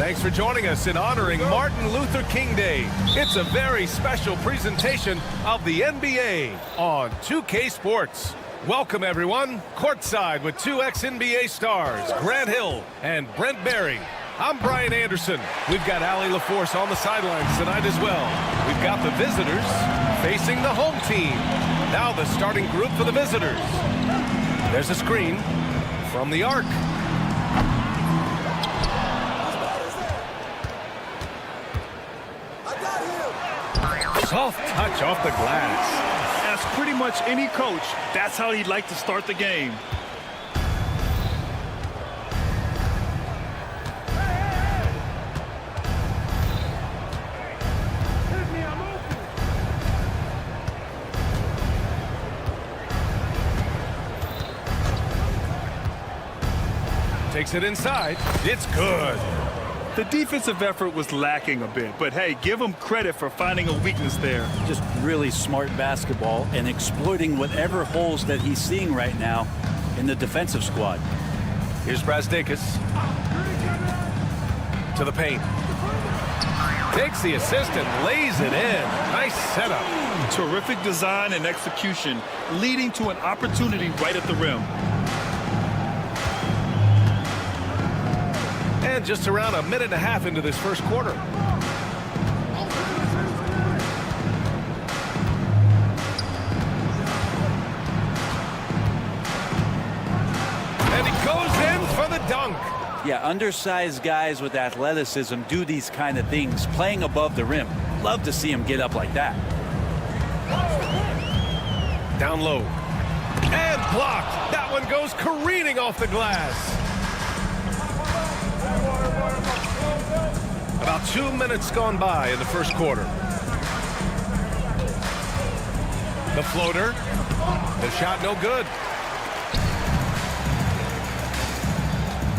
Thanks for joining us in honoring Martin Luther King Day. It's a very special presentation of the NBA on 2K Sports. Welcome, everyone. Courtside with two ex-NBA stars, Grant Hill and Brent Barry. I'm Brian Anderson. We've got Allie LaForce on the sidelines tonight as well. We've got the visitors facing the home team. Now the starting group for the visitors. There's a screen from the arc. Soft touch off the glass. As pretty much any coach, that's how he'd like to start the game. Takes it inside. It's good. The defensive effort was lacking a bit, but hey, give him credit for finding a weakness there. Just really smart basketball and exploiting whatever holes that he's seeing right now in the defensive squad. Here's Brazdakis to the paint. Takes the assist and lays it in. Nice setup. Terrific design and execution, leading to an opportunity right at the rim. And just around a minute and a half into this first quarter. And he goes in for the dunk. Yeah, undersized guys with athleticism do these kind of things, playing above the rim. Love to see him get up like that. Down low. And blocked. That one goes careening off the glass. About 2 minutes gone by in the first quarter. The floater. The shot no good.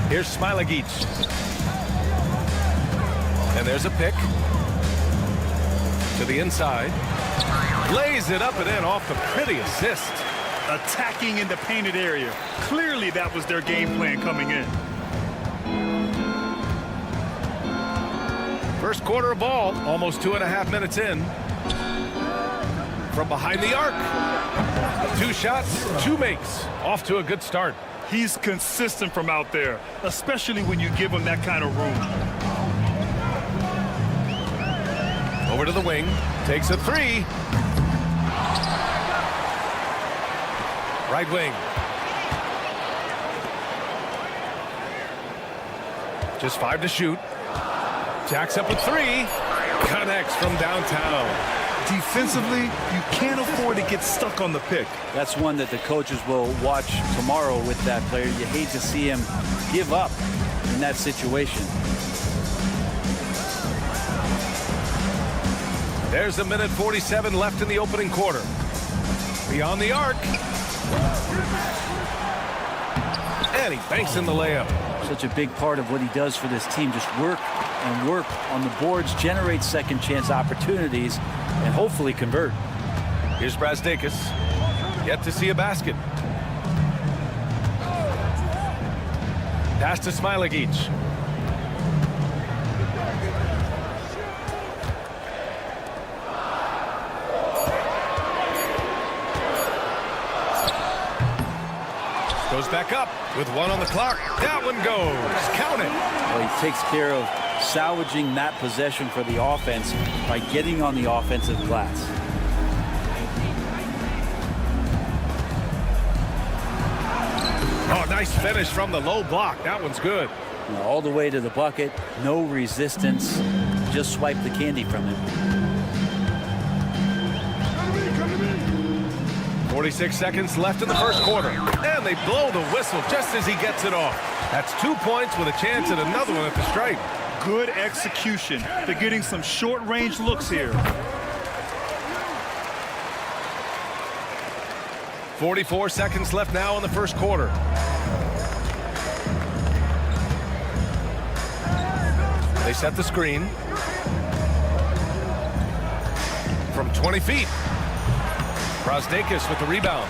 Here's Smilagic. And there's a pick. To the inside. Lays it up and in off the pretty assist. Attacking in the painted area. Clearly that was their game plan coming in. First quarter of ball, almost 2.5 minutes in. From behind the arc. 2 shots, 2 makes. Off to a good start. He's consistent from out there, especially when you give him that kind of room. Over to the wing. Takes a three. Right wing. Just 5 to shoot. Jacks up with 3. Connects from downtown. Defensively, you can't afford to get stuck on the pick. That's one that the coaches will watch tomorrow with that player. You hate to see him give up in that situation. There's a minute 47 left in the opening quarter. Beyond the arc. And he banks in the layup. Such a big part of what he does for this team. Just work and work on the boards, generate second chance opportunities, and hopefully convert. Here's Brazdeikis. Yet to see a basket. Pass to Smailagic. Goes back up with 1 on the clock. That one goes. Count it. Well, he takes care of salvaging that possession for the offense by getting on the offensive glass. Oh, nice finish from the low block. That one's good. Now, all the way to the bucket, no resistance. Just swipe the candy from him. 46 seconds left in the first quarter. And they blow the whistle just as he gets it off. That's 2 points with a chance at another one at the stripe. Good execution. They're getting some short-range looks here. 44 seconds left now in the first quarter. They set the screen. From 20 feet. Brazdeikis with the rebound.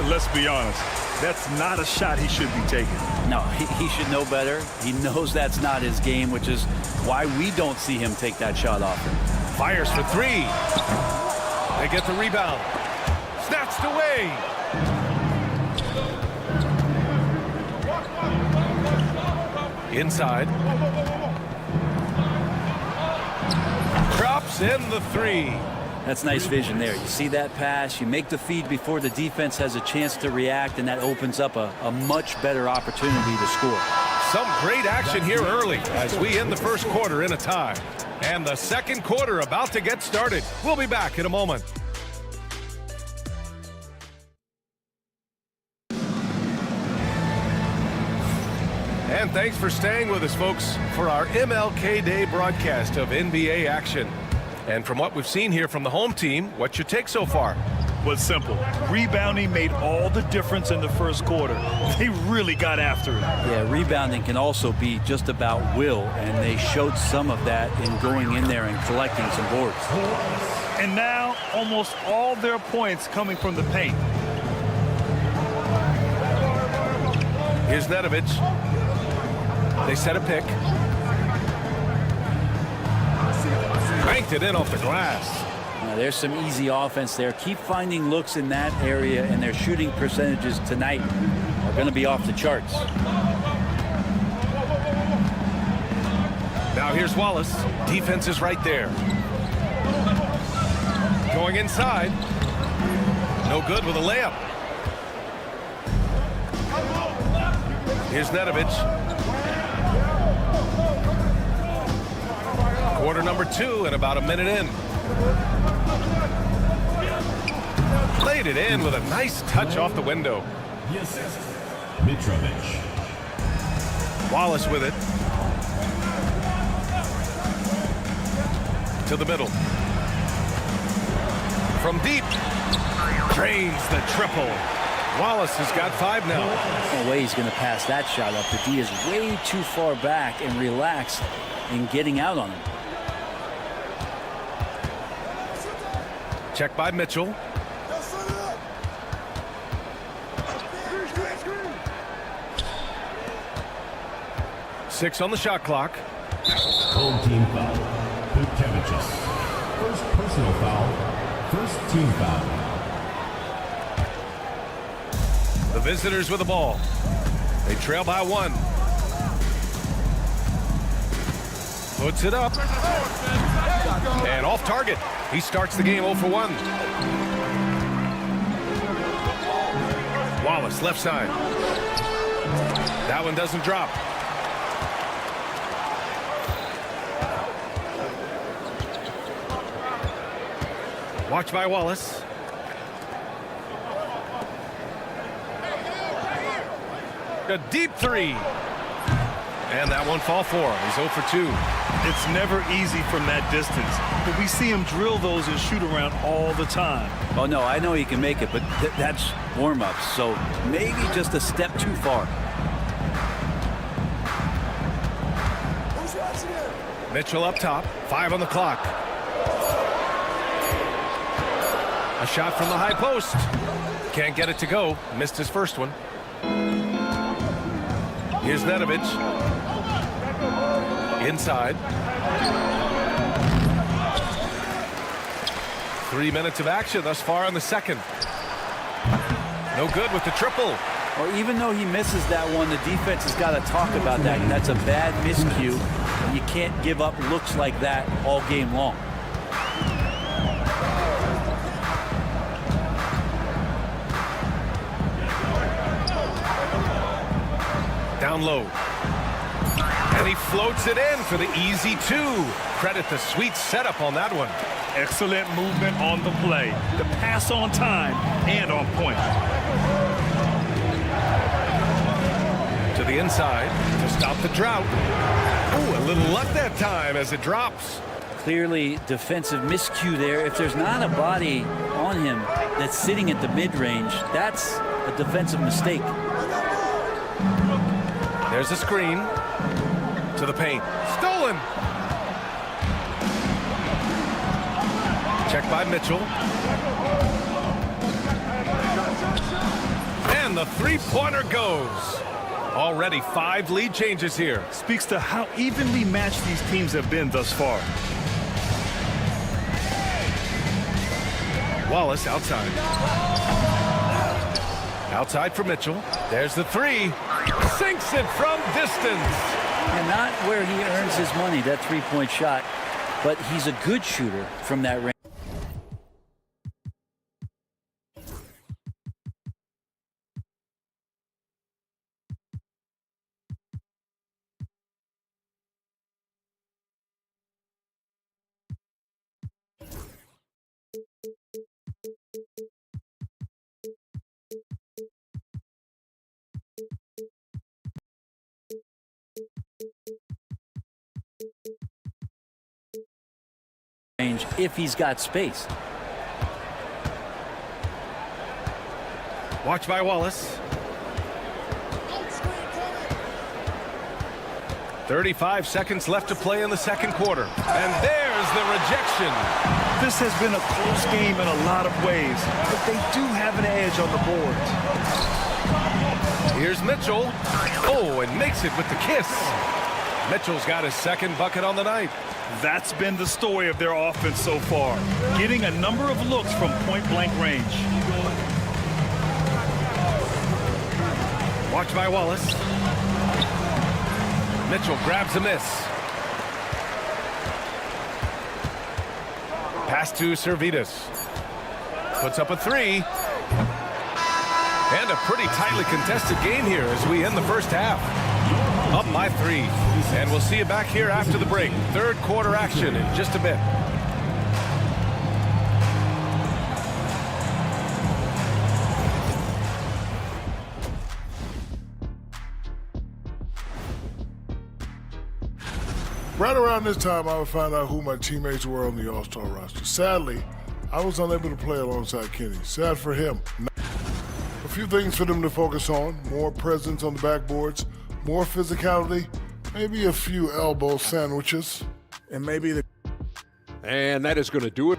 Let's be honest. That's not a shot he should be taking. No, he should know better. He knows that's not his game, which is why we don't see him take that shot often. Fires for 3. They get the rebound. Snatched away. Inside. Drops in the 3. That's nice vision there. You see that pass, you make the feed before the defense has a chance to react, and that opens up a much better opportunity to score. Some great action here early as we end the first quarter in a tie. And the second quarter about to get started. We'll be back in a moment. And thanks for staying with us, folks, for our MLK Day broadcast of NBA action. And from what we've seen here from the home team, what's your take so far? Well, it's simple. Rebounding made all the difference in the first quarter. They really got after it. Yeah, rebounding can also be just about will, and they showed some of that in going in there and collecting some boards. And now, almost all their points coming from the paint. Here's Nedovic. They set a pick. Banked it in off the glass. Now, there's some easy offense there. Keep finding looks in that area, and their shooting percentages tonight are going to be off the charts. Now here's Wallace. Defense is right there. Going inside. No good with a layup. Here's Nedovic. Quarter number 2 and about a minute in. Laid it in with a nice touch off the window. The assist, Mitrovic. Wallace with it. To the middle. From deep. Drains the triple. Wallace has got 5 now. No way he's going to pass that shot up. The D is way too far back and relaxed in getting out on him. Check by Mitchell. Six on the shot clock. Home team foul. Bukevicius. First personal foul. First team foul. The visitors with the ball. They trail by 1. Puts it up. And off target. He starts the game 0 for 1. Wallace, left side. That one doesn't drop. Watch by Wallace. A deep three. And that one fall for him. He's 0 for 2. It's never easy from that distance, but we see him drill those and shoot around all the time. Oh, no, I know he can make it, but that's warm-ups, so maybe just a step too far. Mitchell up top. 5 on the clock. A shot from the high post. Can't get it to go. Missed his first one. Here's Nedovic. Inside. 3 minutes of action thus far in the second. No good with the triple. Well, even though he misses that one, the defense has got to talk about that. That's a bad miscue. You can't give up looks like that all game long. Down low. And he floats it in for the easy 2. Credit the sweet setup on that one. Excellent movement on the play. The pass on time and on point. To the inside to stop the drought. Ooh, a little luck that time as it drops. Clearly defensive miscue there. If there's not a body on him that's sitting at the mid-range, that's a defensive mistake. There's a screen to the paint. Stolen. Check by Mitchell. And the three-pointer goes. Already 5 lead changes here. Speaks to how evenly matched these teams have been thus far. Wallace outside. Outside for Mitchell. There's the 3. Sinks it from distance. And not where he earns his money, that three-point shot, but he's a good shooter from that range. If he's got space. Watch by Wallace. 35 seconds left to play in the second quarter. And there's the rejection. This has been a close game in a lot of ways, but they do have an edge on the boards. Here's Mitchell. Oh, and makes it with the kiss. Mitchell's got his second bucket on the night. That's been the story of their offense so far, getting a number of looks from point-blank range. Watch by Wallace. Mitchell grabs a miss. Pass to Servetus. Puts up a 3. And a pretty tightly contested game here as we end the first half. Up by 3. And we'll see you back here after the break. Third quarter action in just a bit. Right around this time, I would find out who my teammates were on the All-Star roster. Sadly, I was unable to play alongside Kenny. Sad for him. A few things for them to focus on. More presence on the backboards, more physicality, maybe a few elbow sandwiches, and maybe the... And that is going to do it.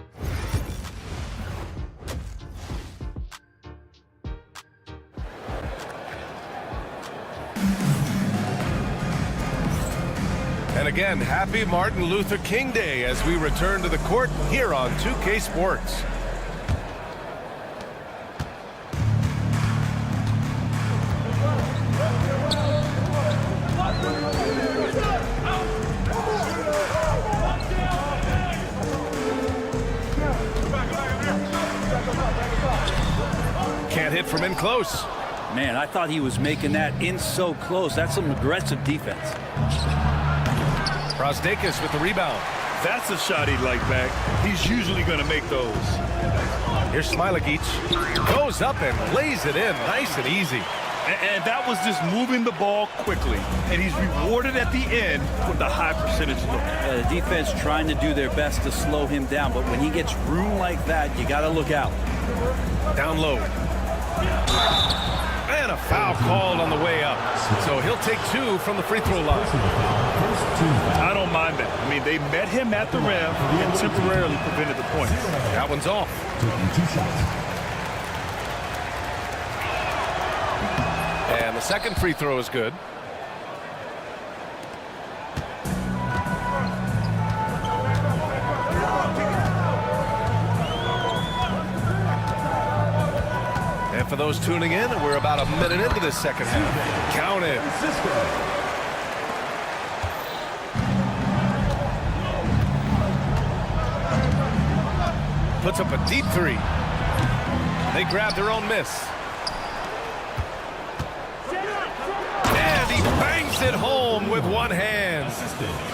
And again, happy Martin Luther King Day as we return to the court here on 2K Sports. Can't hit from in close. Man, I thought he was making that in so close. That's some aggressive defense. Brasdeikis with the rebound. That's a shot he'd like back. He's usually going to make those. Here's Smilagic. Goes up and lays it in. Nice and easy. And that was just moving the ball quickly. And he's rewarded at the end with a high percentage look. The defense trying to do their best to slow him down, but when he gets room like that, you got to look out. Down low. And a foul called on the way up. So he'll take 2 from the free throw line. I don't mind that. I mean, they met him at the rim and temporarily prevented the point. That one's off. And the second free throw is good. And for those tuning in, we're about a minute into this second half. Count it. Puts up a deep 3. They grab their own miss. And he bangs it home with one hand.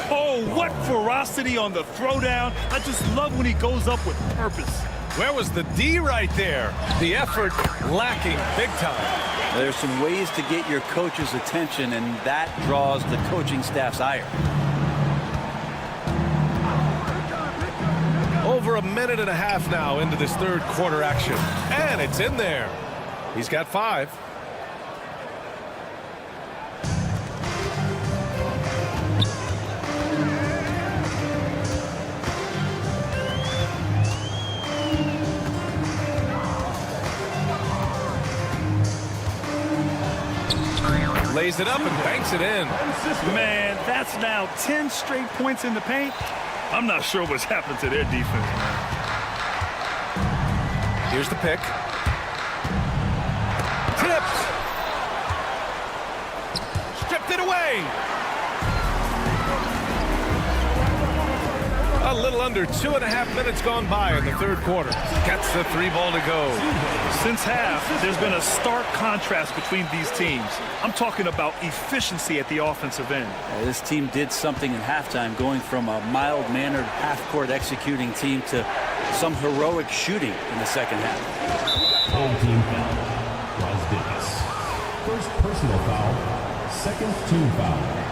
Oh, what ferocity on the throwdown. I just love when he goes up with purpose. Where was the D right there? The effort lacking big time. There's some ways to get your coach's attention, and that draws the coaching staff's ire. Over a minute and a half now into this third quarter action. And it's in there. He's got 5. Lays it up and banks it in. Man, that's now 10 straight points in the paint. I'm not sure what's happened to their defense, man. Here's the pick. Tipped. Stripped it away. A little under 2.5 minutes gone by in the third quarter. Gets the 3 ball to go. Since half, there's been a stark contrast between these teams. I'm talking about efficiency at the offensive end. This team did something in halftime, going from a mild-mannered half-court executing team to some heroic shooting in the second half. Home team foul. Brasdeikis. First personal foul. Second team foul.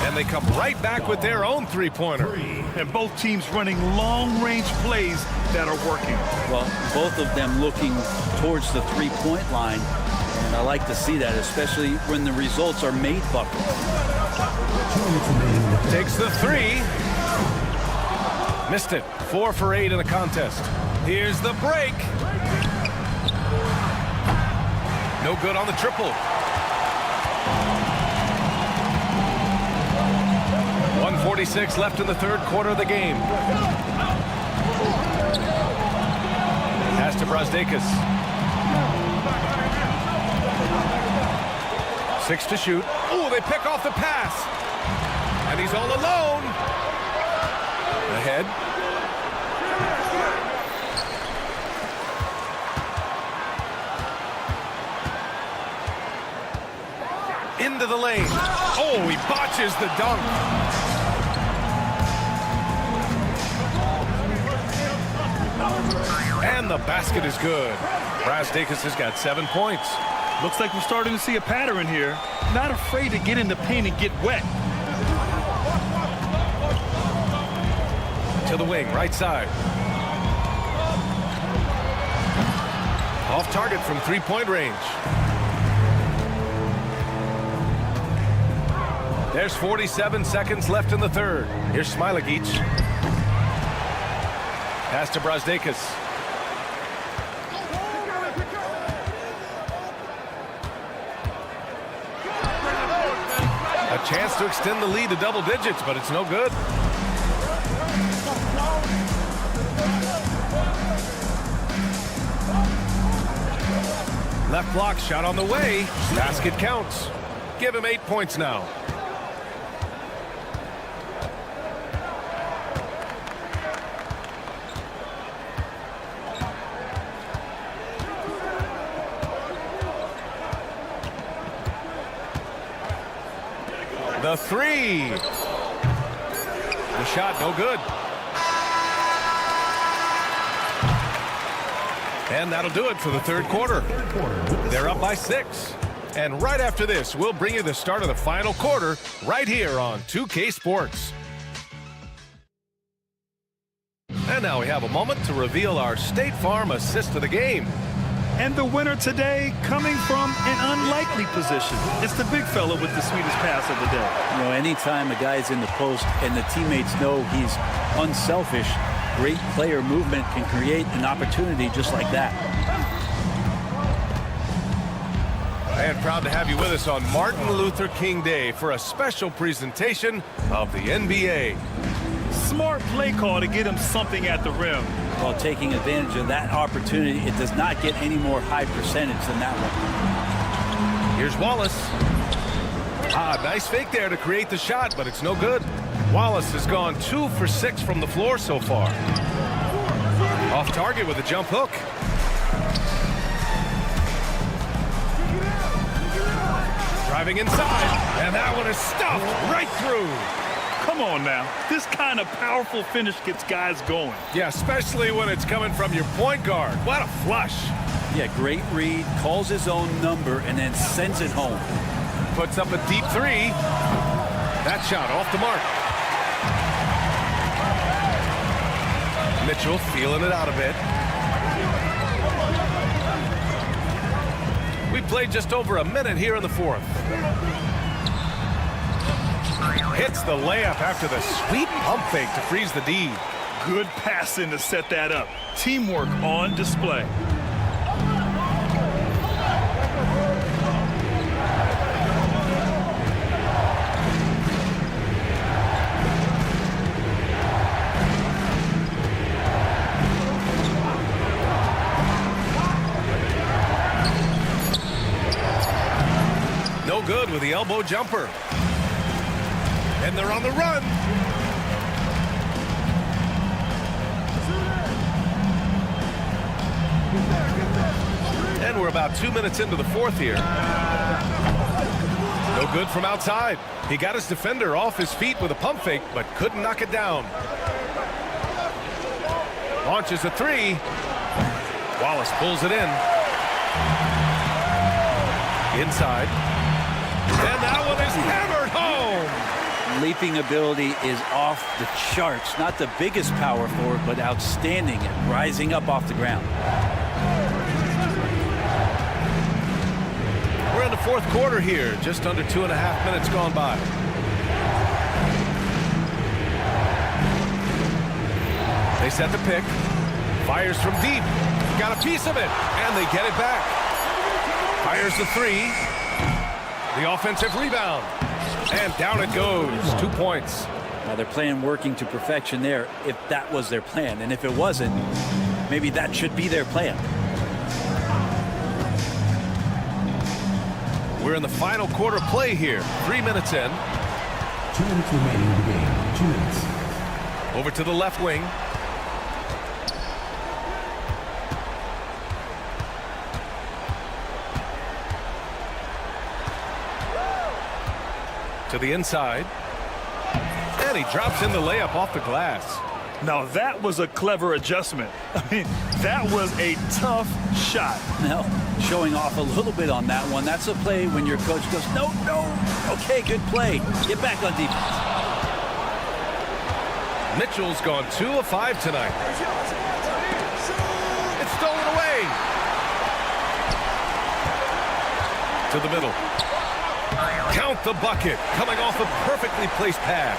And they come right back with their own 3-pointer. And both teams running long-range plays that are working. Well, both of them looking towards the 3-point line, and I like to see that, especially when the results are made buckets. Takes the 3. Missed it. 4 for 8 in the contest. Here's the break. No good on the triple. 1:46 left in the third quarter of the game. Pass to Brasdeikis. 6 to shoot. Ooh, they pick off the pass. And he's all alone. Ahead. Into the lane. Oh, he botches the dunk. And the basket is good. Brasdeikis has got 7 points. Looks like we're starting to see a pattern here. Not afraid to get in the paint and get wet. To the wing, right side. Off target from 3-point range. There's 47 seconds left in the third. Here's Smilagic. Pass to Brasdeikis. A chance to extend the lead to double digits, but it's no good. Left block shot on the way. Basket counts. Give him 8 points now. the three. The shot, no good. And that'll do it for the third quarter. They're up by 6. And right after this, we'll bring you the start of the final quarter right here on 2K Sports. And now we have a moment to reveal our State Farm assist of the game. And the winner today coming from an unlikely position. It's the big fella with the sweetest pass of the day. You know, anytime a guy's in the post and the teammates know he's unselfish, great player movement can create an opportunity just like that. And proud to have you with us on Martin Luther King Day for a special presentation of the NBA. Smart play call to get him something at the rim. While taking advantage of that opportunity, it does not get any more high percentage than that one. Here's Wallace. Nice fake there to create the shot, but it's no good. Wallace has gone 2 for 6 from the floor so far. Off target with a jump hook. Driving inside, and that one is stuffed right through. Come on now. This kind of powerful finish gets guys going. Yeah, especially when it's coming from your point guard. What a flush. Yeah, great read, calls his own number, and then sends it home. Puts up a deep three. That shot off the mark. Mitchell feeling it out a bit. We played just over a minute here in the fourth. Hits the layup after the sweet pump fake to freeze the D. Good passing to set that up. Teamwork on display. No good with the elbow jumper. And they're on the run. And we're about 2 minutes into the fourth here. No good from outside. He got his defender off his feet with a pump fake, but couldn't knock it down. Launches a three. Wallace pulls it in. Inside. And that one is hammered home. Leaping ability is off the charts. Not the biggest power forward, but outstanding at rising up off the ground. We're in the fourth quarter here. Just under 2.5 minutes gone by. They set the pick. Fires from deep. Got a piece of it. And they get it back. Fires the three. The offensive rebound. And down it goes. 2 points. Now they're playing working to perfection there if that was their plan. And if it wasn't, maybe that should be their plan. We're in the final quarter play here. 3 minutes in. 2 minutes remaining in the game. 2 minutes. Over to the left wing. To the inside. And he drops in the layup off the glass. Now that was a clever adjustment. I mean, that was a tough shot. Now, showing off a little bit on that one. That's a play when your coach goes, no, no. Okay, good play. Get back on defense. Mitchell's gone 2 of 5 tonight. It's stolen away. To the middle. Count the bucket. Coming off a perfectly placed pass.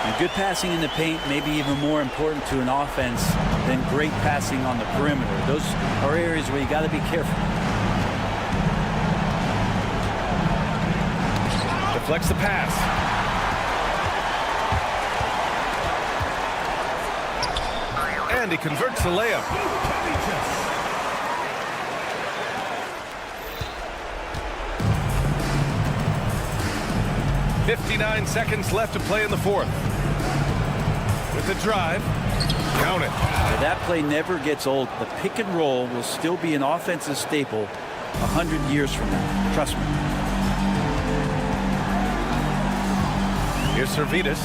And good passing in the paint may be even more important to an offense than great passing on the perimeter. Those are areas where you got to be careful. Deflects the pass. And he converts the layup. 59 seconds left to play in the fourth. With the drive, count it. That play never gets old. The pick and roll will still be an offensive staple 100 years from now. Trust me. Here's Servetus.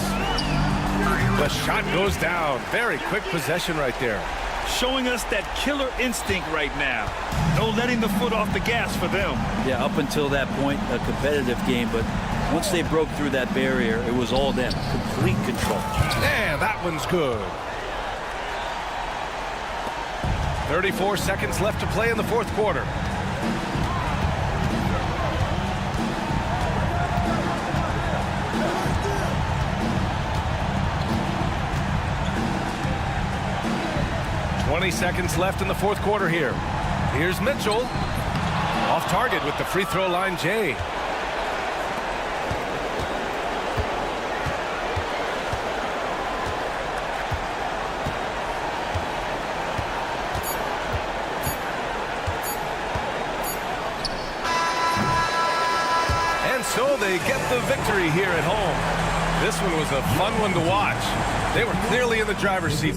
The shot goes down. Very quick possession right there. Showing us that killer instinct right now. No letting the foot off the gas for them. Yeah, up until that point, a competitive game, but once they broke through that barrier, it was all them. Complete control. And that one's good. 34 seconds left to play in the fourth quarter. Seconds left in the fourth quarter here. Here's Mitchell. Off target with the free throw line, Jay. And so they get the victory here at home. This one was a fun one to watch. They were clearly in the driver's seat.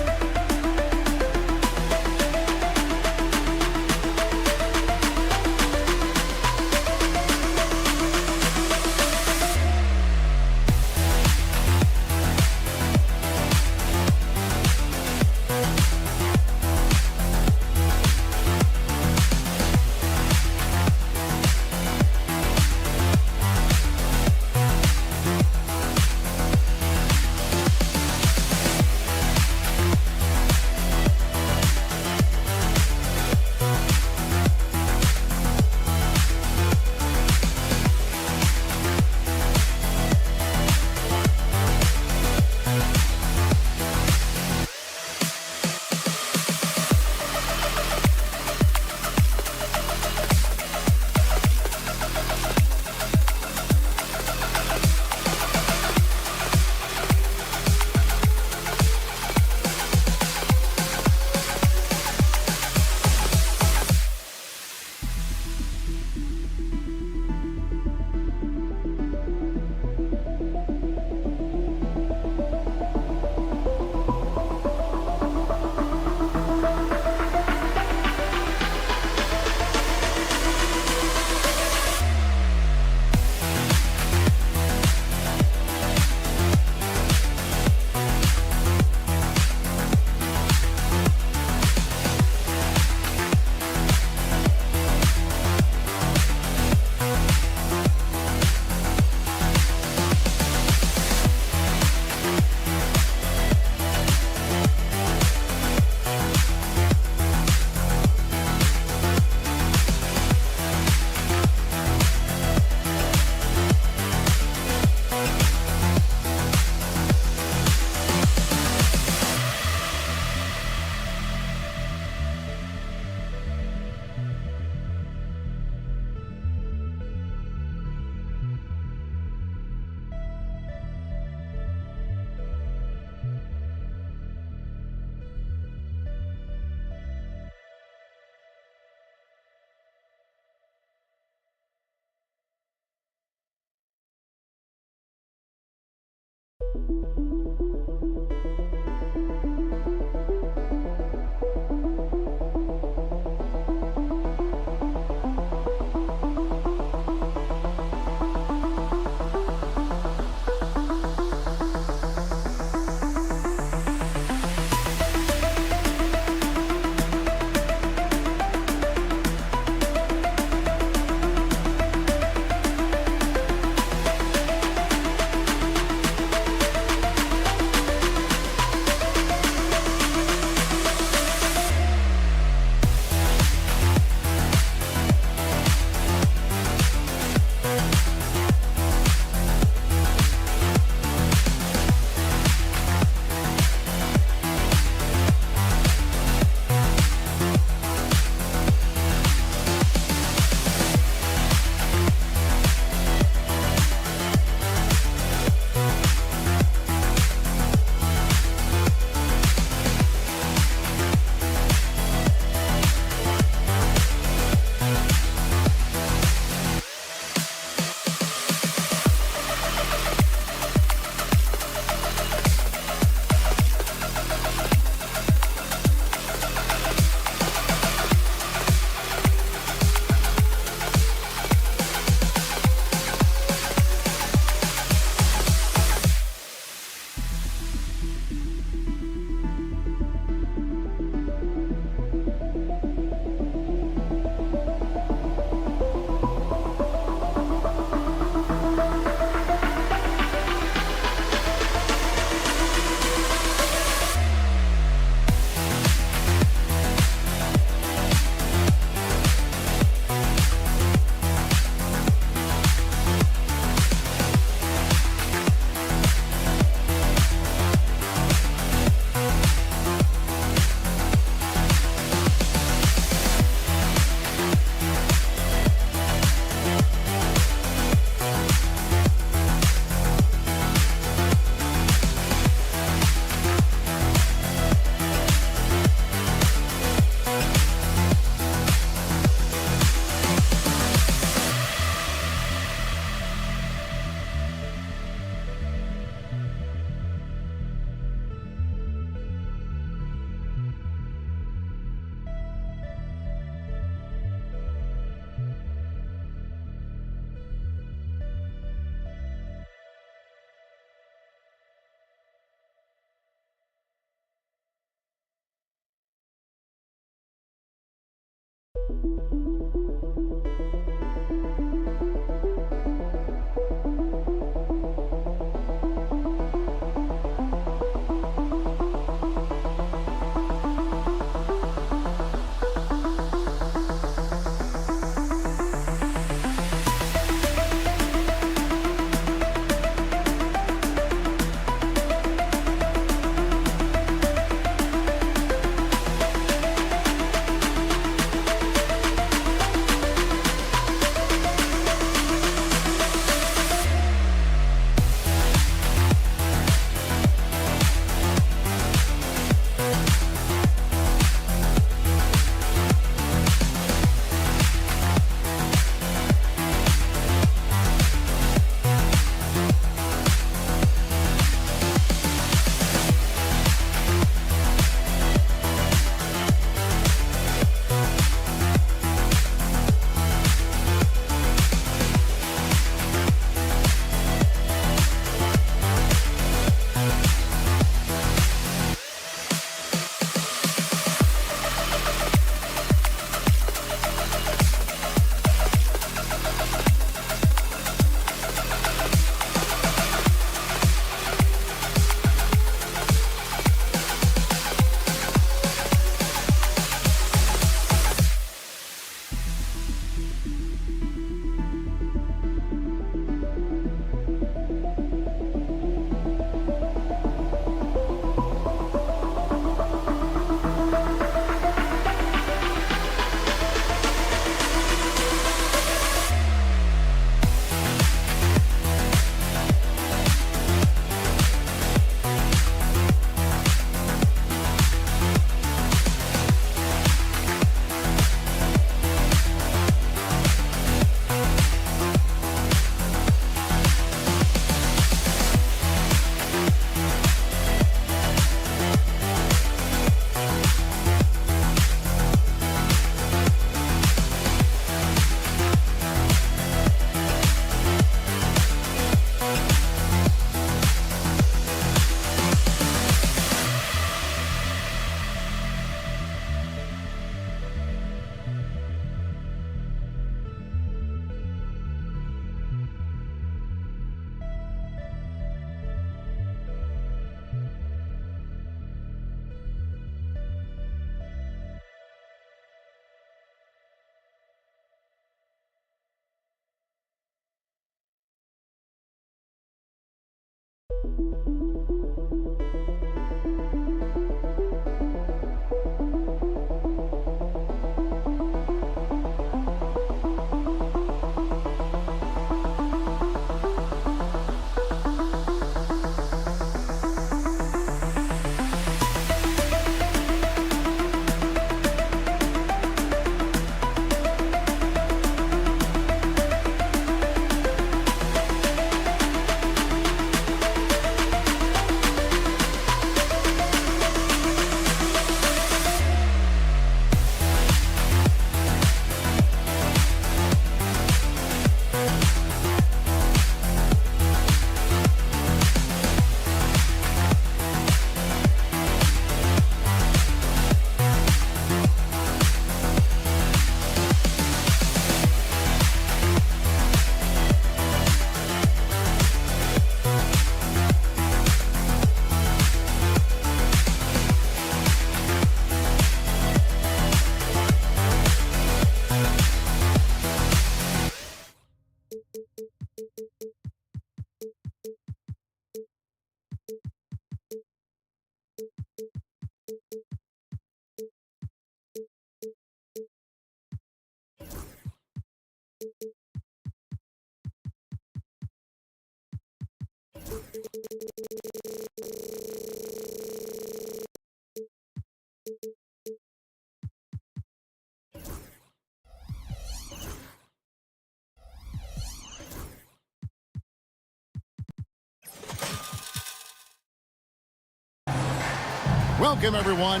Welcome, everyone.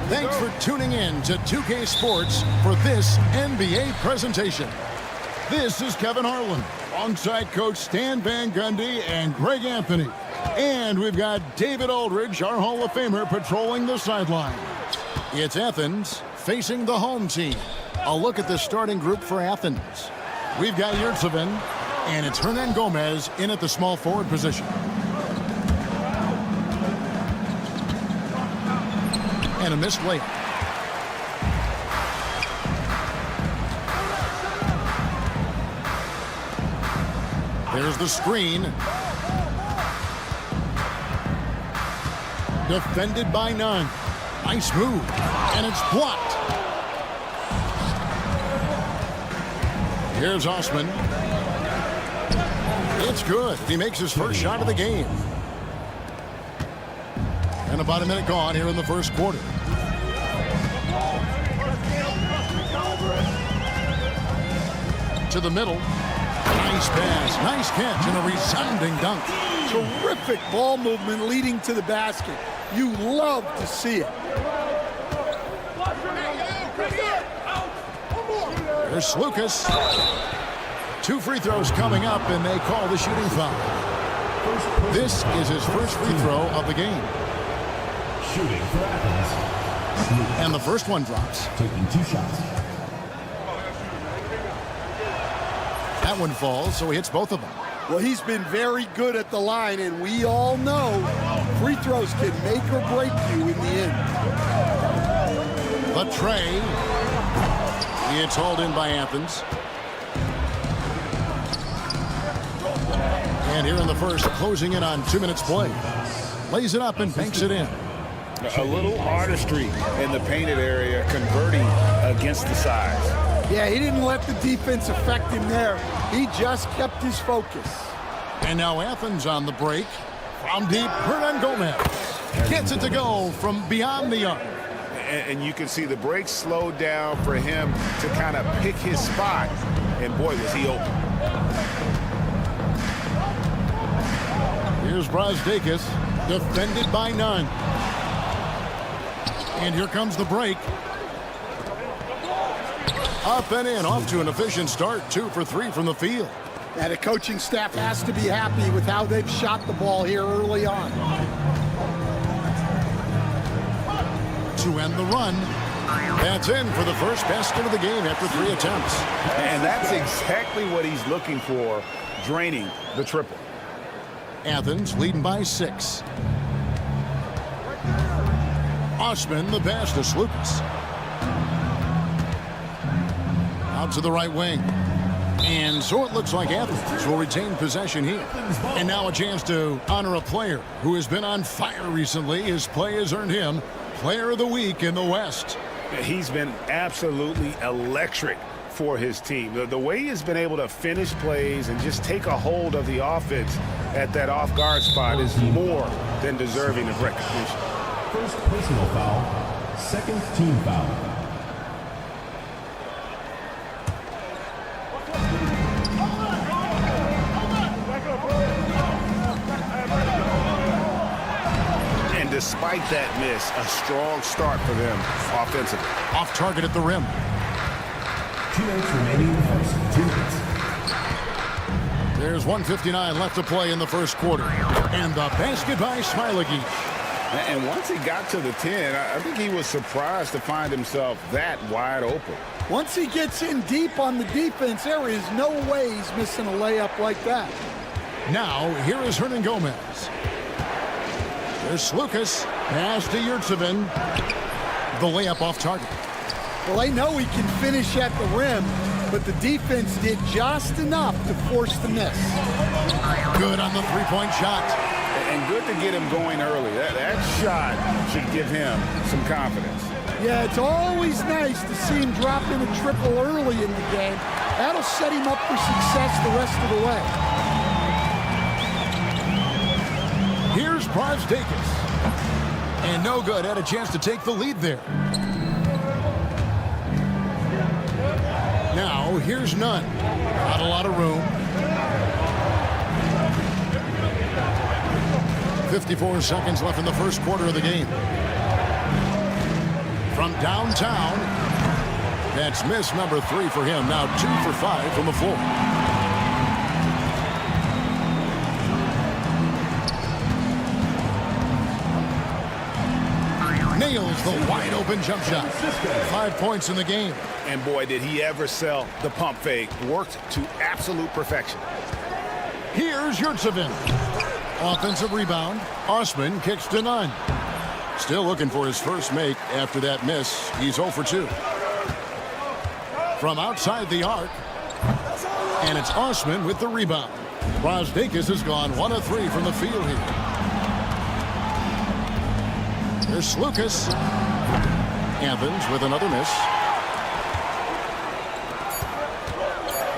Thanks for tuning in to 2K Sports for this NBA presentation. This is Kevin Harlan, alongside Coach Stan Van Gundy and Greg Anthony. And we've got David Aldridge, our Hall of Famer, patrolling the sideline. It's Athens facing the home team. A look at the starting group for Athens. We've got Yurtseven, and it's Hernan Gomez in at the small forward position. And a missed layup. There's the screen. Defended by none. Nice move. And it's blocked. Here's Osman. It's good. He makes his first shot of the game. And about a minute gone here in the first quarter. To the middle. Nice pass, nice catch, and a resounding dunk. Terrific ball movement leading to the basket. You love to see it. There's Lucas. 2 free throws coming up, and they call the shooting foul. This is his first free throw of the game. Shooting for Athens. And the first one drops. Taking 2 shots. That one falls, so he hits both of them. Well, he's been very good at the line, and we all know free throws can make or break you in the end. The tray. It's hauled in by Athens. And here in the first, closing in on 2 minutes play. Lays it up and banks it in. A little artistry in the painted area, converting against the size. Yeah, he didn't let the defense affect him there. He just kept his focus. And now Athens on the break. From deep, Hernan Gomez gets it to go from beyond the arc. And you can see the break slowed down for him to kind of pick his spot. And boy, was he open. Here's Brazdakis, defended by none. And here comes the break. Up and in, off to an efficient start. 2 for 3 from the field. And the coaching staff has to be happy with how they've shot the ball here early on. To end the run. That's in for the first basket of the game after 3 attempts. And that's exactly what he's looking for, draining the triple. Athens leading by 6. Osman, the pass to Lucas. Out to the right wing. And so it looks like Athens will retain possession here. And now a chance to honor a player who has been on fire recently. His play has earned him Player of the Week in the West. He's been absolutely electric for his team. The way he's been able to finish plays and just take a hold of the offense at that off-guard spot is more than deserving of recognition. First personal foul, second team foul. Despite that miss, a strong start for them offensively. Off target at the rim. 2 minutes remaining in the first. 2 minutes. There's 1:59 left to play in the first quarter. And the basket by Smiley. And once he got to the 10, I think he was surprised to find himself that wide open. Once he gets in deep on the defense, there is no way he's missing a layup like that. Now, here is Hernan Gomez. There's Lucas. Pass to Yurtsevin. The layup off target. Well, they know he can finish at the rim, but the defense did just enough to force the miss. Good on the three-point shot. And good to get him going early. That shot should give him some confidence. Yeah, it's always nice to see him drop in a triple early in the game. That'll set him up for success the rest of the way. Here's Panathinaikos. And no good. Had a chance to take the lead there. Now, here's Nunn. Not a lot of room. 54 seconds left in the first quarter of the game. From downtown, that's miss number 3 for him. Now 2 for 5 from the floor. Nails the wide open jump shot. 5 points in the game. And boy, did he ever sell the pump fake. Worked to absolute perfection. Here's Yurtsevin. Offensive rebound. Osman kicks to Nunn. Still looking for his first make after that miss. He's 0 for 2. From outside the arc. And it's Osman with the rebound. Panathinaikos has gone 1 of 3 from the field here. There's Lucas. Evans with another miss.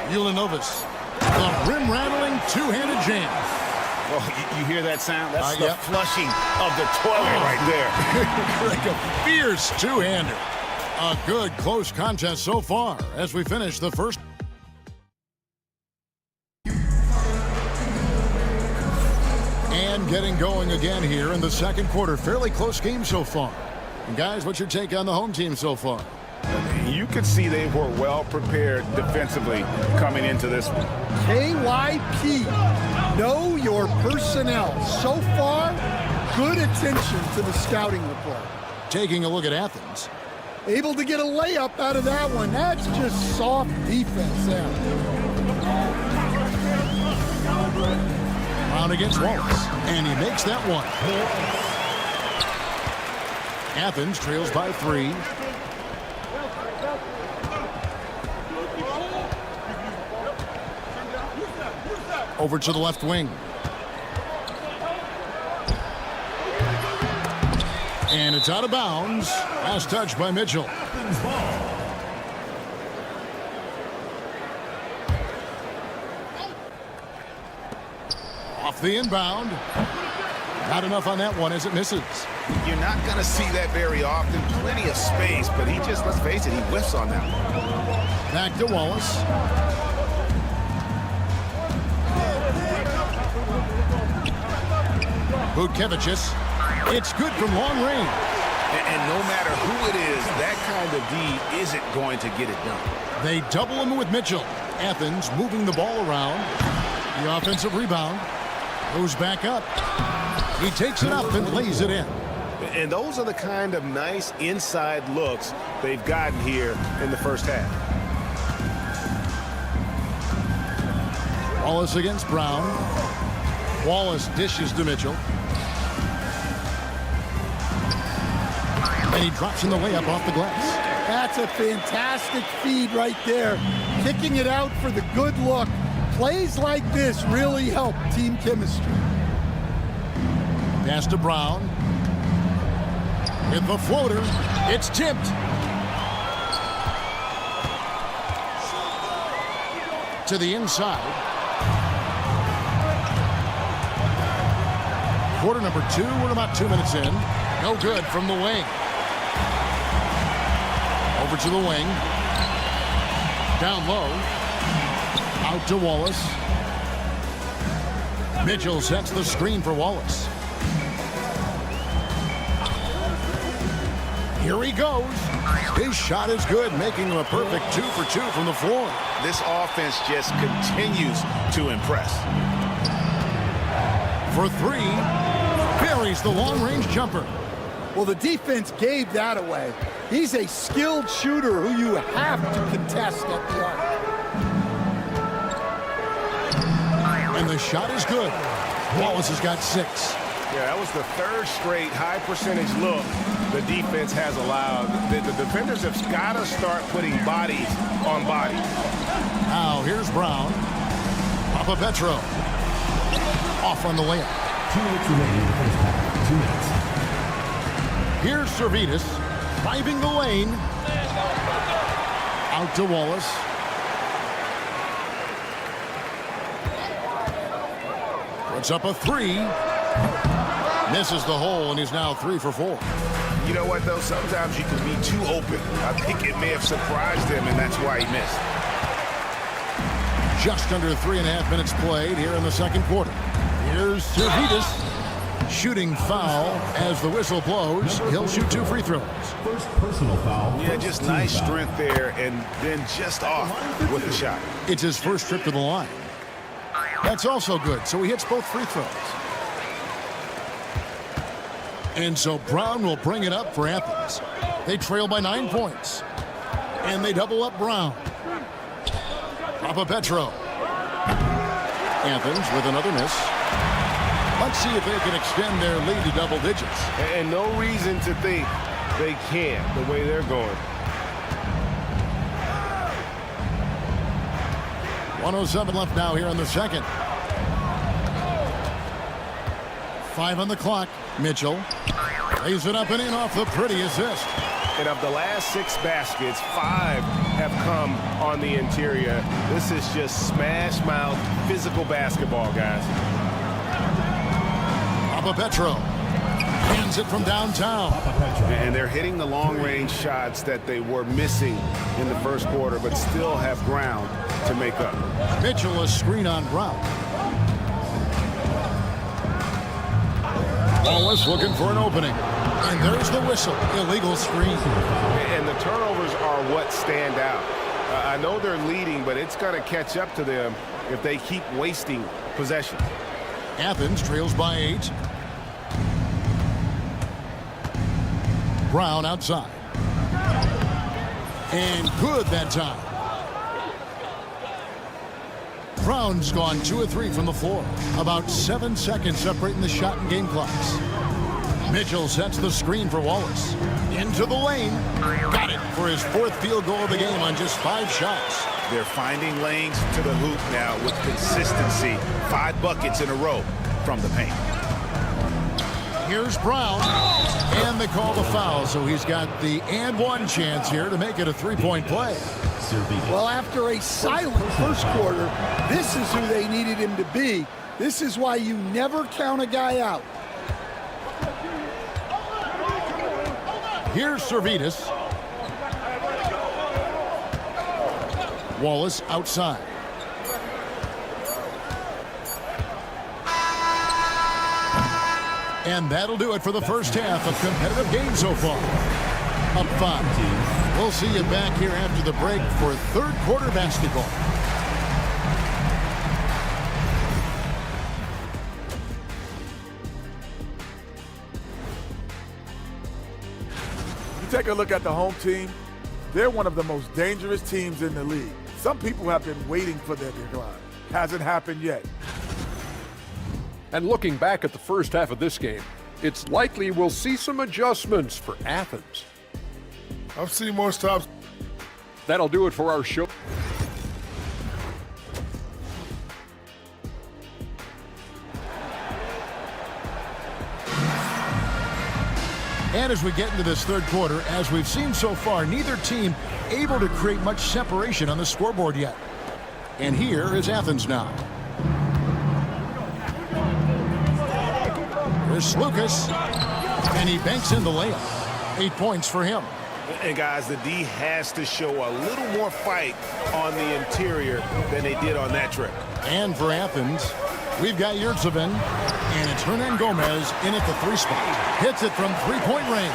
Ulanovas. The rim-rattling two-handed jam. Well, you hear that sound? That's the flushing of the toilet right there. Like a fierce two-hander. A good close contest so far as we finish the first. And getting going again here in the second quarter. Fairly close game so far. And guys, what's your take on the home team so far? You could see they were well prepared defensively coming into this one. KYP, know your personnel. So far, good attention to the scouting report. Taking a look at Athens. Able to get a layup out of that one. That's just soft defense there. Round against Wallace. And he makes that one. Athens trails by 3. Over to the left wing. And it's out of bounds. Last touch by Mitchell. Off the inbound. Not enough on that one as it misses. You're not going to see that very often. Plenty of space, but he just, let's face it, he whiffs on that one. Back to Wallace. Butkevicius. It's good from long range. And no matter who it is, that kind of D isn't going to get it done. They double him with Mitchell. Athens moving the ball around. The offensive rebound goes back up. He takes it up and lays it in. And those are the kind of nice inside looks they've gotten here in the first half. Wallace against Brown. Wallace dishes to Mitchell. And he drops in the layup off the glass. That's a fantastic feed right there. kicking it out for the good look. Plays like this really help team chemistry. Pass to Brown. With the floater, it's tipped. To the inside. Quarter number 2, we're about 2 minutes in. No good from the wing. Over to the wing. Down low. Out to Wallace. Mitchell sets the screen for Wallace. Here he goes. His shot is good, making him a perfect 2 for 2 from the floor. This offense just continues to impress. For 3, buries the long-range jumper. Well, the defense gave that away. He's a skilled shooter who you have to contest at the arc. And the shot is good. Wallace has got 6. Yeah, that was the 3rd straight high percentage look the defense has allowed. The defenders have got to start putting bodies on bodies. Now here's Brown. Papa Petro. Off on the layup. 2 minutes remaining in the first half. 2 minutes. Here's Servetus. Driving the lane. Out to Wallace. Puts up a 3. Misses the hole, and he's now 3 for 4. You know what, though? Sometimes you can be too open. I think it may have surprised him, and that's why he missed. Just under 3.5 minutes played here in the second quarter. Here's Servetus. Shooting foul as the whistle blows. He'll shoot 2 free throws. First personal foul. Yeah, just nice strength there, and then just off with the shot. It's his first trip to the line. That's also good, so he hits both free throws. And so Brown will bring it up for Athens. They trail by 9 points. And they double up Brown. Papa Petro. Athens with another miss. Let's see if they can extend their lead to double digits. And no reason to think they can't the way they're going. 1:07 left now here in the second. 5 on the clock. Mitchell lays it up and in off the pretty assist. And of the last 6 baskets, 5 have come on the interior. This is just smash mouth physical basketball, guys. Papa Petro hands it from downtown. And they're hitting the long-range shots that they were missing in the first quarter, but still have ground to make up. Mitchell a screen on Brown. Wallace looking for an opening. And there's the whistle. Illegal screen. And the turnovers are what stand out. I know they're leading, but it's going to catch up to them if they keep wasting possession. Athens trails by 8. Brown outside. And good that time. Brown's gone 2 of 3 from the floor. About 7 seconds separating the shot and game clocks. Mitchell sets the screen for Wallace. Into the lane. Got it for his 4th field goal of the game on just 5 shots. They're finding lanes to the hoop now with consistency. 5 buckets in a row from the paint. Here's Brown. And they call the foul, so he's got the and 1 chance here to make it a 3-point play. Well, after a silent first quarter, this is who they needed him to be. This is why you never count a guy out. Here's Servetus. Wallace outside. And that'll do it for the first half of competitive game so far. Up 5. We'll see you back here after the break for 3rd quarter basketball. You take a look at the home team, they're one of the most dangerous teams in the league. Some people have been waiting for their decline. Hasn't happened yet. And looking back at the first half of this game, it's likely we'll see some adjustments for Athens. I've seen more stops. That'll do it for our show. And as we get into this third quarter, as we've seen so far, neither team able to create much separation on the scoreboard yet. And here is Athens now. Here's Lucas, and he banks in the layup. 8 points for him. And guys, the D has to show a little more fight on the interior than they did on that trip. And for Athens, we've got Yurtsevin, and it's Hernan Gomez in at the 3 spot. Hits it from 3-point range.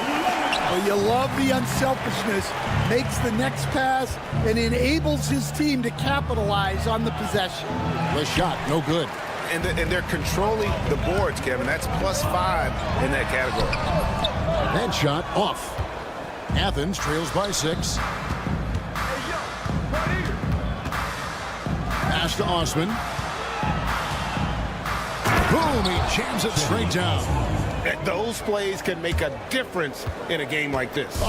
Well, you love the unselfishness, makes the next pass, and enables his team to capitalize on the possession. The shot, no good. And they're controlling the boards, Kevin. That's +5 in that category. That shot off. Athens trails by 6. Pass to Osman. Boom, he jams it straight down. Those plays can make a difference in a game like this.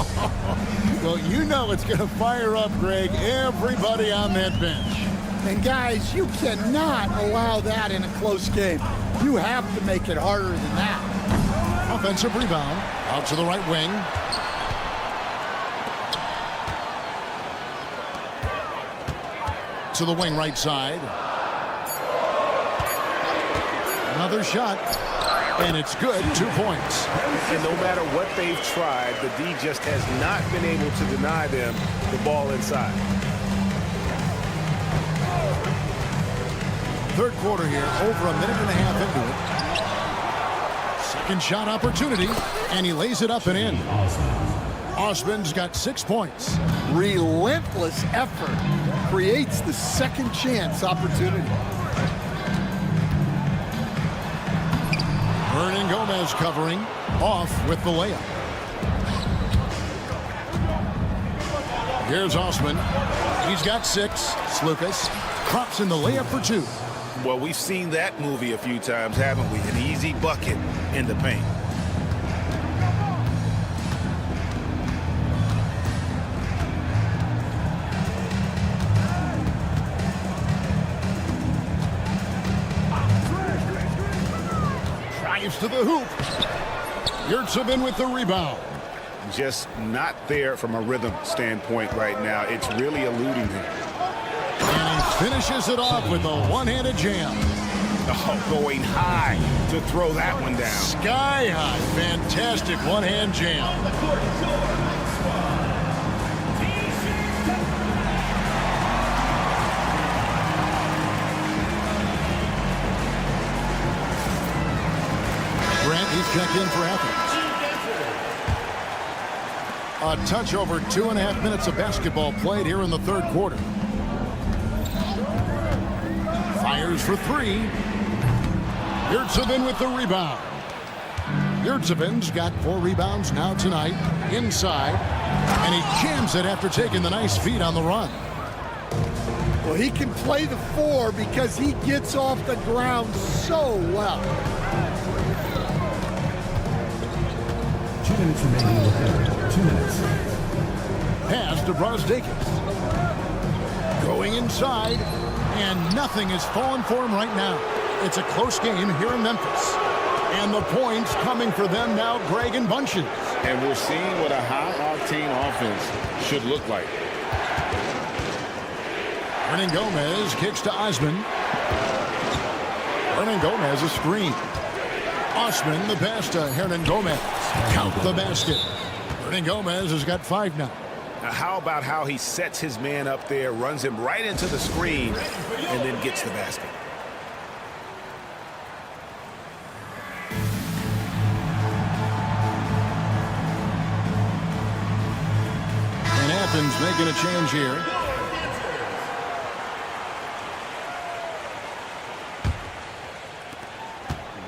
Well, you know it's going to fire up, Greg, everybody on that bench. And guys, you cannot allow that in a close game. You have to make it harder than that. Offensive rebound, out to the right wing. To the wing right side. Another shot, and it's good. 2 points. And no matter what they've tried, the D just has not been able to deny them the ball inside. Third quarter here, over a minute and a half into it. Second shot opportunity, and he lays it up and in. Osman's got 6 points. Relentless effort creates the second chance opportunity. Hernan Gomez covering, off with the layup. Here's Osman. He's got 6. Lucas drops in the layup for 2. Well, we've seen that movie a few times, haven't we? An easy bucket in the paint. Drives to the hoop. Yurtsevin with the rebound. Just not there from a rhythm standpoint right now. It's really eluding him. And he finishes it off with a one-handed jam. Oh, going high to throw that one down. Sky high. Fantastic one-hand jam. Grant, he's checked in for Athens. A touch over 2.5 minutes of basketball played here in the third quarter. Fires for 3. Yurtsevin with the rebound. Yurtsevin's got 4 rebounds now tonight. Inside. And he jams it after taking the nice feed on the run. Well, he can play the 4 because he gets off the ground so well. 2 minutes remaining in the third. 2 minutes. Pass to Brosdakis. Going inside. And nothing is falling for him right now. It's a close game here in Memphis. And the points coming for them now, Greg and Bunches. And we're seeing what a high-octane offense should look like. Hernan Gomez kicks to Osman. Hernan Gomez a screen. Osman the pass to Hernan Gomez. Count the basket. Hernan Gomez has got 5 now. Now, how about how he sets his man up there, runs him right into the screen, and then gets the basket. And Athens making a change here.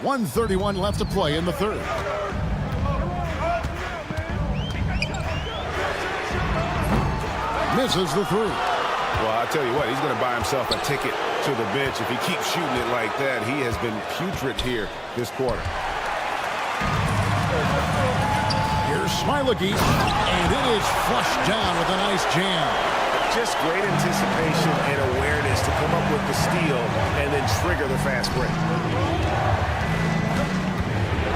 .131 left to play in the third. Misses the 3. Well, I'll tell you what, he's going to buy himself a ticket to the bench. If he keeps shooting it like that, he has been putrid here this quarter. Here's Smiley, and it is flushed down with a nice jam. Just great anticipation and awareness to come up with the steal and then trigger the fast break.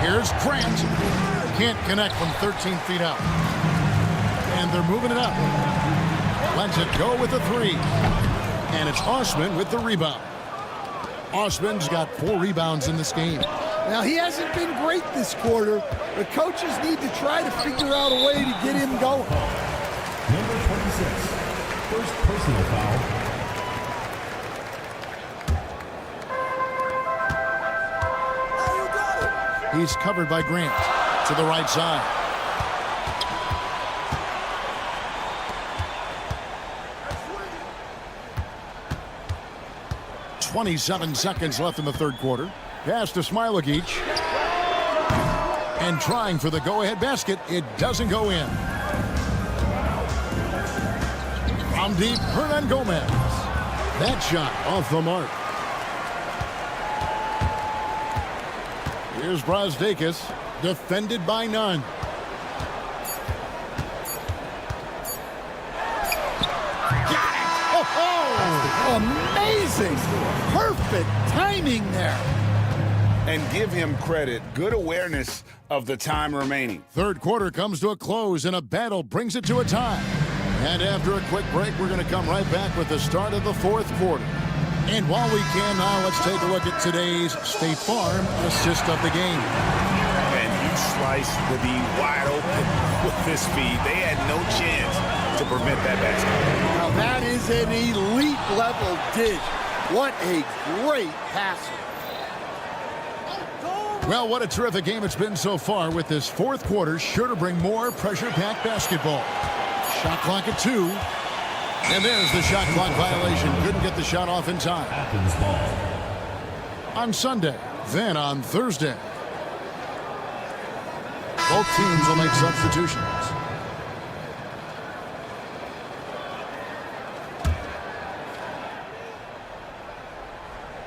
Here's Grant. Can't connect from 13 feet out. And they're moving it up. Lets it go with the three. And it's Osman with the rebound. Osman's got 4 rebounds in this game. Now, he hasn't been great this quarter. The coaches need to try to figure out a way to get him going. Number 26, first personal foul. He's covered by Grant to the right side. .27 seconds left in the third quarter. Pass to Smilagic. And trying for the go-ahead basket. It doesn't go in. From deep, Hernan Gomez. That shot off the mark. Here's Brazdakis, defended by none. Oh, amazing! Perfect timing there. And give him credit. Good awareness of the time remaining. Third quarter comes to a close, and a battle brings it to a tie. And after a quick break, we're going to come right back with the start of the fourth quarter. And while we can now, let's take a look at today's State Farm assist of the game. And he sliced the D wide open with this feed. They had no chance to prevent that basket. Now that is an elite level dish. What a great passer. Well, what a terrific game it's been so far, with this fourth quarter sure to bring more pressure-packed basketball. Shot clock at 2. And there's the shot clock violation. Couldn't get the shot off in time. Athens ball. On Sunday, then on Thursday. Both teams will make substitutions.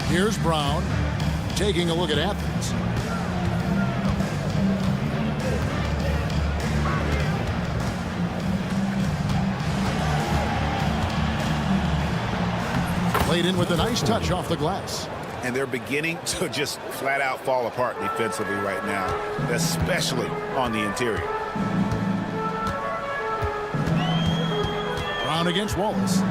Here's Brown taking a look at Athens. Played in with a nice touch off the glass. And they're beginning to just flat out fall apart defensively right now, especially on the interior. Brown against Wallace.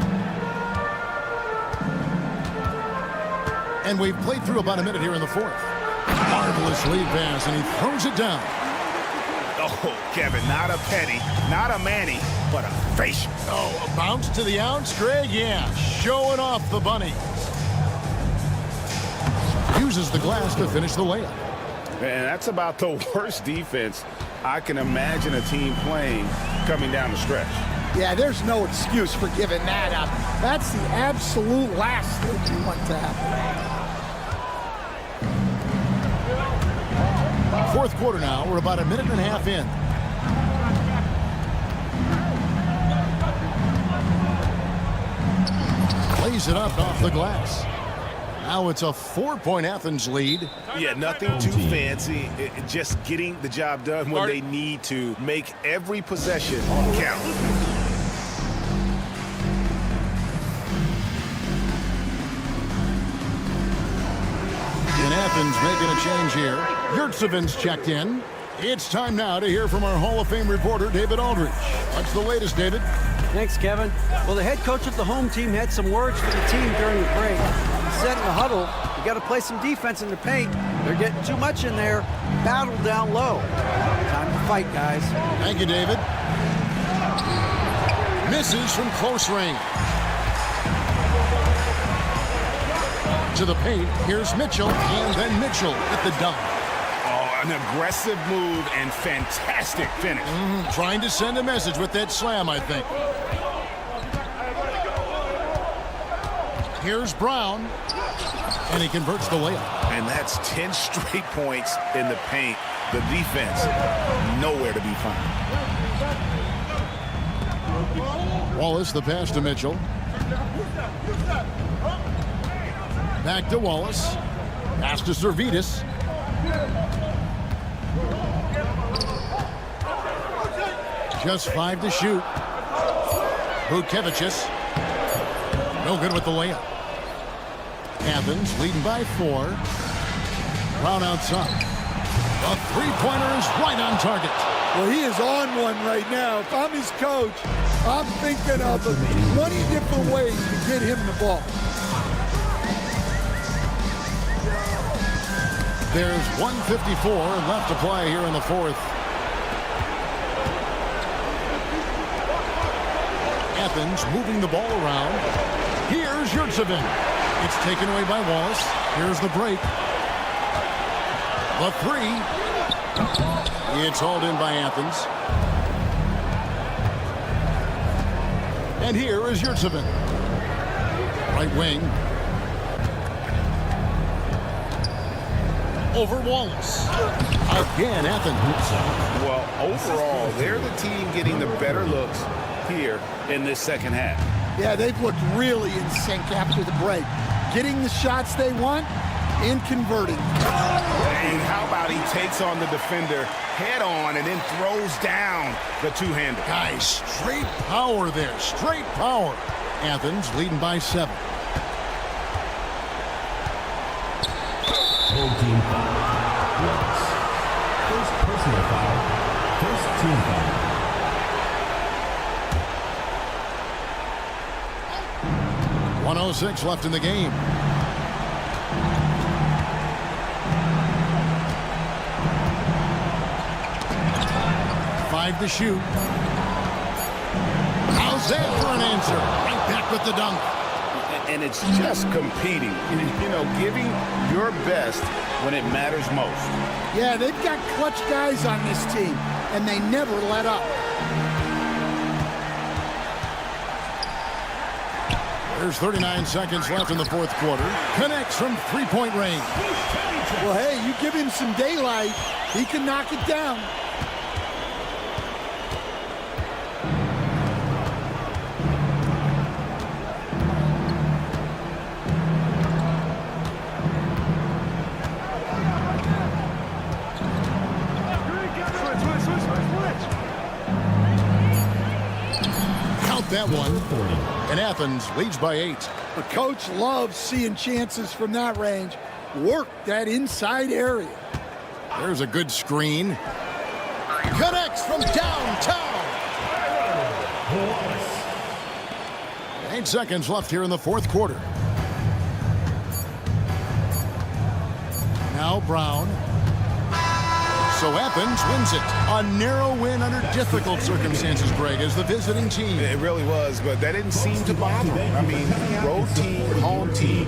And we've played through about a minute here in the fourth. Marvelous lead pass, and he throws it down. Oh, Kevin, not a penny, not a Manny, but a facial. Oh, a bounce to the ounce, Greg? Yeah, showing off the bunny. Uses the glass to finish the layup. And that's about the worst defense I can imagine a team playing coming down the stretch. Yeah, there's no excuse for giving that up. That's the absolute last thing you want to happen. Fourth quarter now. We're about a minute and a half in. Plays it up off the glass. Now it's a 4-point Athens lead. Yeah, nothing too fancy. Just getting the job done when they need to. Make every possession count. And Athens making a change here. Yurtseven's checked in. It's time now to hear from our Hall of Fame reporter, David Aldridge. What's the latest, David? Thanks, Kevin. Well, the head coach of the home team had some words for the team during the break. He said in the huddle, you got to play some defense in the paint. They're getting too much in there. Battle down low. Time to fight, guys. Thank you, David. Misses from close range. To the paint, here's Mitchell, and then Mitchell at the dunk. Oh, an aggressive move and fantastic finish. Trying to send a message with that slam, I think. Here's Brown, and he converts the layup. And that's 10 straight points in the paint. The defense, nowhere to be found. Wallace, the pass to Mitchell. Back to Wallace. Pass to Servetus. Just 5 to shoot. Bukevicius. No good with the layup. Athens leading by 4. Brown outside. The three-pointer is right on target. Well, he is on one right now. If I'm his coach, I'm thinking of 20 different ways to get him the ball. There's 1:54 left to play here in the fourth. Athens moving the ball around. Here's Yurtsevin. It's taken away by Wallace. Here's the break. The three. It's hauled in by Athens. And here is Yurtsevin. Right wing. Over Wallace. Again, Athens. Well, overall, they're the team getting the better looks here in this second half. Yeah, they've looked really in sync after the break. Getting the shots they want and converting. And how about he takes on the defender head on and then throws down the two-hander. Guys, straight power there. Straight power. Athens leading by 7. Whole team foul. Yes. First personal foul. First team foul. .106 left in the game. Five to shoot. How's that for an answer? Right back with the dunk. And it's just competing, you know, giving your best when it matters most. Yeah, they've got clutch guys on this team, and they never let up. There's 39 seconds left in the fourth quarter. Connects from three-point range. Well, hey, you give him some daylight, he can knock it down. That one. And Athens leads by 8. The coach loves seeing chances from that range. Work that inside area. There's a good screen. Connects from downtown. 8 seconds left here in the fourth quarter. Now Brown. So Athens wins it. A narrow win under difficult circumstances, Greg, as the visiting team. It really was, but that didn't seem to bother them. I mean, road team, home team.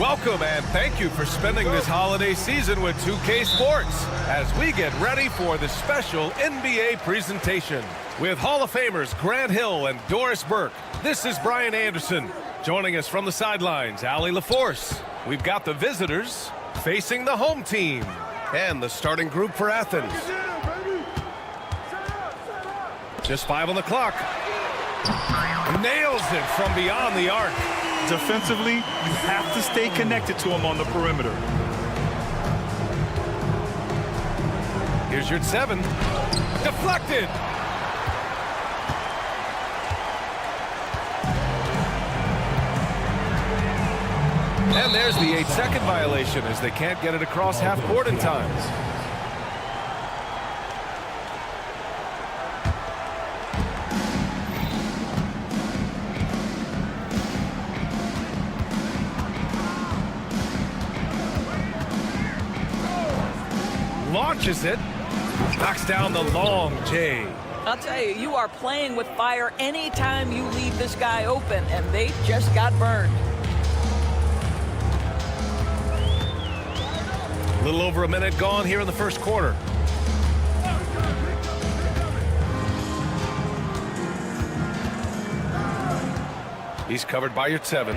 Welcome and thank you for spending this holiday season with 2K Sports as we get ready for the special NBA presentation. With Hall of Famers Grant Hill and Doris Burke, this is Brian Anderson. Joining us from the sidelines, Allie LaForce. We've got the visitors facing the home team and the starting group for Athens. Just 5 on the clock. Nails it from beyond the arc. Defensively, you have to stay connected to him on the perimeter. Here's your 7. Deflected. And there's the 8-second violation as they can't get it across half court in time. Launches it, knocks down the long J. I'll tell you, you are playing with fire anytime you leave this guy open, and they just got burned. A little over a minute gone here in the first quarter. He's covered by your 7.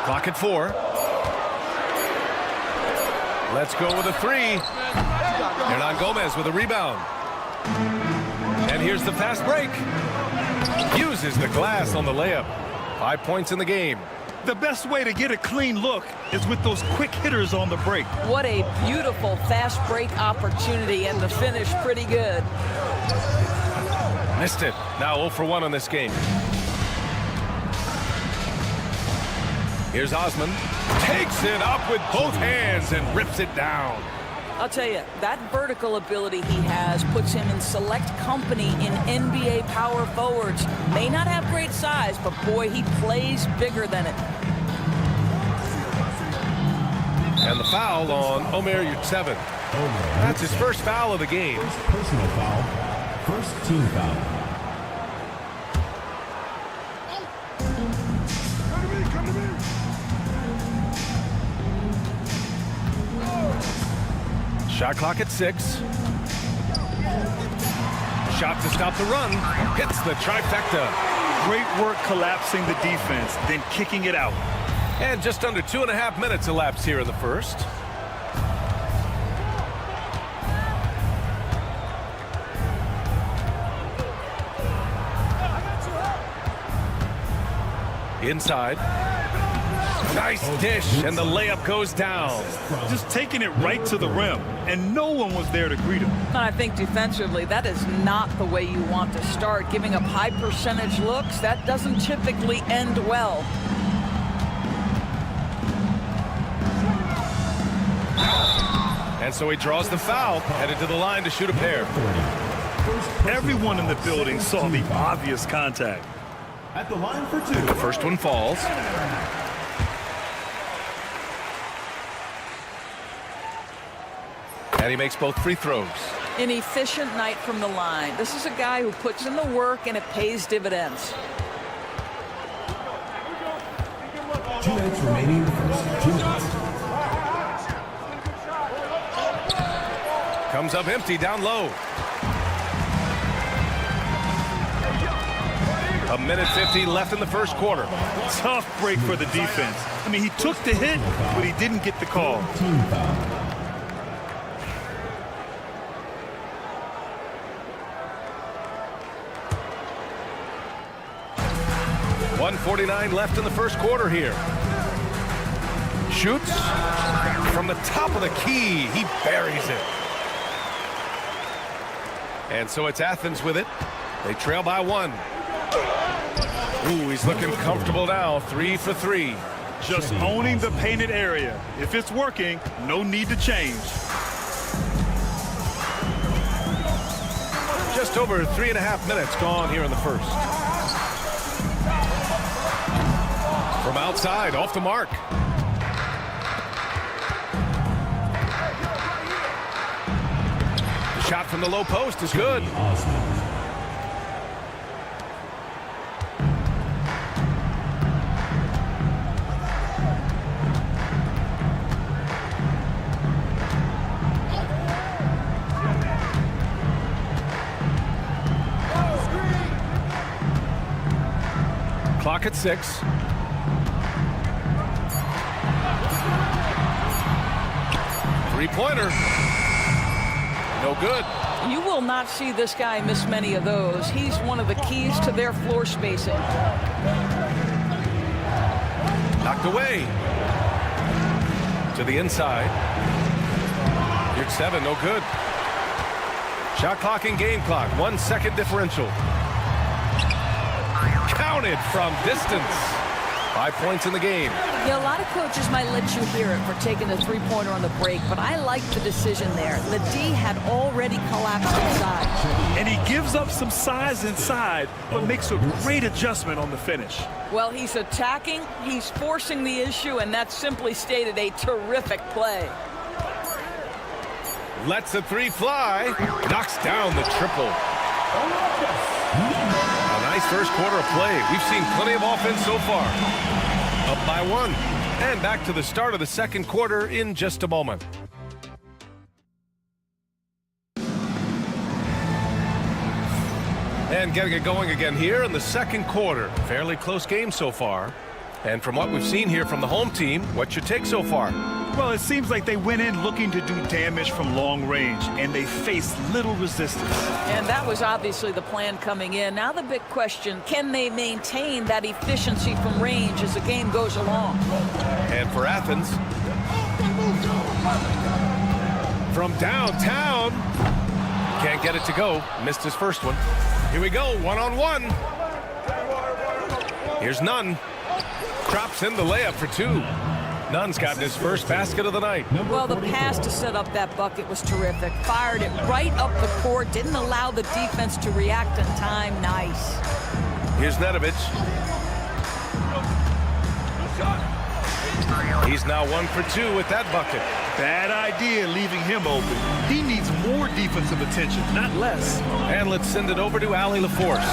Clock at 4. Let's go with a 3. Hernan Gomez with a rebound. And here's the fast break. Uses the glass on the layup. 5 points in the game. The best way to get a clean look is with those quick hitters on the break. What a beautiful fast break opportunity, and the finish pretty good. Missed it. Now 0 for 1 on this game. Here's Osman. Takes it up with both hands and rips it down. I'll tell you, that vertical ability he has puts him in select company in NBA power forwards. May not have great size, but boy, he plays bigger than it. And the foul on Omer Yurtseven. That's his first foul of the game. First personal foul. First team foul. Shot clock at 6. Shot to stop the run. Hits the trifecta. Great work collapsing the defense, then kicking it out. And just under 2.5 minutes elapsed here in the first. Inside. Nice dish, and the layup goes down. Just taking it right to the rim, and no one was there to greet him. And I think defensively, that is not the way you want to start. Giving up high percentage looks, that doesn't typically end well. And so he draws the foul, headed to the line to shoot a pair. Everyone in the building saw the obvious contact. At the line for 2. The first one falls. And he makes both free throws. An efficient night from the line. This is a guy who puts in the work, and it pays dividends. 2 minutes remaining in the first. 2 minutes. Comes up empty down low. 1:50 left in the first quarter. Tough break for the defense. I mean, he took the hit, but he didn't get the call. Team foul. 1:49 left in the first quarter here. Shoots from the top of the key. He buries it. And so it's Athens with it. They trail by 1. Ooh, he's looking comfortable now. 3 for 3. Just owning the painted area. If it's working, no need to change. Just over 3.5 minutes gone here in the first. From outside, off the mark. The shot from the low post is good. Clock at 6. Three-pointer. No good. You will not see this guy miss many of those. He's one of the keys to their floor spacing. Knocked away. To the inside. Here's 7, no good. Shot clock and game clock, 1 second differential. Counted from distance. 5 points in the game. Yeah, a lot of coaches might let you hear it for taking the three-pointer on the break, but I like the decision there. The D had already collapsed inside. And he gives up some size inside, but makes a great adjustment on the finish. Well, he's attacking, he's forcing the issue, and that's simply stated a terrific play. Lets the three fly. Knocks down the triple. A nice first quarter of play. We've seen plenty of offense so far. Up by 1. And back to the start of the second quarter in just a moment. And getting it going again here in the second quarter. Fairly close game so far. And from what we've seen here from the home team, what's your take so far? Well, it seems like they went in looking to do damage from long range, and they faced little resistance. And that was obviously the plan coming in. Now the big question, can they maintain that efficiency from range as the game goes along? And for Athens, from downtown, can't get it to go. Missed his first one. Here we go, one-on-one. Here's Nunn. Drops in the layup for 2. Nunn's gotten his first basket of the night. Well, the pass to set up that bucket was terrific. Fired it right up the court. Didn't allow the defense to react in time. Nice. Here's Nedovic. He's now 1 for 2 with that bucket. Bad idea leaving him open. He needs more defensive attention, not less. And let's send it over to Allie LaForce.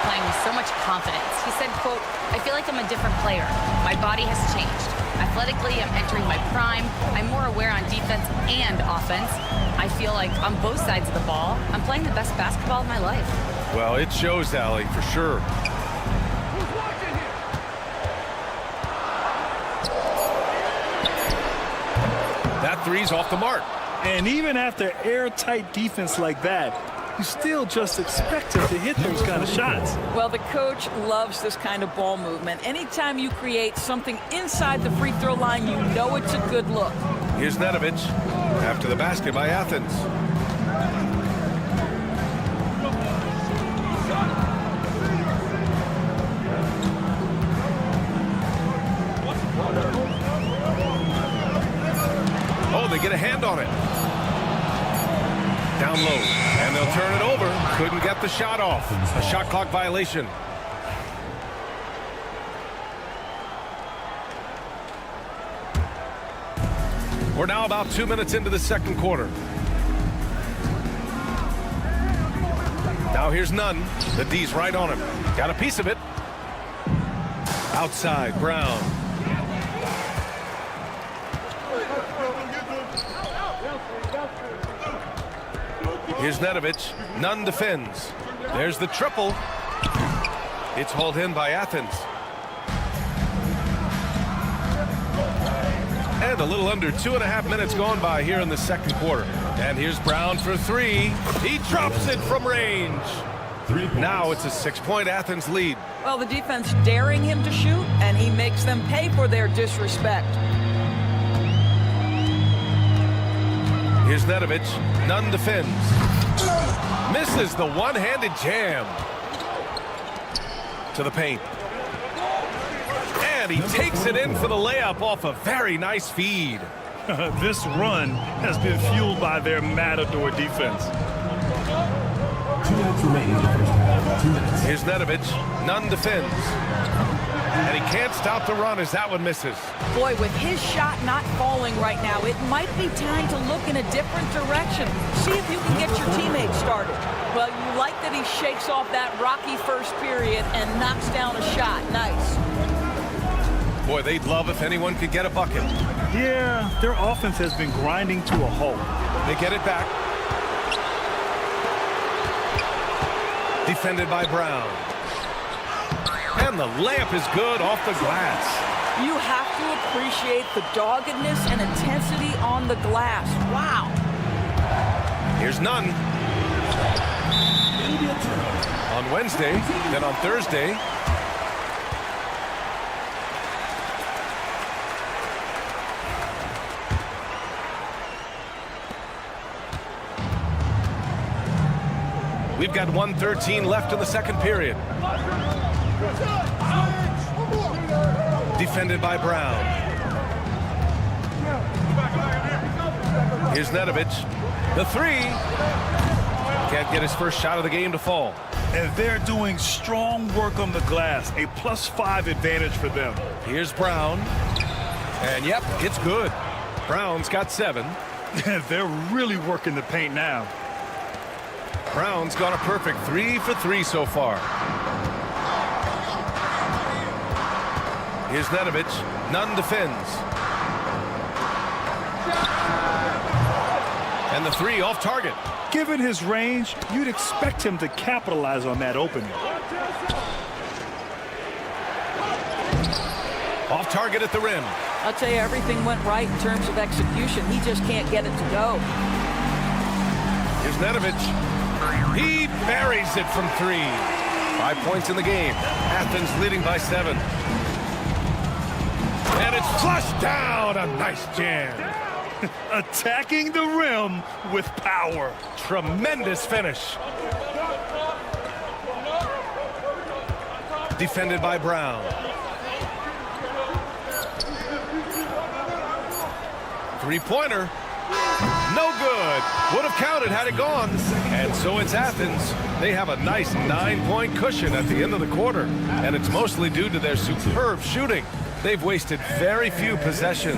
Playing with so much confidence. He said, quote, "I feel like I'm a different player. My body has changed. Athletically, I'm entering my prime. I'm more aware on defense and offense. I feel like on both sides of the ball, I'm playing the best basketball of my life." Well, it shows, Allie, for sure. That three's off the mark. And even after airtight defense like that, you still just expect him to hit those kind of shots. Well, the coach loves this kind of ball movement. Anytime you create something inside the free throw line, you know it's a good look. Here's Nedovic after the basket by Athens. Oh, they get a hand on it. Down low, and they'll turn it over. Couldn't get the shot off. A shot clock violation. We're now about 2 minutes into the second quarter. Now here's Nunn. The D's right on him. Got a piece of it. Outside, Brown. Here's Nedovic. Nunn defends. There's the triple. It's hauled in by Athens. And a little under 2.5 minutes gone by here in the second quarter. And here's Brown for 3. He drops it from range. Now it's a 6-point Athens lead. Well, the defense daring him to shoot, and he makes them pay for their disrespect. Here's Nedovic. Nunn defends. Misses the one-handed jam. To the paint. And he takes it in for the layup off a very nice feed. This run has been fueled by their matador defense. 2 minutes remaining in the first half. 2 minutes. Here's Nedovic. Nunn defends. And he can't stop the run as that one misses. Boy, with his shot not falling right now, it might be time to look in a different direction. See if you can get your teammates started. Well, you like that he shakes off that rocky first period and knocks down a shot. Nice. Boy, they'd love if anyone could get a bucket. Yeah, their offense has been grinding to a halt. They get it back. Defended by Brown. And And the layup is good off the glass. You have to appreciate the doggedness and intensity on the glass. Wow. Here's none. On Wednesday, then on Thursday. We've got 1:13 left in the second period. Defended by Brown. Here's Nedovic. The three. Can't get his first shot of the game to fall. And they're doing strong work on the glass. A +5 advantage for them. Here's Brown. And yep, it's good. Brown's got 7. They're really working the paint now. Brown's got a perfect 3 for 3 so far. Here's Nedovic. Nunn defends. And the 3 off target. Given his range, you'd expect him to capitalize on that opening. Off target at the rim. I'll tell you, everything went right in terms of execution. He just can't get it to go. Here's Nedovic. He buries it from 3. 5 points in the game. Athens leading by 7. And it's flushed down. A nice jam. Attacking the rim with power. Tremendous finish. Defended by Brown. 3-pointer. No good. Would have counted had it gone. And so it's Athens. They have a nice 9-point cushion at the end of the quarter. And it's mostly due to their superb shooting. They've wasted very few possessions.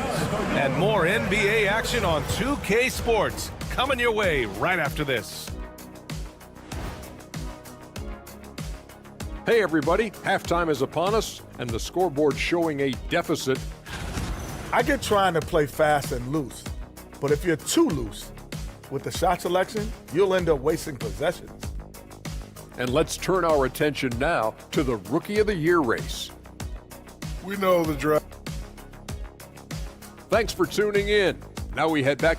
And more NBA action on 2K Sports. Coming your way right after this. Hey everybody, halftime is upon us, and the scoreboard showing a deficit. I get trying to play fast and loose, but if you're too loose with the shot selection, you'll end up wasting possessions. And let's turn our attention now to the Rookie of the Year race. We know the draft. Thanks for tuning in. Now we head back.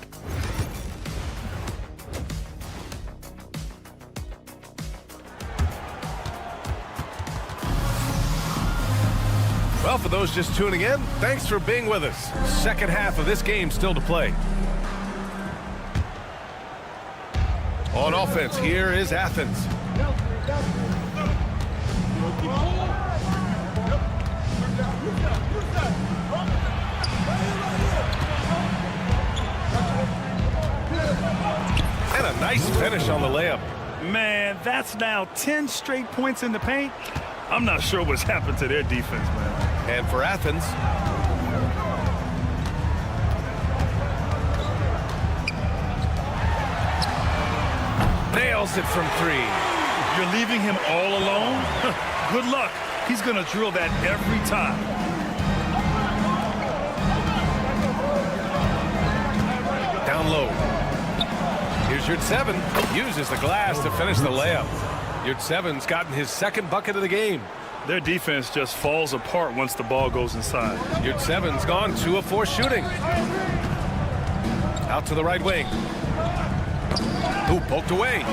Well, for those just tuning in, thanks for being with us. Second half of this game still to play. On offense, here is Athens. And a nice finish on the layup. Man, that's now 10 straight points in the paint. I'm not sure what's happened to their defense, man. And for Athens, nails it from 3. You're leaving him all alone? Good luck. He's going to drill that every time. Down low. Here's Yurt-Seven. Uses the glass to finish the layup. Yurt-Seven's gotten his second bucket of the game. Their defense just falls apart once the ball goes inside. Yurt-Seven's gone 2 of 4 shooting. Out to the right wing. Ooh, poked away.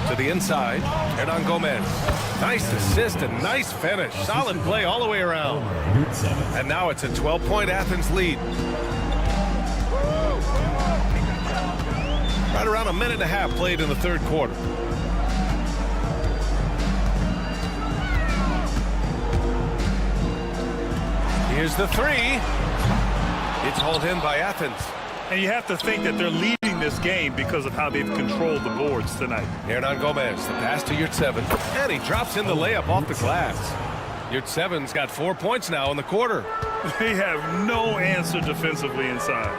To the inside, Hernan Gomez. Nice assist and nice finish. Solid play all the way around. And now it's a 12-point Athens lead. Right around a minute and a half played in the third quarter. Here's the 3. It's hauled in by Athens. And you have to think that they're leading this game because of how they've controlled the boards tonight. Hernan Gomez, the pass to Yurt-Seven. And he drops in the layup off the glass. Yurt-Seven's got 4 points now in the quarter. They have no answer defensively inside.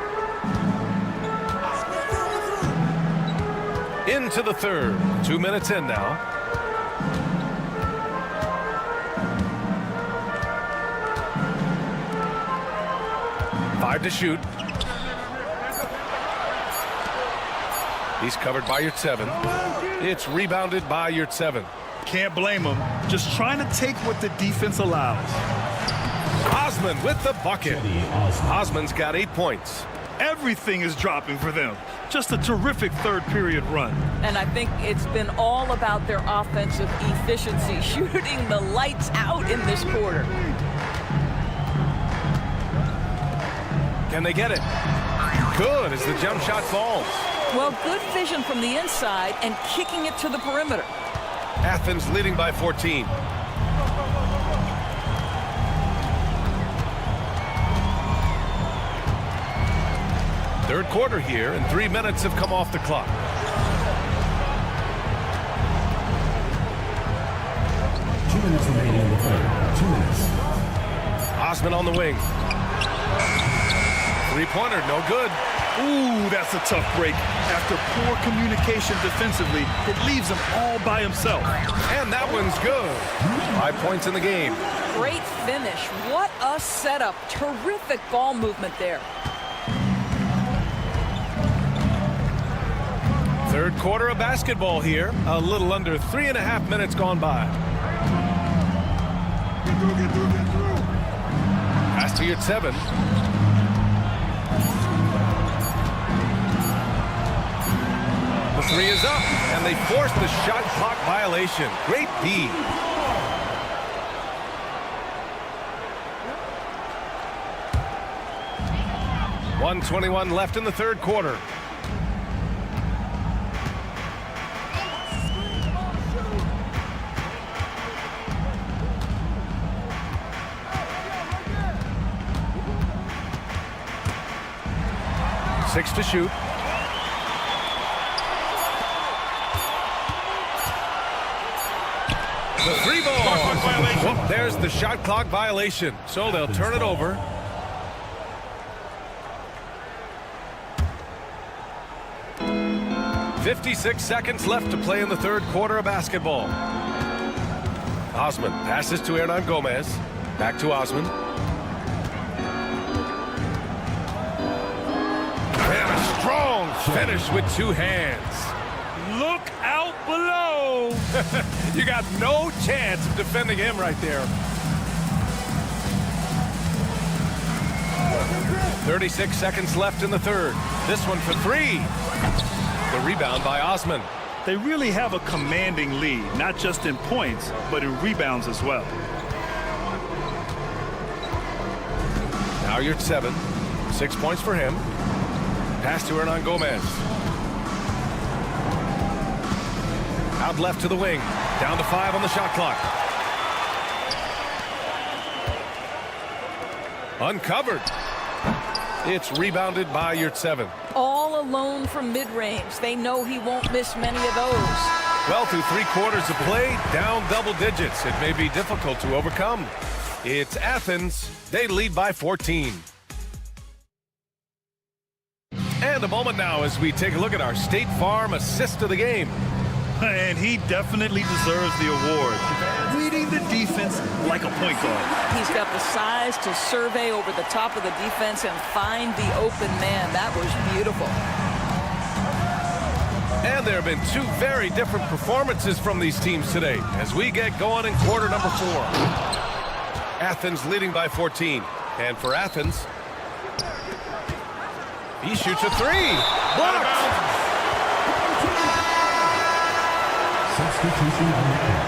Into the third. 2 minutes in now. Five to shoot. He's covered by Yurtseven. It's rebounded by Yurtseven. Can't blame him. Just trying to take what the defense allows. Osman with the bucket. Osman's got 8 points. Everything is dropping for them. Just a terrific third period run. And I think it's been all about their offensive efficiency, shooting the lights out in this quarter. Can they get it? Good as the jump shot falls. Well, good vision from the inside and kicking it to the perimeter. Athens leading by 14. Third quarter here, and 3 minutes have come off the clock. Two minutes remaining in the third. 2 minutes. Osman on the wing. Three-pointer, no good. Ooh, that's a tough break. After poor communication defensively, it leaves him all by himself. And that one's good. 5 points in the game. Great finish. What a setup. Terrific ball movement there. Third quarter of basketball here. A little under 3.5 minutes gone by. Pass to Yurtseven. The three is up, and they force the shot clock violation. Great D. .121 left in the third quarter. Six to shoot. The three ball. Whoop, there's the shot clock violation. So they'll turn it over. .56 seconds left to play in the third quarter of basketball. Osman passes to Hernan Gomez. Back to Osman. And a strong finish with two hands. Look out below. You got no chance of defending him right there. 36 seconds left in the third. This one for three. The rebound by Osman. They really have a commanding lead, not just in points, but in rebounds as well. Now you're at 7. 6 points for him. Pass to Hernan Gomez. Out left to the wing. Down to 5 on the shot clock. Uncovered. It's rebounded by Yurtseven. All alone from mid-range. They know he won't miss many of those. Well, through 3 quarters of play, down double digits. It may be difficult to overcome. It's Athens. They lead by 14. And a moment now as we take a look at our State Farm assist of the game. And he definitely deserves the award. Reading the defense like a point guard. He's got the size to survey over the top of the defense and find the open man. That was beautiful. And there have been 2 very different performances from these teams today as we get going in quarter number 4. Athens leading by 14. And for Athens, he shoots a 3. Blocked. Substitution on the court.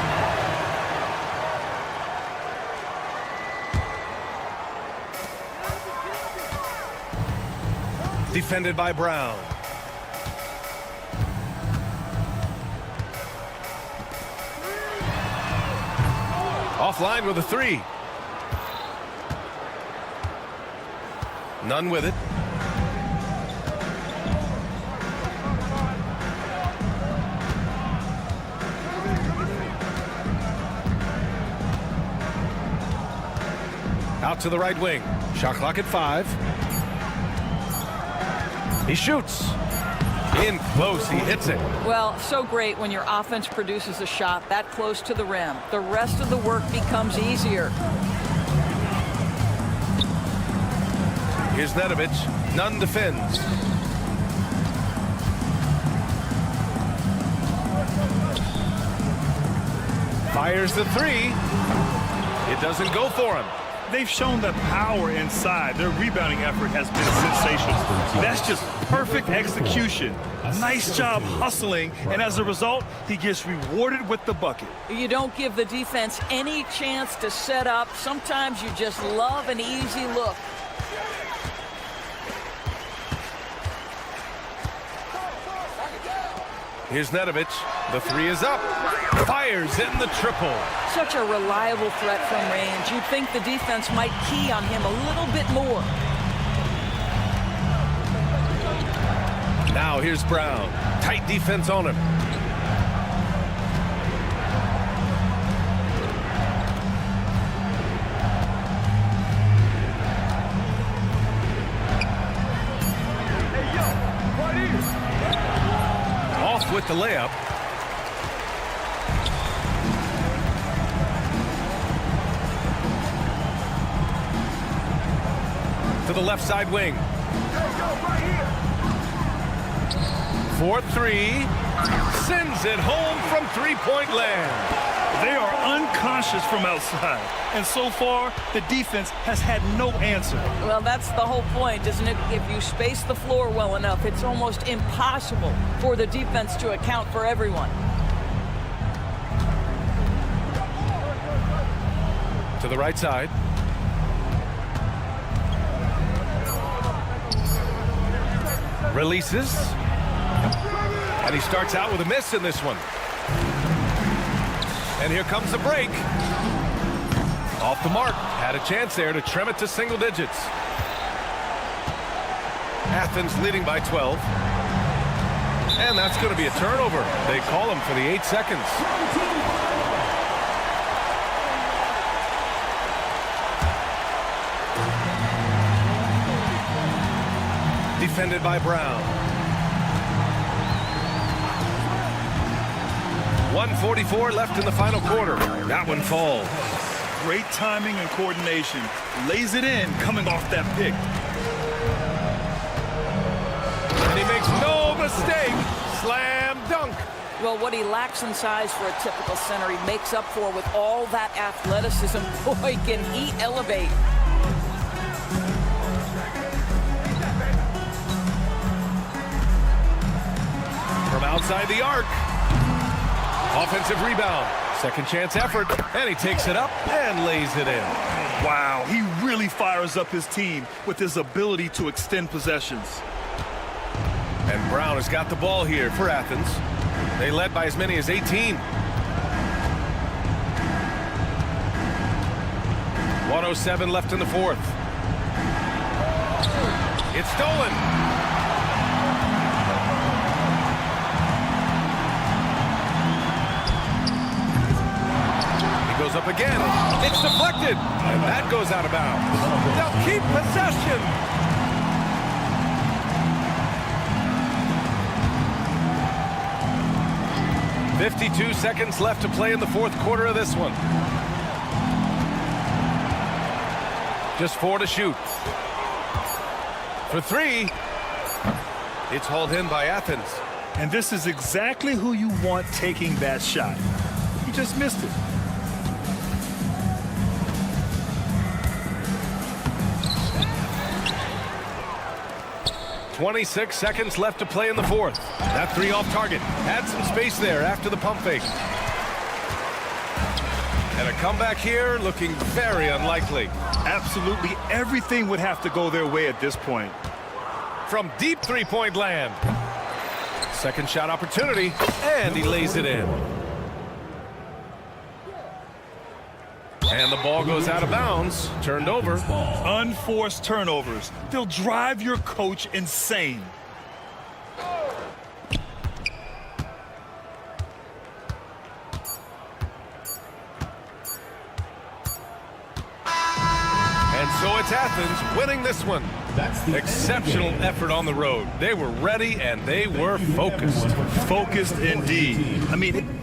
Defended by Brown. Offline with a 3. None with it. Out to the right wing. Shot clock at 5. He shoots. In close, he hits it. Well, so great when your offense produces a shot that close to the rim. The rest of the work becomes easier. Here's Nedovic. Nunn defends. Fires the three. It doesn't go for him. They've shown the power inside. Their rebounding effort has been sensational. That's just perfect execution. Nice job hustling, and as a result, he gets rewarded with the bucket. You don't give the defense any chance to set up. Sometimes you just love an easy look. Here's Nedovic. The three is up. Fires in the triple. Such a reliable threat from range. You'd think the defense might key on him a little bit more. Now here's Brown. Tight defense on him. Off with the layup. To the left side wing. 4-3. Sends it home from three-point land. They are unconscious from outside, and so far, the defense has had no answer. Well, that's the whole point, isn't it? If you space the floor well enough, it's almost impossible for the defense to account for everyone. To the right side. Releases. And he starts out with a miss in this one. And here comes the break. Off the mark. Had a chance there to trim it to single digits. Athens leading by 12. And that's going to be a turnover. They call him for the 8 seconds. Defended by Brown. 1:44 left in the final quarter. That one falls. Great timing and coordination. Lays it in coming off that pick. And he makes no mistake. Slam dunk. Well, what he lacks in size for a typical center, he makes up for with all that athleticism. Boy, can he elevate. From outside the arc. Offensive rebound. Second chance effort. And he takes it up and lays it in. Wow, he really fires up his team with his ability to extend possessions. And Brown has got the ball here for Athens. They led by as many as 18. 1:07 left in the fourth. It's stolen. Goes up again. It's deflected. And that goes out of bounds. They'll keep possession. .52 seconds left to play in the fourth quarter of this one. Just 4 to shoot. For 3. It's hauled in by Athens. And this is exactly who you want taking that shot. He just missed it. 26 seconds left to play in the fourth. That three off target. Had some space there after the pump fake. And a comeback here looking very unlikely. Absolutely everything would have to go their way at this point. From deep three-point land. Second shot opportunity, and he lays it in. And the ball goes out of bounds, turned over. Unforced turnovers. They'll drive your coach insane. And so it's Athens winning this one. Exceptional effort on the road. They were ready and they were focused. Focused indeed. I mean,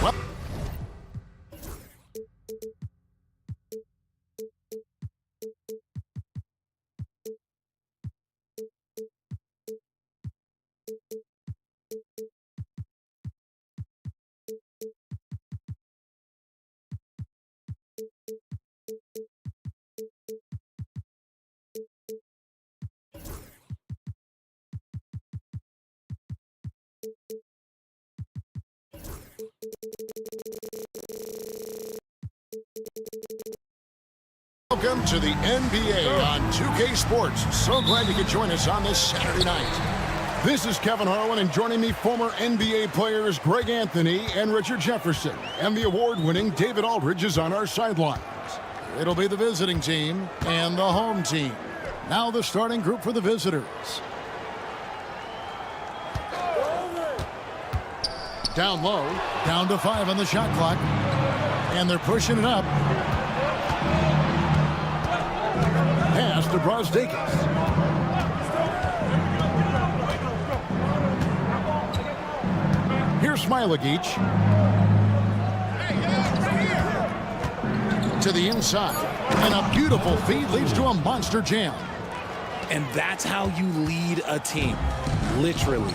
Well, welcome to the NBA on 2K Sports. So glad you could join us on this Saturday night. This is Kevin Harlan, and joining me, former NBA players Greg Anthony and Richard Jefferson. And the award-winning David Aldridge is on our sidelines. It'll be the visiting team and the home team. Now the starting group for the visitors. Down low, down to 5 on the shot clock. And they're pushing it up. Pass to Brazdeikis. Here's Smilagic. To the inside. And a beautiful feed leads to a monster jam. And that's how you lead a team. Literally.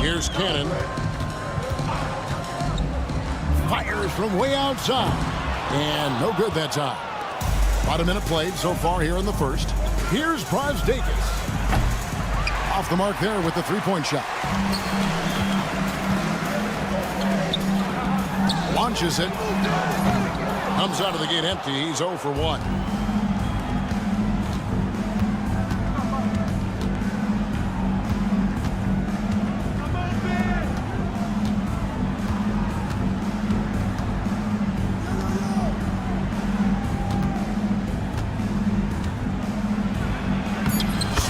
Here's Cannon. Fires from way outside. And no good that time. About a minute played so far here in the first. Here's Brazdeikis. Off the mark there with the three-point shot. Launches it. Comes out of the gate empty. He's 0 for 1.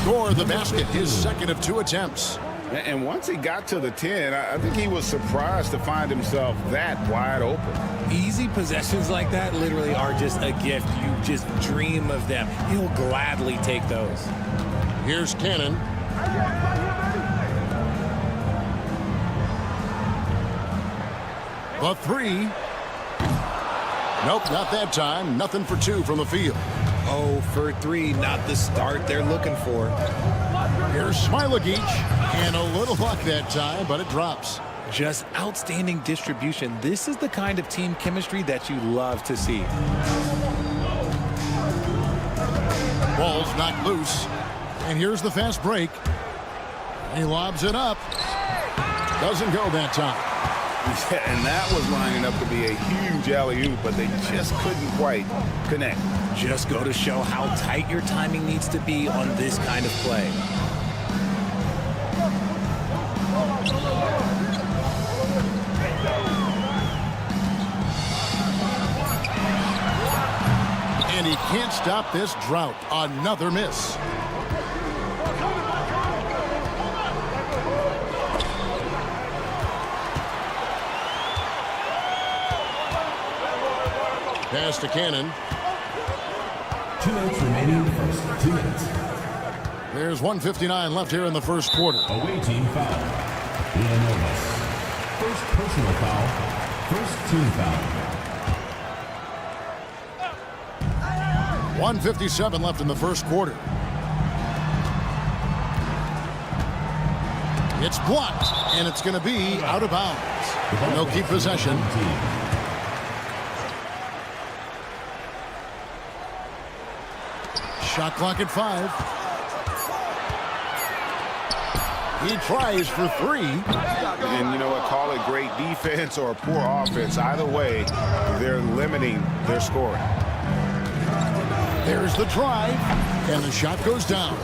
Score the basket, his second of 2 attempts. And once he got to the 10, I think he was surprised to find himself that wide open. Easy possessions like that literally are just a gift. You just dream of them. He'll gladly take those. Here's Cannon. The 3. Nope, not that time. Nothing for 2 from the field. 0 for 3, not the start they're looking for. Here's Smilagic, and a little luck that time, but it drops. Just outstanding distribution. This is the kind of team chemistry that you love to see. Ball's knocked loose, and here's the fast break. He lobs it up. Doesn't go that time. Yeah, and that was lining up to be a huge alley-oop, but they just couldn't quite connect. Just go to show how tight your timing needs to be on this kind of play. And he can't stop this drought. Another miss. Pass to Cannon. 2 minutes remaining in the first. 2 minutes. There's 1:59 left here in the first quarter. Away team foul. Villanova. First personal foul. First team foul. 1:57 left in the first quarter. It's blocked, and it's going to be out of bounds. They'll keep possession. Shot clock at 5. He tries for 3. And you know what? Call it great defense or poor offense. Either way, they're limiting their scoring. There's the drive, and the shot goes down.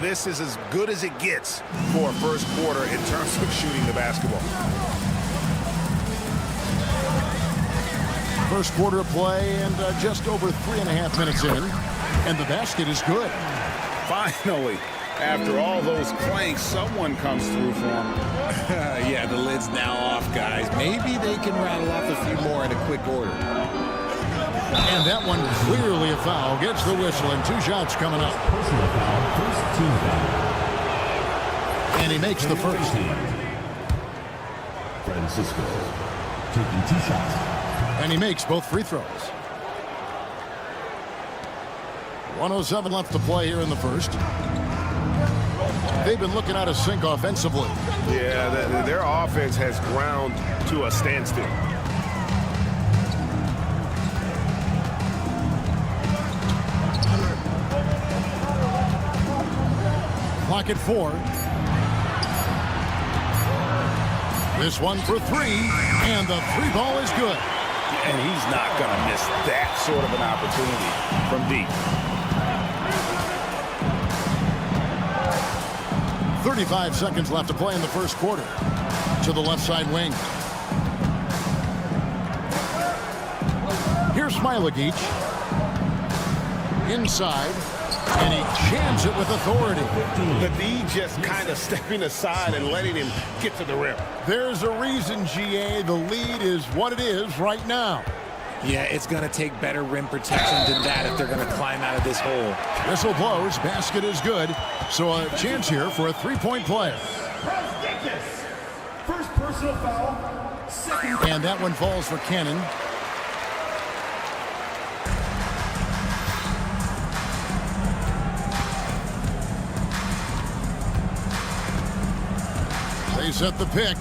This is as good as it gets for a first quarter in terms of shooting the basketball. First quarter of play, and just over 3.5 minutes in, and the basket is good. Finally, after all those clanks, someone comes through for him. Yeah, the lid's now off, guys. Maybe they can rattle off a few more in a quick order. And that one clearly a foul. Gets the whistle, and 2 shots coming up. Personal foul, first team foul. And he makes the first. Francisco, taking 2 shots. And he makes both free throws. 1:07 left to play here in the first. They've been looking out of sync offensively. Yeah, their offense has ground to a standstill. Clock at 4. This one for 3, and the 3 ball is good. And he's not going to miss that sort of an opportunity from deep. 35 seconds left to play in the first quarter. To the left side wing. Here's Smilagic. Inside. And he jams it with authority. The D just kind of stepping aside and letting him get to the rim. There's a reason, GA. The lead is what it is right now. Yeah, it's going to take better rim protection than that if they're going to climb out of this hole. Whistle blows. Basket is good. So a chance here for a 3-point play. First personal foul. Second. And that one falls for Cannon. They set the pick.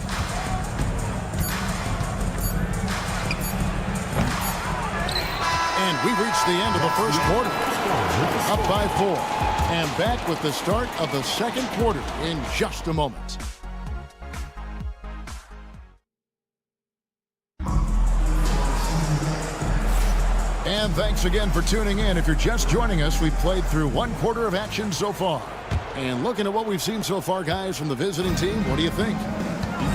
And we reached the end of the first quarter. Up by 4. And back with the start of the second quarter in just a moment. And thanks again for tuning in. If you're just joining us, we've played through 1 quarter of action so far. And looking at what we've seen so far, guys, from the visiting team, what do you think?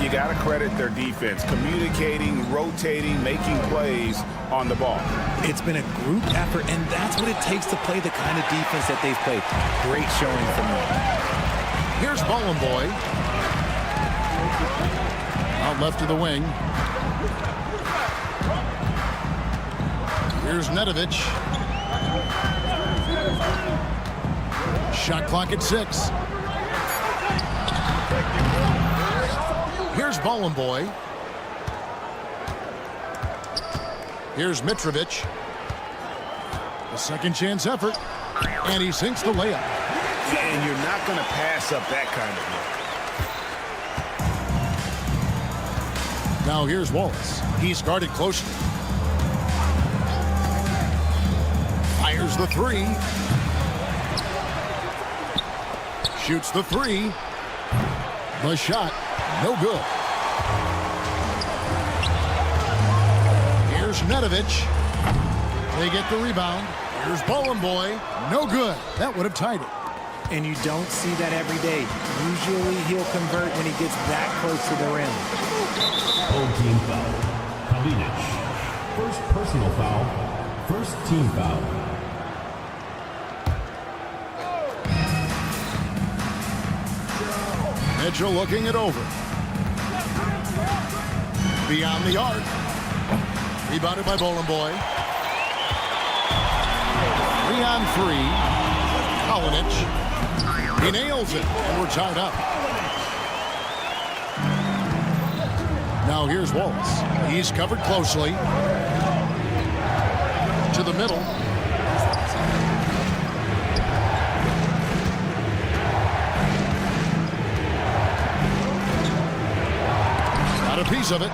You got to credit their defense, communicating, rotating, making plays on the ball. It's been a group effort, and that's what it takes to play the kind of defense that they've played. Great showing from them. Here's Boy. Out left to the wing. Here's Nedovic. Shot clock at 6. Here's Boy. Here's Mitrovic. A second chance effort. And he sinks the layup. And you're not going to pass up that kind of look. Now here's Wallace. He's guarded closely. Fires the 3. Shoots the 3. The shot, no good. Here's Nedovic. They get the rebound. Here's Boy. No good. That would have tied it. And you don't see that every day. Usually he'll convert when he gets that close to the rim. Old team foul. Kaunas. First personal foul. First team foul. Mitchell looking it over. Beyond the arc. Rebounded by Boy. 3 on 3. Kaunas. He nails it, and we're tied up. Now here's Wallace. He's covered closely. To the middle. Got a piece of it.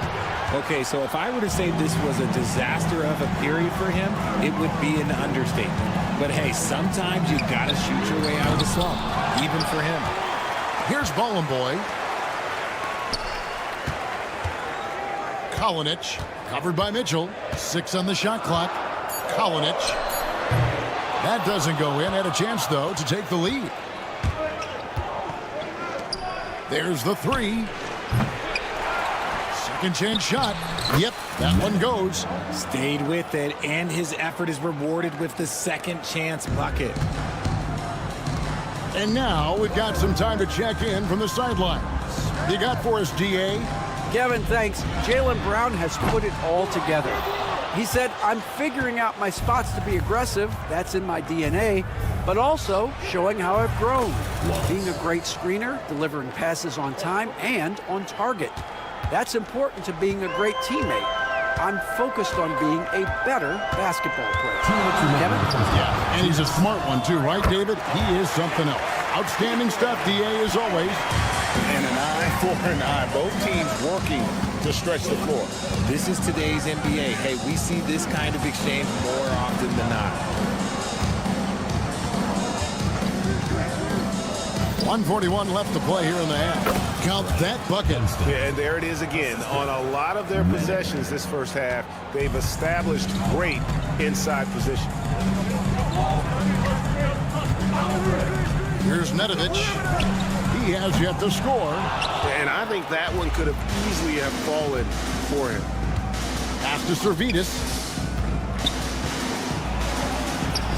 Okay, so if I were to say this was a disaster of a period for him, it would be an understatement. But hey, sometimes you got to shoot your way out of the slump, even for him. Here's Boy. Kaunas, covered by Mitchell. 6 on the shot clock. Kaunas. That doesn't go in. Had a chance, though, to take the lead. There's the 3. Second chance shot. Yep, that one goes. Stayed with it, and his effort is rewarded with the second chance bucket. And now we've got some time to check in from the sidelines. You got for us, DA? Kevin, thanks. Jaylen Brown has put it all together. He said, I'm figuring out my spots to be aggressive. That's in my DNA. But also showing how I've grown. Being a great screener, delivering passes on time and on target. That's important to being a great teammate. I'm focused on being a better basketball player. Kevin? Yeah, and he's a smart one too, right, David? He is something else. Outstanding stuff, DA, as always. And an eye for an eye. Both teams working to stretch the floor. This is today's NBA. Hey, we see this kind of exchange more often than not. 1:41 left to play here in the half. Count that bucket. Yeah, and there it is again. On a lot of their possessions this first half, they've established great inside position. Here's Nedovic. He has yet to score. And I think that one could have easily have fallen for him. Pass to Servidis.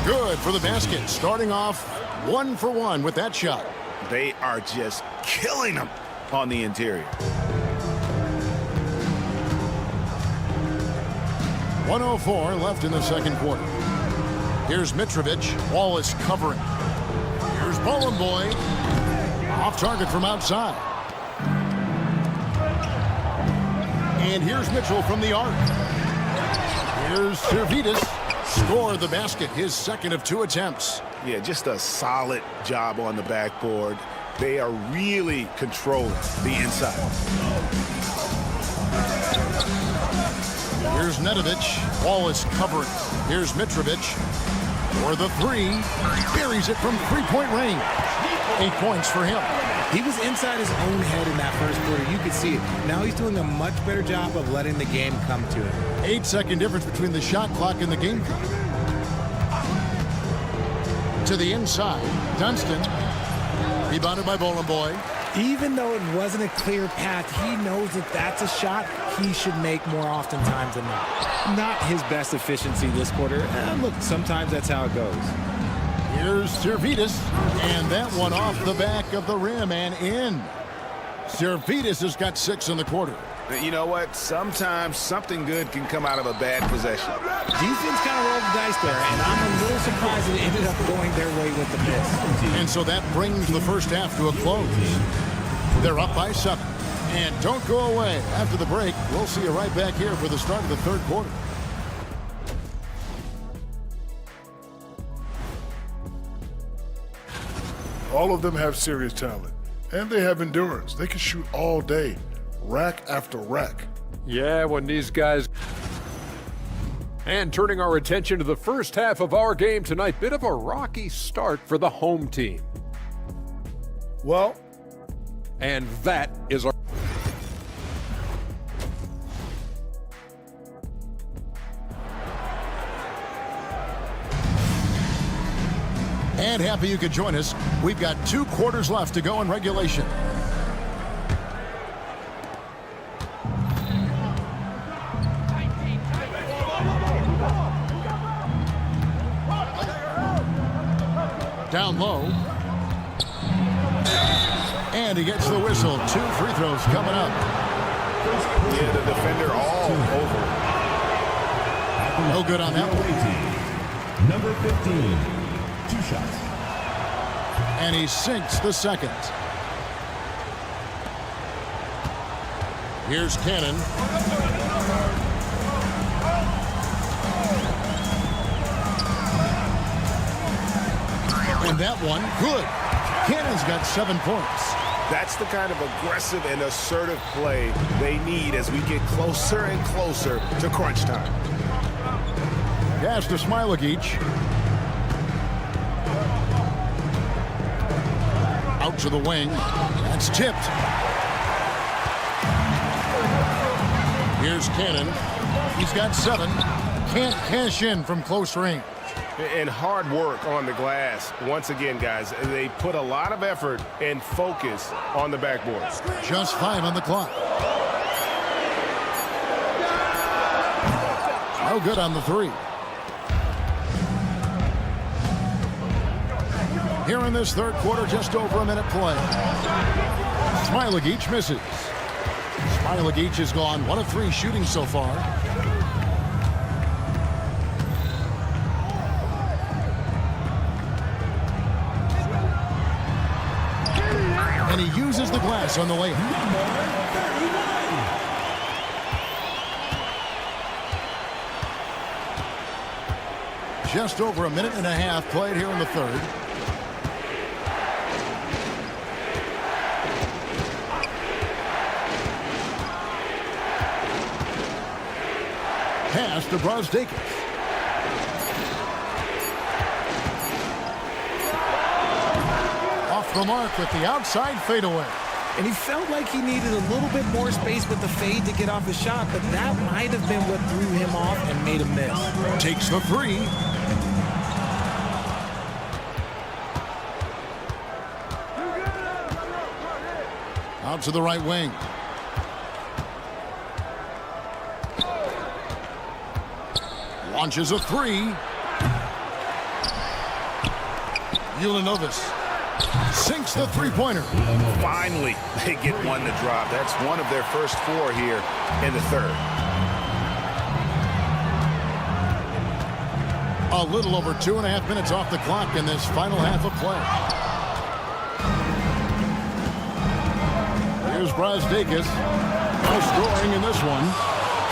Good for the basket. Starting off 1 for 1 with that shot. They are just killing them on the interior. 1:04 left in the second quarter. Here's Mitrovic. Wallace covering. Here's Bowling Boy. Off target from outside. And here's Mitchell from the arc. Here's Servidis. Scored the basket, his second of 2 attempts. Yeah, just a solid job on the backboard. They are really controlling the inside. Here's Nedovic. Wallace covering. Here's Mitrovic. For the 3. Buries it from 3-point range. 8 points for him. He was inside his own head in that first quarter. You could see it. Now he's doing a much better job of letting the game come to him. 8-second difference between the shot clock and the game clock. To the inside. Dunstan. Rebounded by Bowling Boy. Even though it wasn't a clear path, he knows that that's a shot he should make more oftentimes than not. Not his best efficiency this quarter. Look, sometimes that's how it goes. Here's Servidis, and that one off the back of the rim and in. Servidis has got 6 in the quarter. You know what? Sometimes something good can come out of a bad possession. Defense kind of rolled the dice there, and I'm a little surprised it ended up going their way with the miss. And so that brings the first half to a close. They're up by 7. And don't go away. After the break, we'll see you right back here for the start of the third quarter. All of them have serious talent, and they have endurance. They can shoot all day, rack after rack. Yeah, when these guys... And turning our attention to the first half of our game tonight, bit of a rocky start for the home team. Well, and that is our... And happy you could join us. We've got 2 quarters left to go in regulation. Down low. And he gets the whistle. 2 free throws coming up. Yeah, the defender all over. No good on that one. Number 15. 2 shots. And he sinks the second. Here's Cannon. And that one, good. Cannon's got 7 points. That's the kind of aggressive and assertive play they need as we get closer and closer to crunch time. Pass to Smilagic. Out to the wing. That's tipped. Here's Cannon. He's got 7. Can't cash in from close range. And hard work on the glass. Once again, guys, they put a lot of effort and focus on the backboard. Just 5 on the clock. No good on the 3. Here in this third quarter, just over a minute play. Smilagic misses. Smilagic has gone 1 of 3 shooting so far. And he uses the glass on the layup. just over a minute and a half played here in the third. Pass to Brazdeikis. Off the mark with the outside fadeaway. And he felt like he needed a little bit more space with the fade to get off his shot, but that might have been what threw him off and made him miss. Takes the three. Out to the right wing. Launches a three. Ulanovas sinks the three-pointer. Finally, they get one to drop. That's one of their first four here in the third. A little over 2.5 minutes off the clock in this final half of play. Here's Brazdeikis. No scoring in this one.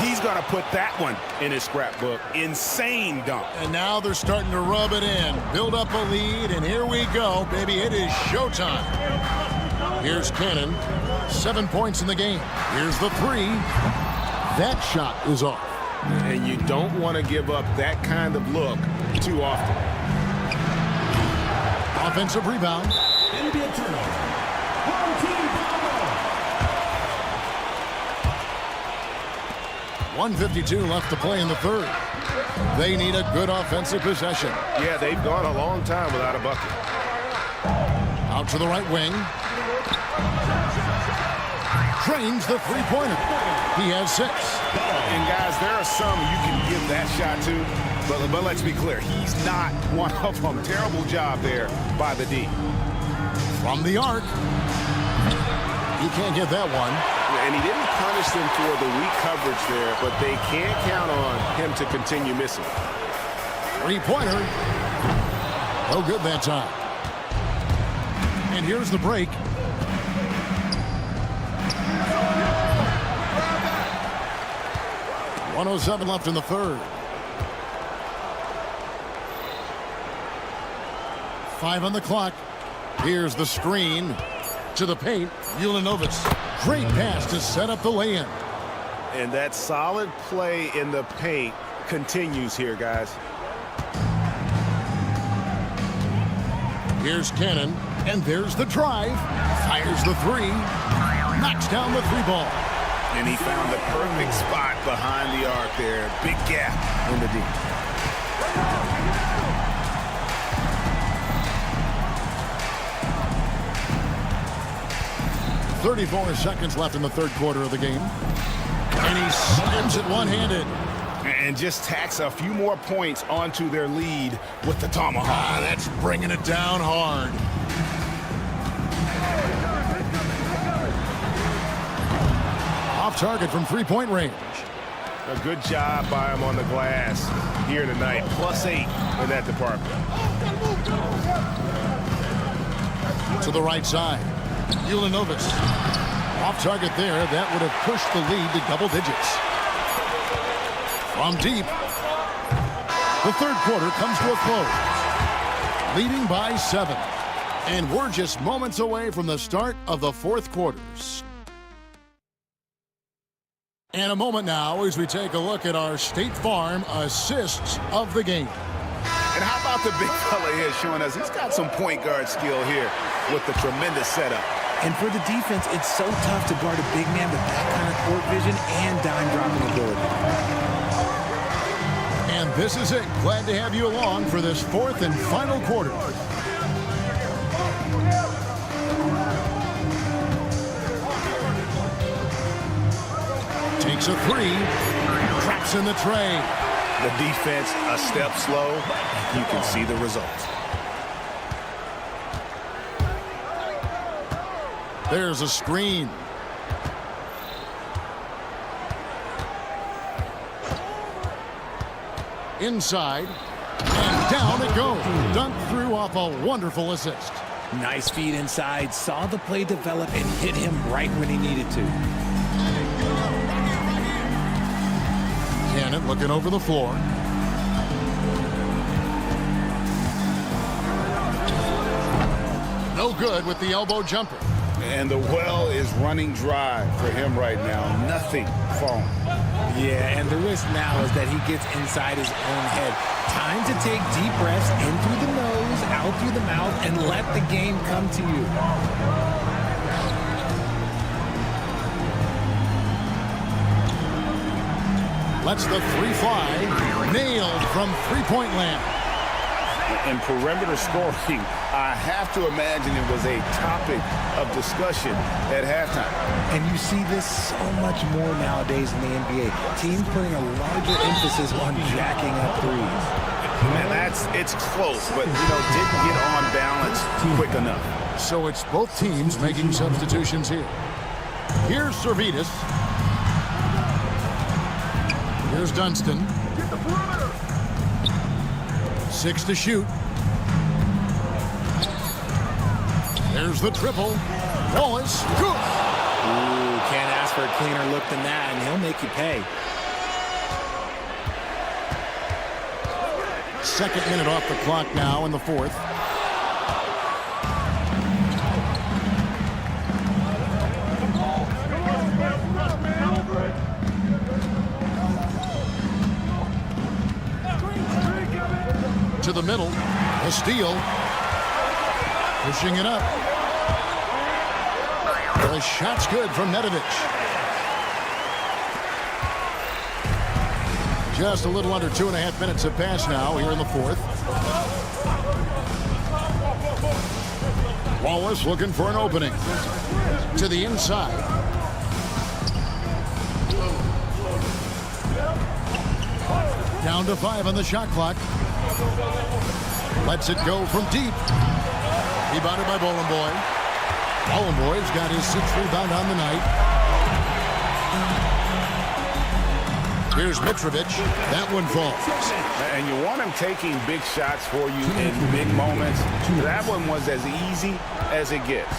He's going to put that one in his scrapbook. Insane dunk. And now they're starting to rub it in. Build up a lead, and here we go, baby. It is showtime. Here's Cannon. 7 points in the game. Here's the three. That shot is off. And you don't want to give up that kind of look too often. Offensive rebound. It'll be a turnover. Home team foul. 1:52 left to play in the third. They need a good offensive possession. Yeah, they've gone a long time without a bucket. Out to the right wing. Drains the three-pointer. He has 6. And guys, there are some you can give that shot to, but let's be clear, he's not one of them. Terrible job there by the D. From the arc. He can't get that one. And he didn't punish them for the weak coverage there, but they can't count on him to continue missing. Three-pointer. No good that time. And here's the break. .107 left in the third. 5 on the clock. Here's the screen to the paint. Ulanovas. Great pass to set up the lay-in. And that solid play in the paint continues here, guys. Here's Cannon. And there's the drive. Fires the three. Knocks down the three ball. And he found the perfect spot behind the arc there. Big gap in the D. 34 seconds left in the third quarter of the game. And he slams it one-handed. And just tacks a few more points onto their lead with the tomahawk. That's bringing it down hard. Off target from three-point range. A good job by him on the glass here tonight. +8 in that department. To the right side. Ulanovas. Off target there. That would have pushed the lead to double digits. From deep. The third quarter comes to a close. Leading by 7. And we're just moments away from the start of the fourth quarters. And a moment now as we take a look at our State Farm assists of the game. And how about the big fella here showing us he's got some point guard skill here with the tremendous setup. And for the defense, it's so tough to guard a big man with that kind of court vision and dime dropping ability. And this is it. Glad to have you along for this fourth and final quarter. Takes a three. Traps in the tray. The defense a step slow. You can see the results. There's a screen. Inside. And down it goes. Dunked through off a wonderful assist. Nice feed inside. Saw the play develop and hit him right when he needed to. Cannon looking over the floor. No good with the elbow jumper. And the well is running dry for him right now. Nothing falling. Yeah, and the risk now is that he gets inside his own head. Time to take deep breaths in through the nose, out through the mouth, and let the game come to you. Lets the three fly. Nailed from three-point land. In perimeter scoring, I have to imagine it was a topic of discussion at halftime. And you see this so much more nowadays in the NBA. Teams putting a larger emphasis on jacking up threes. And it's close, but, didn't get on balance quick enough. So it's both teams making substitutions here. Here's Servetus. Here's Dunston. 6 to shoot. There's the triple. Wallace. Good. Ooh, can't ask for a cleaner look than that, and he'll make you pay. Second minute off the clock now in the fourth. To the middle. A steal. Pushing it up. The shot's good from Nedovic. Just a little under 2.5 minutes have passed now here in the fourth. Wallace looking for an opening. To the inside. Down to 5 on the shot clock. Lets it go from deep. Rebounded by Boy. Boy's got his 6th rebound on the night. Here's Mitrovic. That one falls. And you want him taking big shots for you in big moments. That one was as easy as it gets.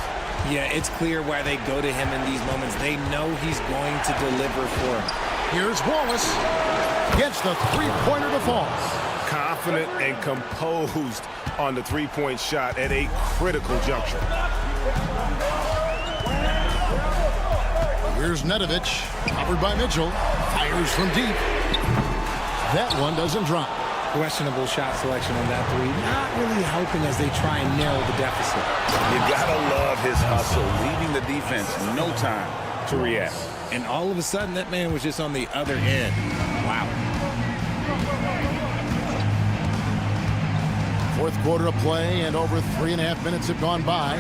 Yeah, it's clear why they go to him in these moments. They know he's going to deliver for them. Here's Wallace. Gets the three-pointer to fall. Confident and composed on the three-point shot at a critical juncture. Here's Nedovic, covered by Mitchell. Fires from deep. That one doesn't drop. Questionable shot selection on that three. Not really helping as they try and narrow the deficit. You gotta love his hustle, leaving the defense no time to react. And all of a sudden, that man was just on the other end. Wow. Fourth quarter of play, and over 3.5 minutes have gone by.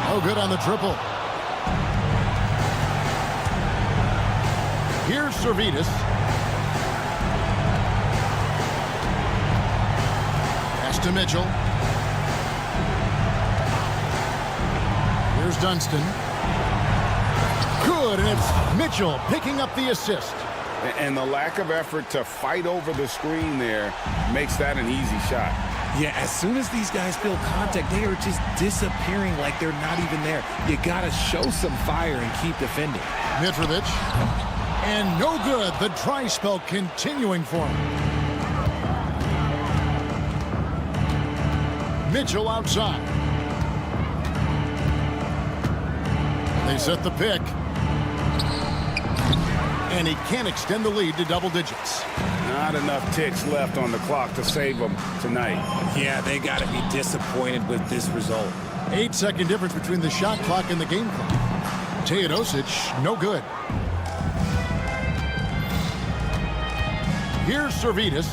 No good on the triple. Here's Servetus. Pass to Mitchell. Here's Dunston. Good, and it's Mitchell picking up the assist. And the lack of effort to fight over the screen there makes that an easy shot. Yeah, as soon as these guys feel contact, they are just disappearing like they're not even there. You got to show some fire and keep defending. Mitrovic. And no good. The dry spell continuing for him. Mitchell outside. They set the pick. And he can't extend the lead to double digits. Not enough ticks left on the clock to save them tonight. Yeah, they got to be disappointed with this result. 8-second difference between the shot clock and the game clock. Teodosic, no good. Here's Servetus.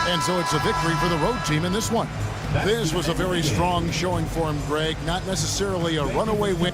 And so it's a victory for the road team in this one. This was a very strong showing for him, Greg. Not necessarily a runaway win.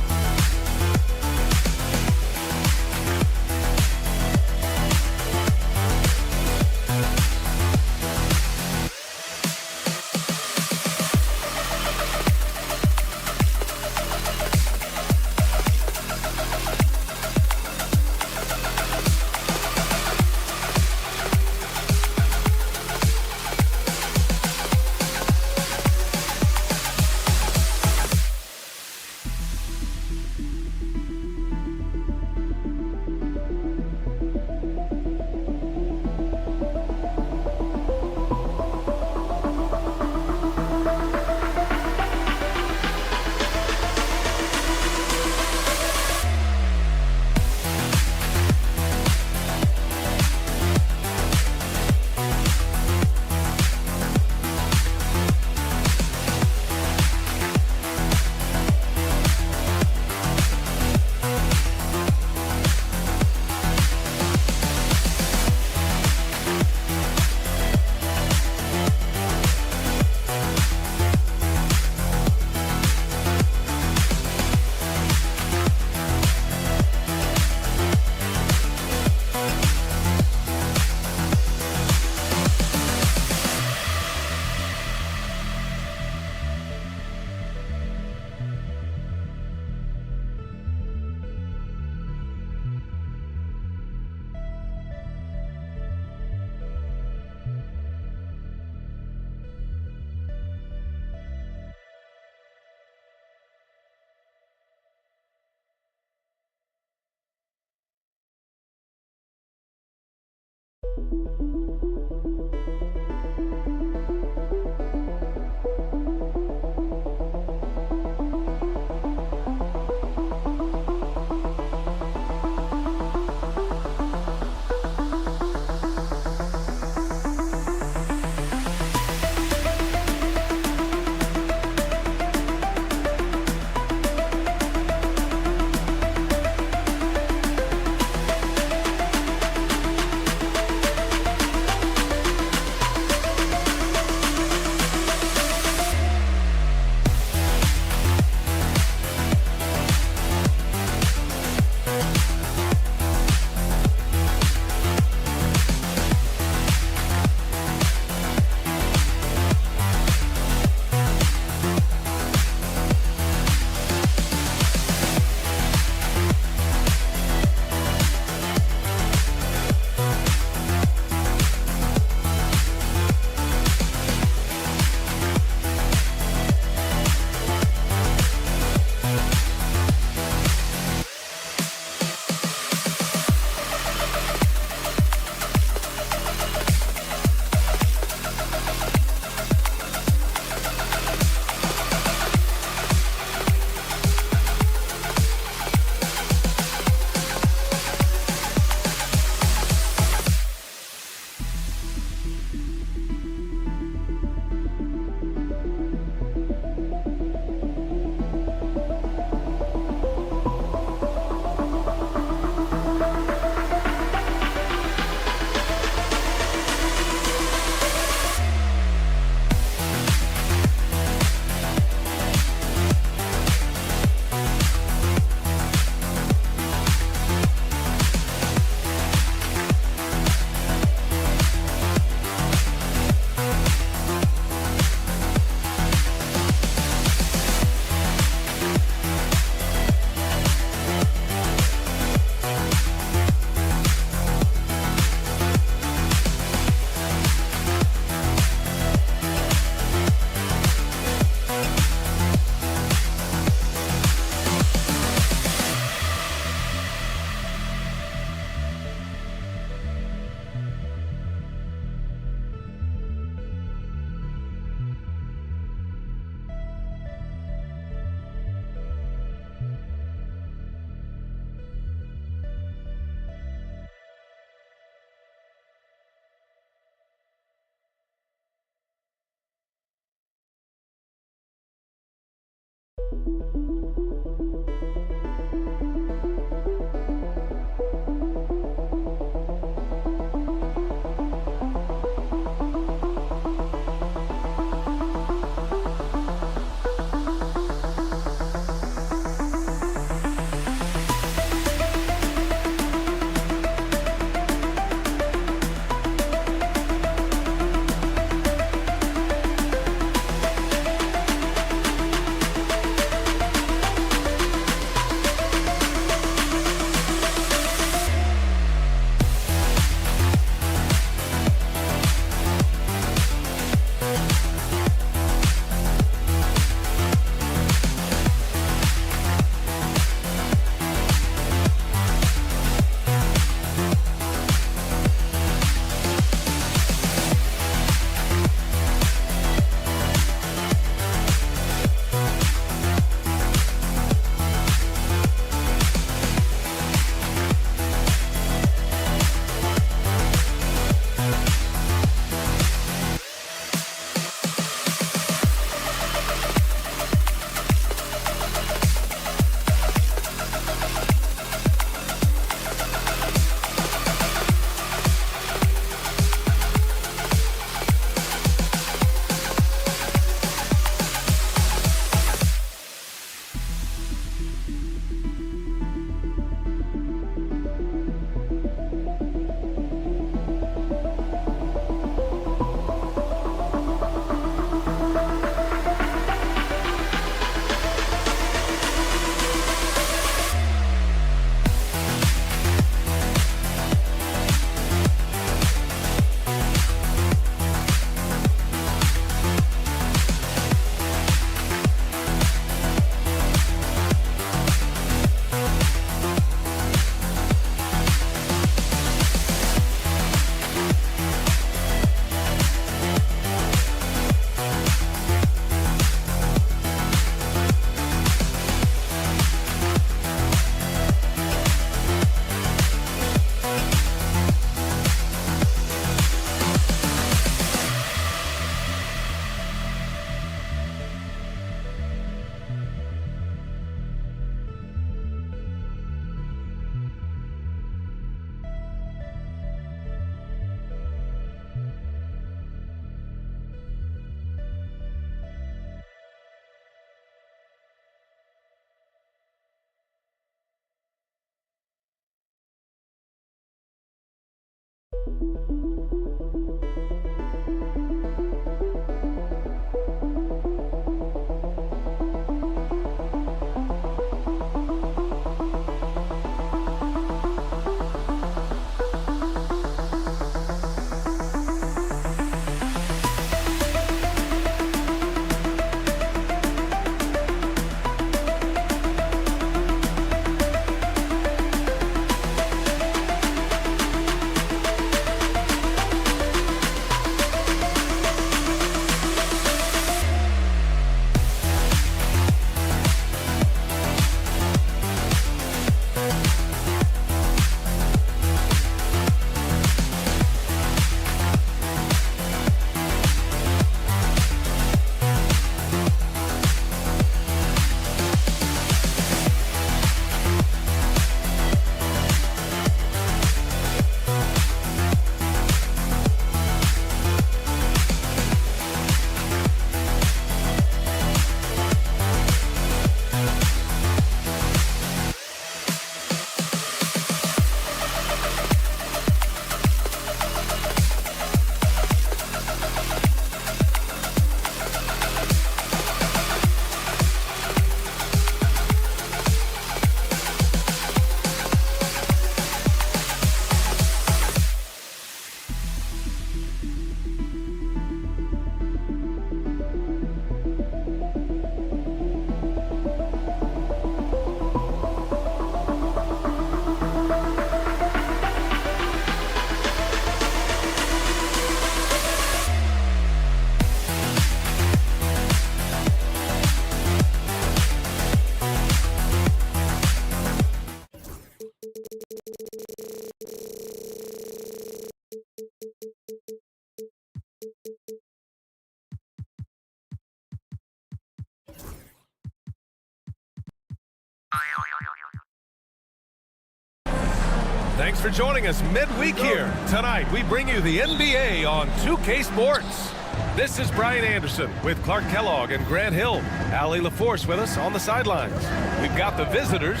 Thanks for joining us midweek here. Tonight, we bring you the NBA on 2K Sports. This is Brian Anderson with Clark Kellogg and Grant Hill. Allie LaForce with us on the sidelines. We've got the visitors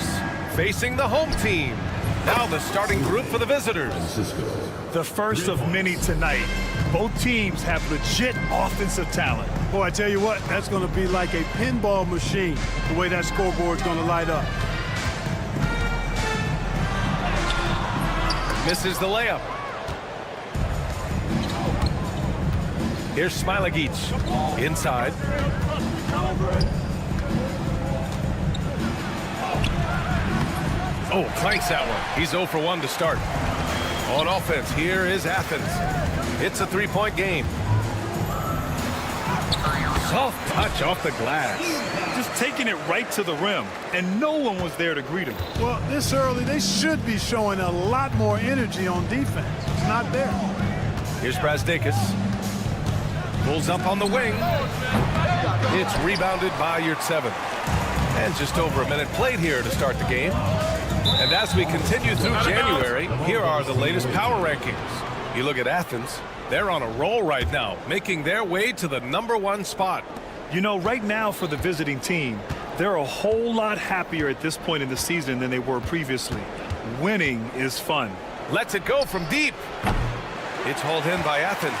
facing the home team. Now the starting group for the visitors. The first of many tonight. Both teams have legit offensive talent. Boy, I tell you what, that's going to be like a pinball machine, the way that scoreboard's going to light up. Misses the layup. Here's Smilagic inside. Oh, clanks that one. He's 0 for 1 to start. On offense, here is Athens. It's a three-point game. Soft touch off the glass. Just taking it right to the rim, and no one was there to greet him. Well, this early, they should be showing a lot more energy on defense. It's not there. Here's Brazdakis. Pulls up on the wing. It's rebounded by Yurtseven. And just over a minute played here to start the game. And as we continue through January, here are the latest power rankings. You look at Athens, they're on a roll right now, making their way to the #1 spot. You know, right now for the visiting team, they're a whole lot happier at this point in the season than they were previously. Winning is fun. Lets it go from deep. It's hauled in by Athens.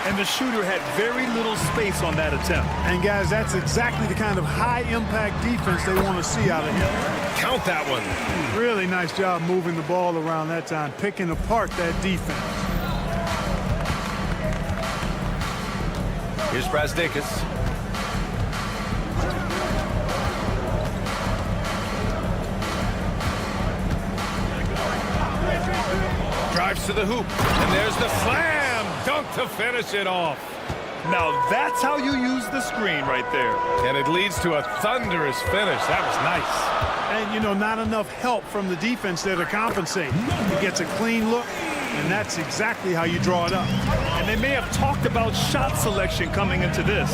And the shooter had very little space on that attempt. And guys, that's exactly the kind of high-impact defense they want to see out of him. Count that one. Really nice job moving the ball around that time, picking apart that defense. Here's Brazdakis. Drives to the hoop, and there's the slam dunk to finish it off. Now that's how you use the screen right there. And it leads to a thunderous finish. That was nice. And, you know, not enough help from the defense there to compensate. He gets a clean look, and that's exactly how you draw it up. And they may have talked about shot selection coming into this.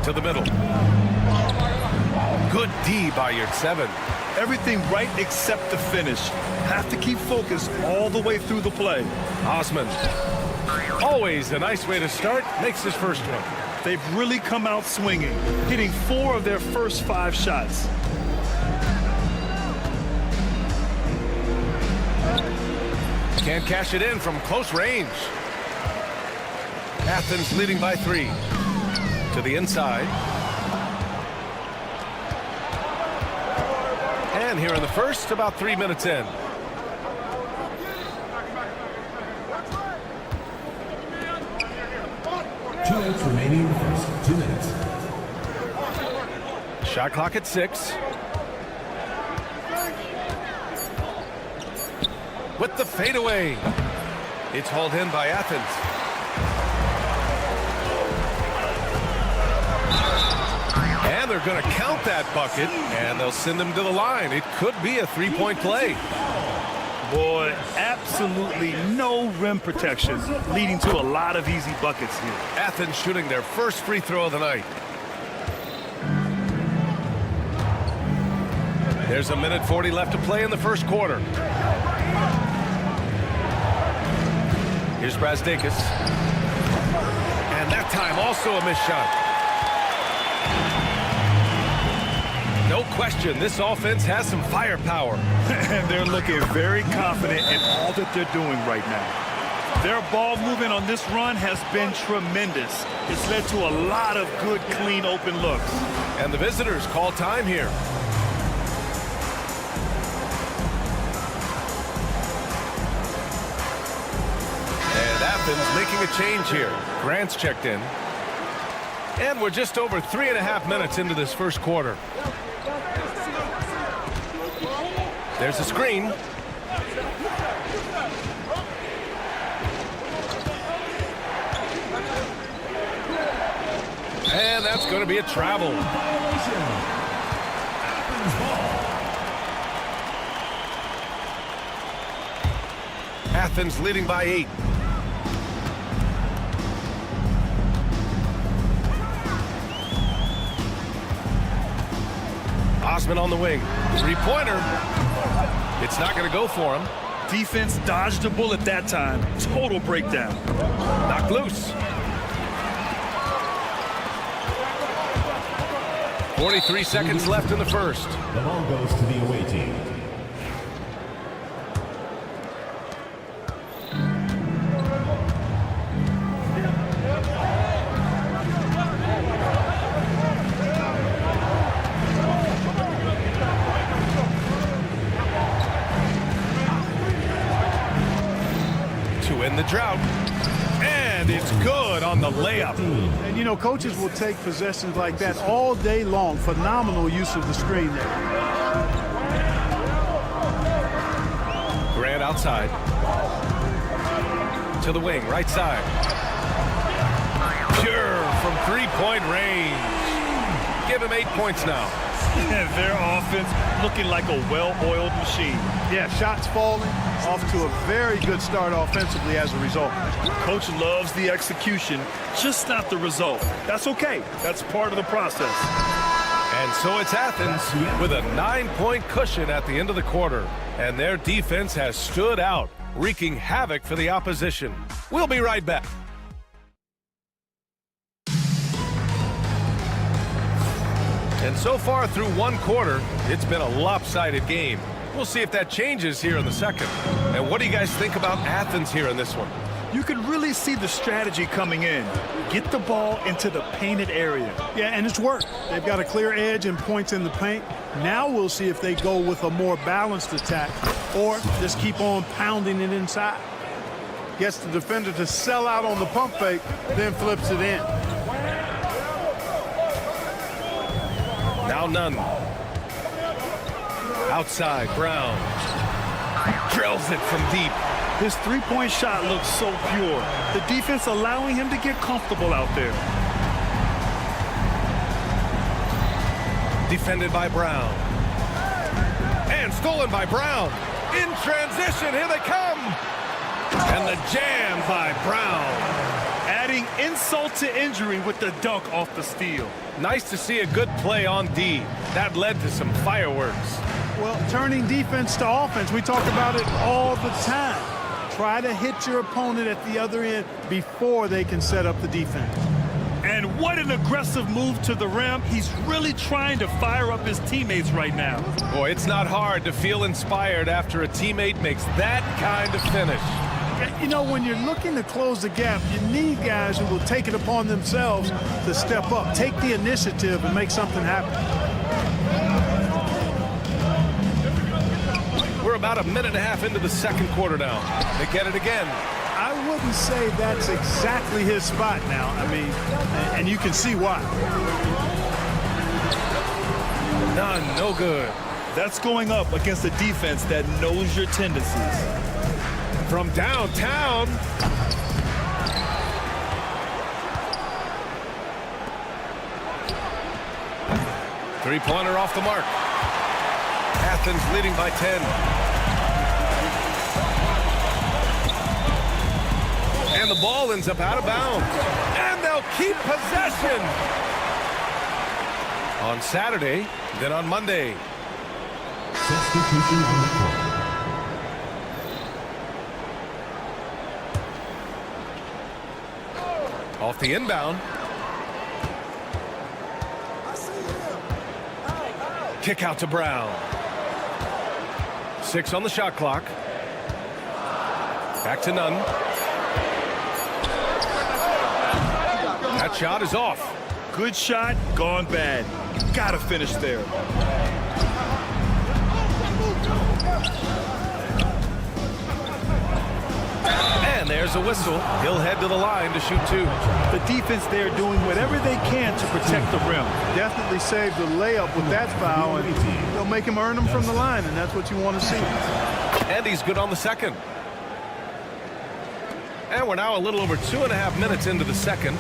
To the middle. Good D by Yurtseven. Everything right except the finish. Have to keep focused all the way through the play. Osman. Always a nice way to start. Makes his first one. They've really come out swinging, hitting 4 of their first 5 shots. Can't cash it in from close range. Athens leading by 3. To the inside. And here in the first, about 3 minutes in. Two minutes remaining in the first. 2 minutes. Shot clock at 6. With the fadeaway. It's hauled in by Athens. And they're going to count that bucket, and they'll send him to the line. It could be a 3-point play. Boy, absolutely no rim protection, leading to a lot of easy buckets here. Athens shooting their first free throw of the night. There's a minute 40 left to play in the first quarter. Here's Brazdakis. And that time also a missed shot. No question, this offense has some firepower. And they're looking very confident in all that they're doing right now. Their ball movement on this run has been tremendous. It's led to a lot of good, clean, open looks. And the visitors call time here. And Athens making a change here. Grant's checked in. And we're just over 3.5 minutes into this first quarter. There's a screen. And that's going to be a travel. Athens leading by 8. Osman on the wing. 3-pointer. It's not going to go for him. Defense dodged a bullet that time. Total breakdown. Knocked loose. 43 seconds left in the first. The ball goes to the away team. The drought, and it's good on the layup. And you know, coaches will take possessions like that all day long. Phenomenal use of the screen there. Grant outside to the wing, right side. Pure from 3-point range. Give him 8 points now. Their offense looking like a well-oiled machine. Yeah, shots falling, off to a very good start offensively as a result. Coach loves the execution, just not the result. That's okay. That's part of the process. And so it's Athens with a 9-point cushion at the end of the quarter. And their defense has stood out, wreaking havoc for the opposition. We'll be right back. And so far through one quarter, it's been a lopsided game. We'll see if that changes here in the second. And what do you guys think about Athens here in this one? You can really see the strategy coming in. Get the ball into the painted area. Yeah, and it's worked. They've got a clear edge and points in the paint. Now we'll see if they go with a more balanced attack or just keep on pounding it inside. Gets the defender to sell out on the pump fake, then flips it in. Now none. Outside, Brown. Drills it from deep. His three-point shot looks so pure. The defense allowing him to get comfortable out there. Defended by Brown. And stolen by Brown. In transition, here they come. And the jam by Brown. Adding insult to injury with the dunk off the steal. Nice to see a good play on D. That led to some fireworks. Well, turning defense to offense, we talk about it all the time. Try to hit your opponent at the other end before they can set up the defense. And what an aggressive move to the rim. He's really trying to fire up his teammates right now. Boy, it's not hard to feel inspired after a teammate makes that kind of finish. You know, when you're looking to close the gap, you need guys who will take it upon themselves to step up, take the initiative, and make something happen. We're about a minute and a half into the second quarter now. They get it again. I wouldn't say that's exactly his spot now. I mean, and you can see why. None, no good. That's going up against a defense that knows your tendencies. From downtown. Three-pointer off the mark. Athens leading by 10. And the ball ends up out of bounds. And they'll keep possession. On Saturday, then on Monday. Substitution on the court. Off the inbound. Kick out to Brown. 6 on the shot clock. Back to Nunn. That shot is off. Good shot, gone bad. Gotta finish there. And there's a whistle. He'll head to the line to shoot 2. The defense there doing whatever they can to protect the rim. Definitely saved the layup with that foul, and they'll make him earn them from the line, and that's what you want to see. And he's good on the second. And we're now a little over 2.5 minutes into the second.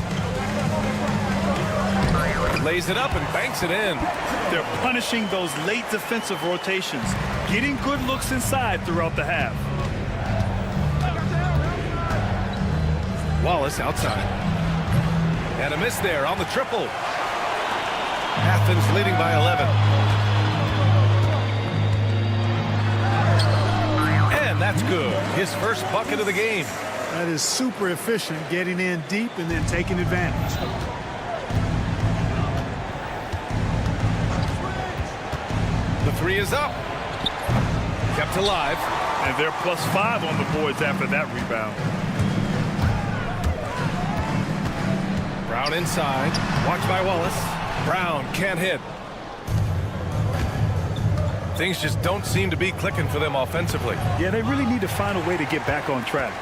Lays it up and banks it in. They're punishing those late defensive rotations, getting good looks inside throughout the half. Wallace outside. And a miss there on the triple. Athens leading by 11. And that's good. His first bucket of the game. That is super efficient, getting in deep and then taking advantage. The three is up. Kept alive. And they're +5 on the boards after that rebound. Brown inside. Watched by Wallace. Brown can't hit. Things just don't seem to be clicking for them offensively. Yeah, they really need to find a way to get back on track.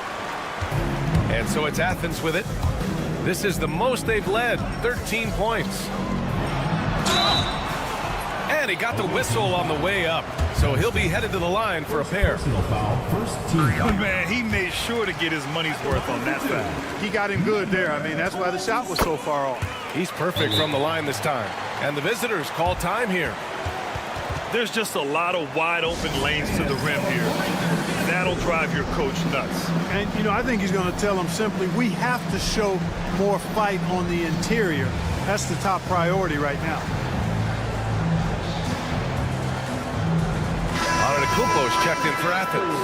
And so it's Athens with it. This is the most they've led, 13 points. And he got the whistle on the way up, so he'll be headed to the line for a pair. Man, he made sure to get his money's worth on that foul. He got him good there. I mean, that's why the shot was so far off. He's perfect from the line this time. And the visitors call time here. There's just a lot of wide open lanes to the rim here. That'll drive your coach nuts. And, you know, I think he's going to tell them simply, we have to show more fight on the interior. That's the top priority right now. Panathinaikos checked in for Athens.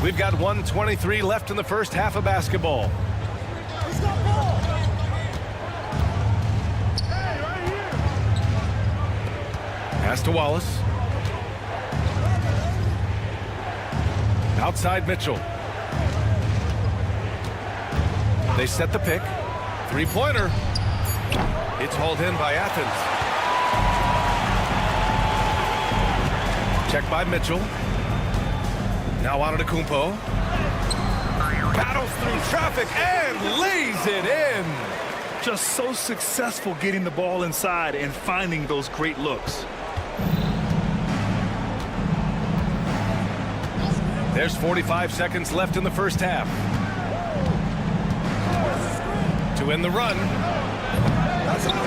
We've got 1:23 left in the first half of basketball. Pass to Wallace. Outside Mitchell. They set the pick. Three-pointer. It's hauled in by Athens. Check by Mitchell. Now on to Kumpo. Battles through traffic and lays it in. Just so successful getting the ball inside and finding those great looks. There's 45 seconds left in the first half. To end the run.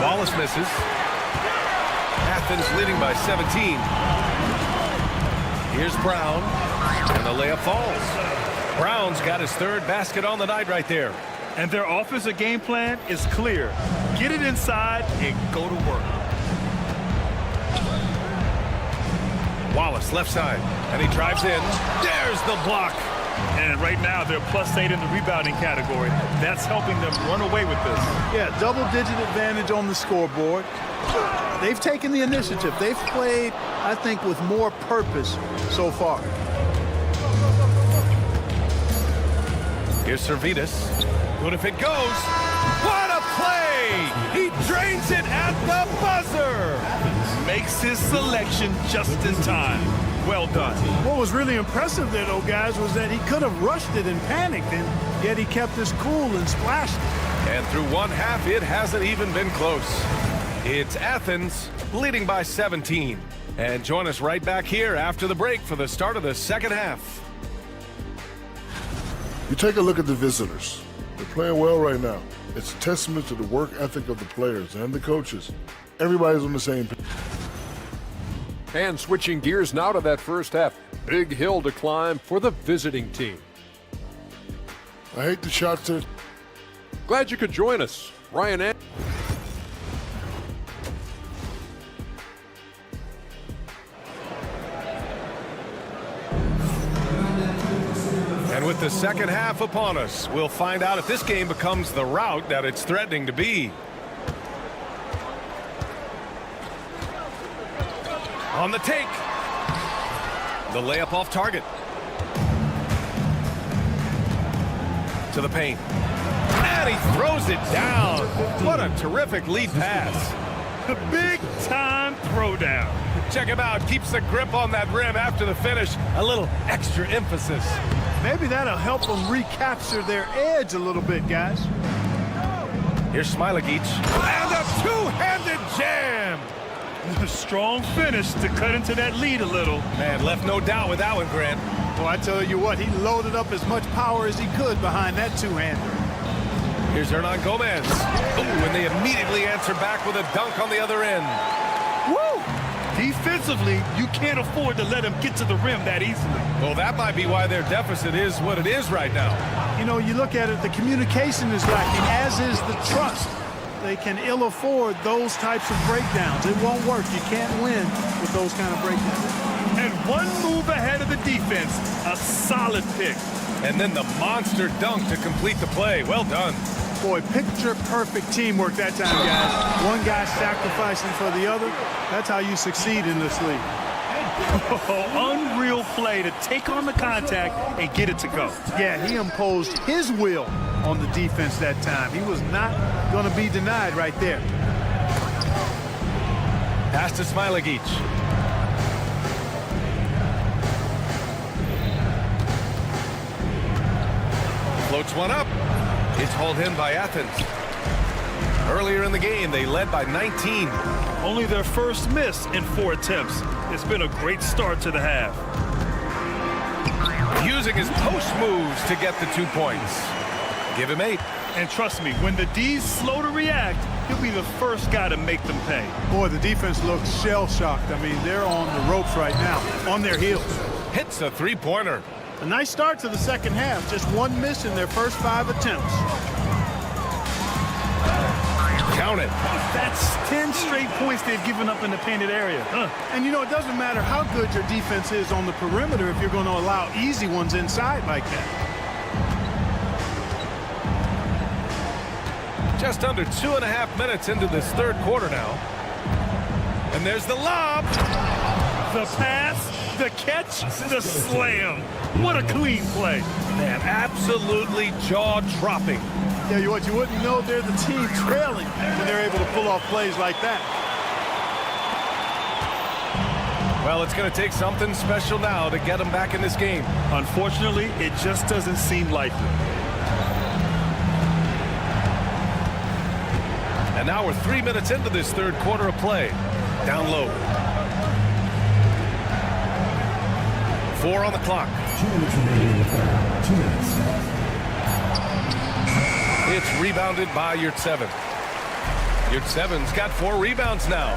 Wallace misses. Athens leading by 17. Here's Brown. And the layup falls. Brown's got his third basket on the night right there. And their offensive game plan is clear. Get it inside and go to work. Wallace left side. And he drives in. There's the block. And right now, they're +8 in the rebounding category. That's helping them run away with this. Yeah, double-digit advantage on the scoreboard. They've taken the initiative. They've played, I think, with more purpose so far. Here's Servetus. Good if it goes. What a play! He drains it at the buzzer! Makes his selection just in time. Well done. What was really impressive there, though, guys, was that he could have rushed it and panicked, and yet he kept his cool and splashed it. And through one half, it hasn't even been close. It's Athens leading by 17. And join us right back here after the break for the start of the second half. You take a look at the visitors. They're playing well right now. It's a testament to the work ethic of the players and the coaches. Everybody's on the same page. And switching gears now to that first half. Big hill to climb for the visiting team. I hate the shots to... Glad you could join us. Ryan and... And with the second half upon us, we'll find out if this game becomes the rout that it's threatening to be. On the take. The layup off target. To the paint. And he throws it down. What a terrific lead pass. The big-time throwdown. Check him out. Keeps the grip on that rim after the finish. A little extra emphasis. Maybe that'll help them recapture their edge a little bit, guys. Here's Smilagic. And a two-handed jam. A strong finish to cut into that lead a little. Man, left no doubt with that one, Grant. Well, I tell you what, he loaded up as much power as he could behind that two-hander. Here's Hernan Gomez. Ooh, and they immediately answer back with a dunk on the other end. Woo! Defensively, you can't afford to let him get to the rim that easily. Well, that might be why their deficit is what it is right now. You know, you look at it, the communication is lacking, as is the trust. They can ill afford those types of breakdowns. It won't work. You can't win with those kind of breakdowns. And one move ahead of the defense, a solid pick. And then the monster dunk to complete the play. Well done. Boy, picture-perfect teamwork that time, guys. One guy sacrificing for the other. That's how you succeed in this league. Unreal play to take on the contact and get it to go. Yeah, he imposed his will on the defense that time. He was not going to be denied right there. Pass to Smilagic. Floats one up. It's hauled in by Athens. Earlier in the game, they led by 19. Only their first miss in 4 attempts. It's been a great start to the half. Using his post moves to get the 2 points. Give him 8. And trust me, when the D's slow to react, he'll be the first guy to make them pay. Boy, the defense looks shell-shocked. I mean, they're on the ropes right now, on their heels. Hits a three-pointer. A nice start to the second half. Just one miss in their first 5 attempts. Count it. That's 10 straight points they've given up in the painted area. And, you know, it doesn't matter how good your defense is on the perimeter if you're going to allow easy ones inside like that. Just under 2.5 minutes into this third quarter now. And there's the lob. The pass, the catch, the slam. What a clean play. Man, absolutely jaw-dropping. Yeah, you wouldn't know they're the team trailing when they're able to pull off plays like that. Well, it's going to take something special now to get them back in this game. Unfortunately, it just doesn't seem likely. And now we're 3 minutes into this third quarter of play. Down low. 4 on the clock. 2 minutes remaining in the third. 2 minutes. It's rebounded by Yurtseven. Yurtseven's got 4 rebounds now.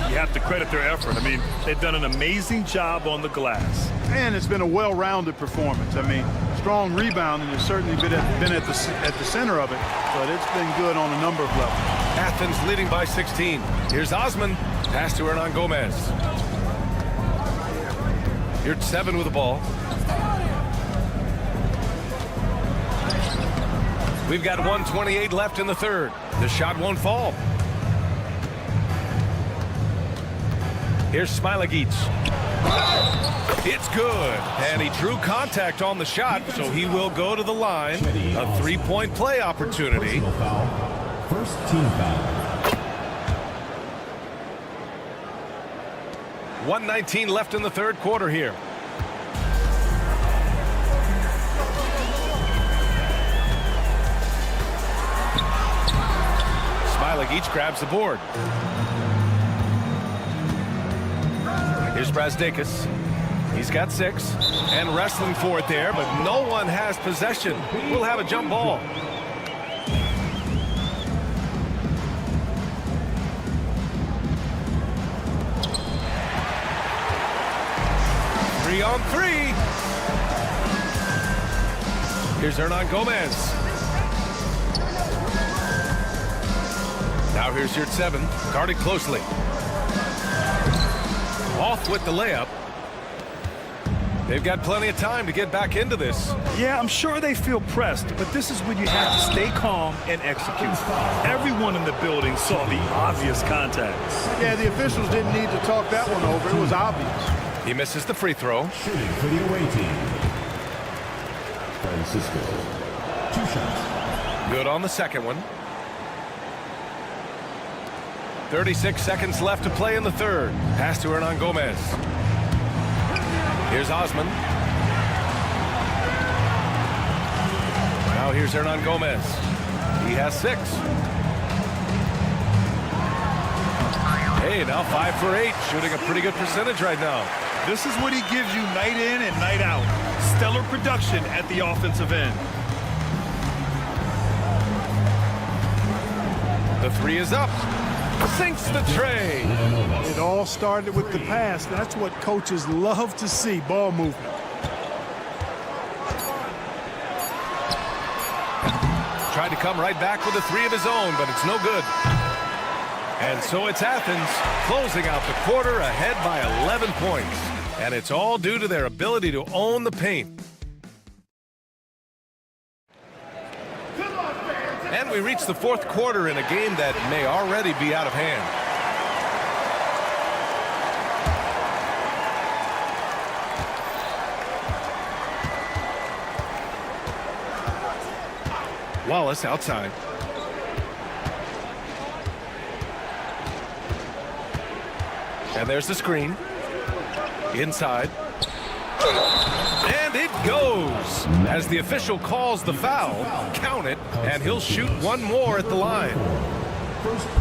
You have to credit their effort. I mean, they've done an amazing job on the glass. And it's been a well-rounded performance. I mean, strong rebounding has certainly been at the center of it, but it's been good on a number of levels. Athens leading by 16. Here's Osman. Pass to Hernan Gomez. Yurtseven with the ball. We've got 1:28 left in the third. The shot won't fall. Here's Smilagic. It's good. And he drew contact on the shot, so he will go to the line. A three-point play opportunity. First team foul. 1:19 left in the third quarter here. Smilagic grabs the board. Here's Brazdakis. He's got 6 and wrestling for it there, but no one has possession. We'll have a jump ball. Three on 3. Here's Hernan Gomez. Now here's Yurtseven, guarded closely. Off with the layup. They've got plenty of time to get back into this. Yeah, I'm sure they feel pressed, but this is when you have to stay calm and execute. Everyone in the building saw the obvious contact. Yeah, the officials didn't need to talk that one over. It was obvious. He misses the free throw. Shooting for the away team. Francisco. 2 shots. Good on the second one. 36 seconds left to play in the third. Pass to Hernan Gomez. Here's Osman. Now here's Hernan Gomez. He has 6. Hey, now 5 for 8. Shooting a pretty good percentage right now. This is what he gives you night in and night out. Stellar production at the offensive end. The 3 is up. Sinks the tray. It all started with the pass. That's what coaches love to see, ball movement. Tried to come right back with a 3 of his own, but it's no good. And so it's Athens closing out the quarter ahead by 11 points. And it's all due to their ability to own the paint. And we reach the fourth quarter in a game that may already be out of hand. Wallace outside. And there's the screen. Inside. And it goes. As the official calls the foul, count it, and he'll shoot one more at the line.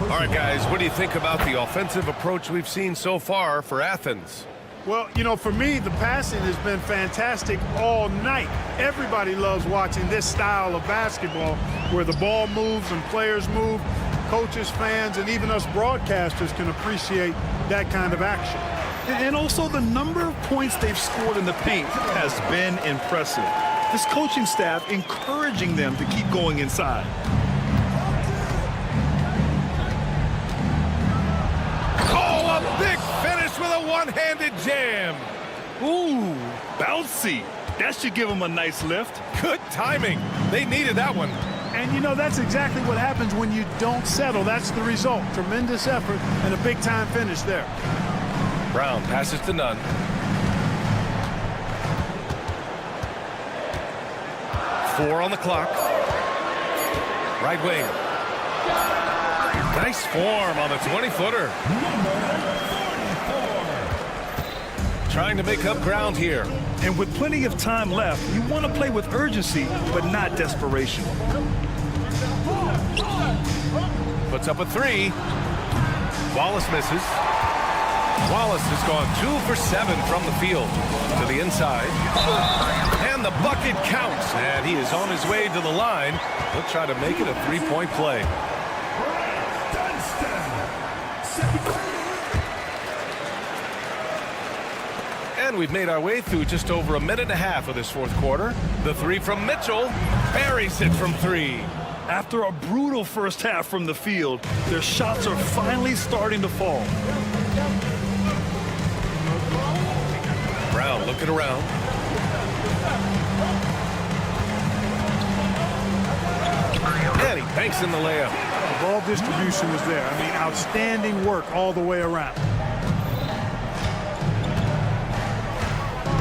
All right, guys, what do you think about the offensive approach we've seen so far for Athens? Well, you know, for me, the passing has been fantastic all night. Everybody loves watching this style of basketball where the ball moves and players move. Coaches, fans, and even us broadcasters can appreciate that kind of action. And also the number of points they've scored in the paint has been impressive. This coaching staff encouraging them to keep going inside. Oh, a big finish with a one-handed jam. Ooh, bouncy. That should give them a nice lift. Good timing. They needed that one. And, you know, that's exactly what happens when you don't settle. That's the result. Tremendous effort and a big-time finish there. Brown passes to Nunn. Four on the clock. Right wing. Nice form on the 20-footer. Trying to make up ground here. And with plenty of time left, you want to play with urgency, but not desperation. Puts up a 3. Wallace misses. Wallace has gone 2 for 7 from the field to the inside. And the bucket counts. And he is on his way to the line. He'll try to make it a three-point play. And we've made our way through just over a minute and a half of this fourth quarter. The 3 from Mitchell. Buries it from 3. After a brutal first half from the field, their shots are finally starting to fall. Brown looking around. banks in the layup. The ball distribution was there. I mean, outstanding work all the way around.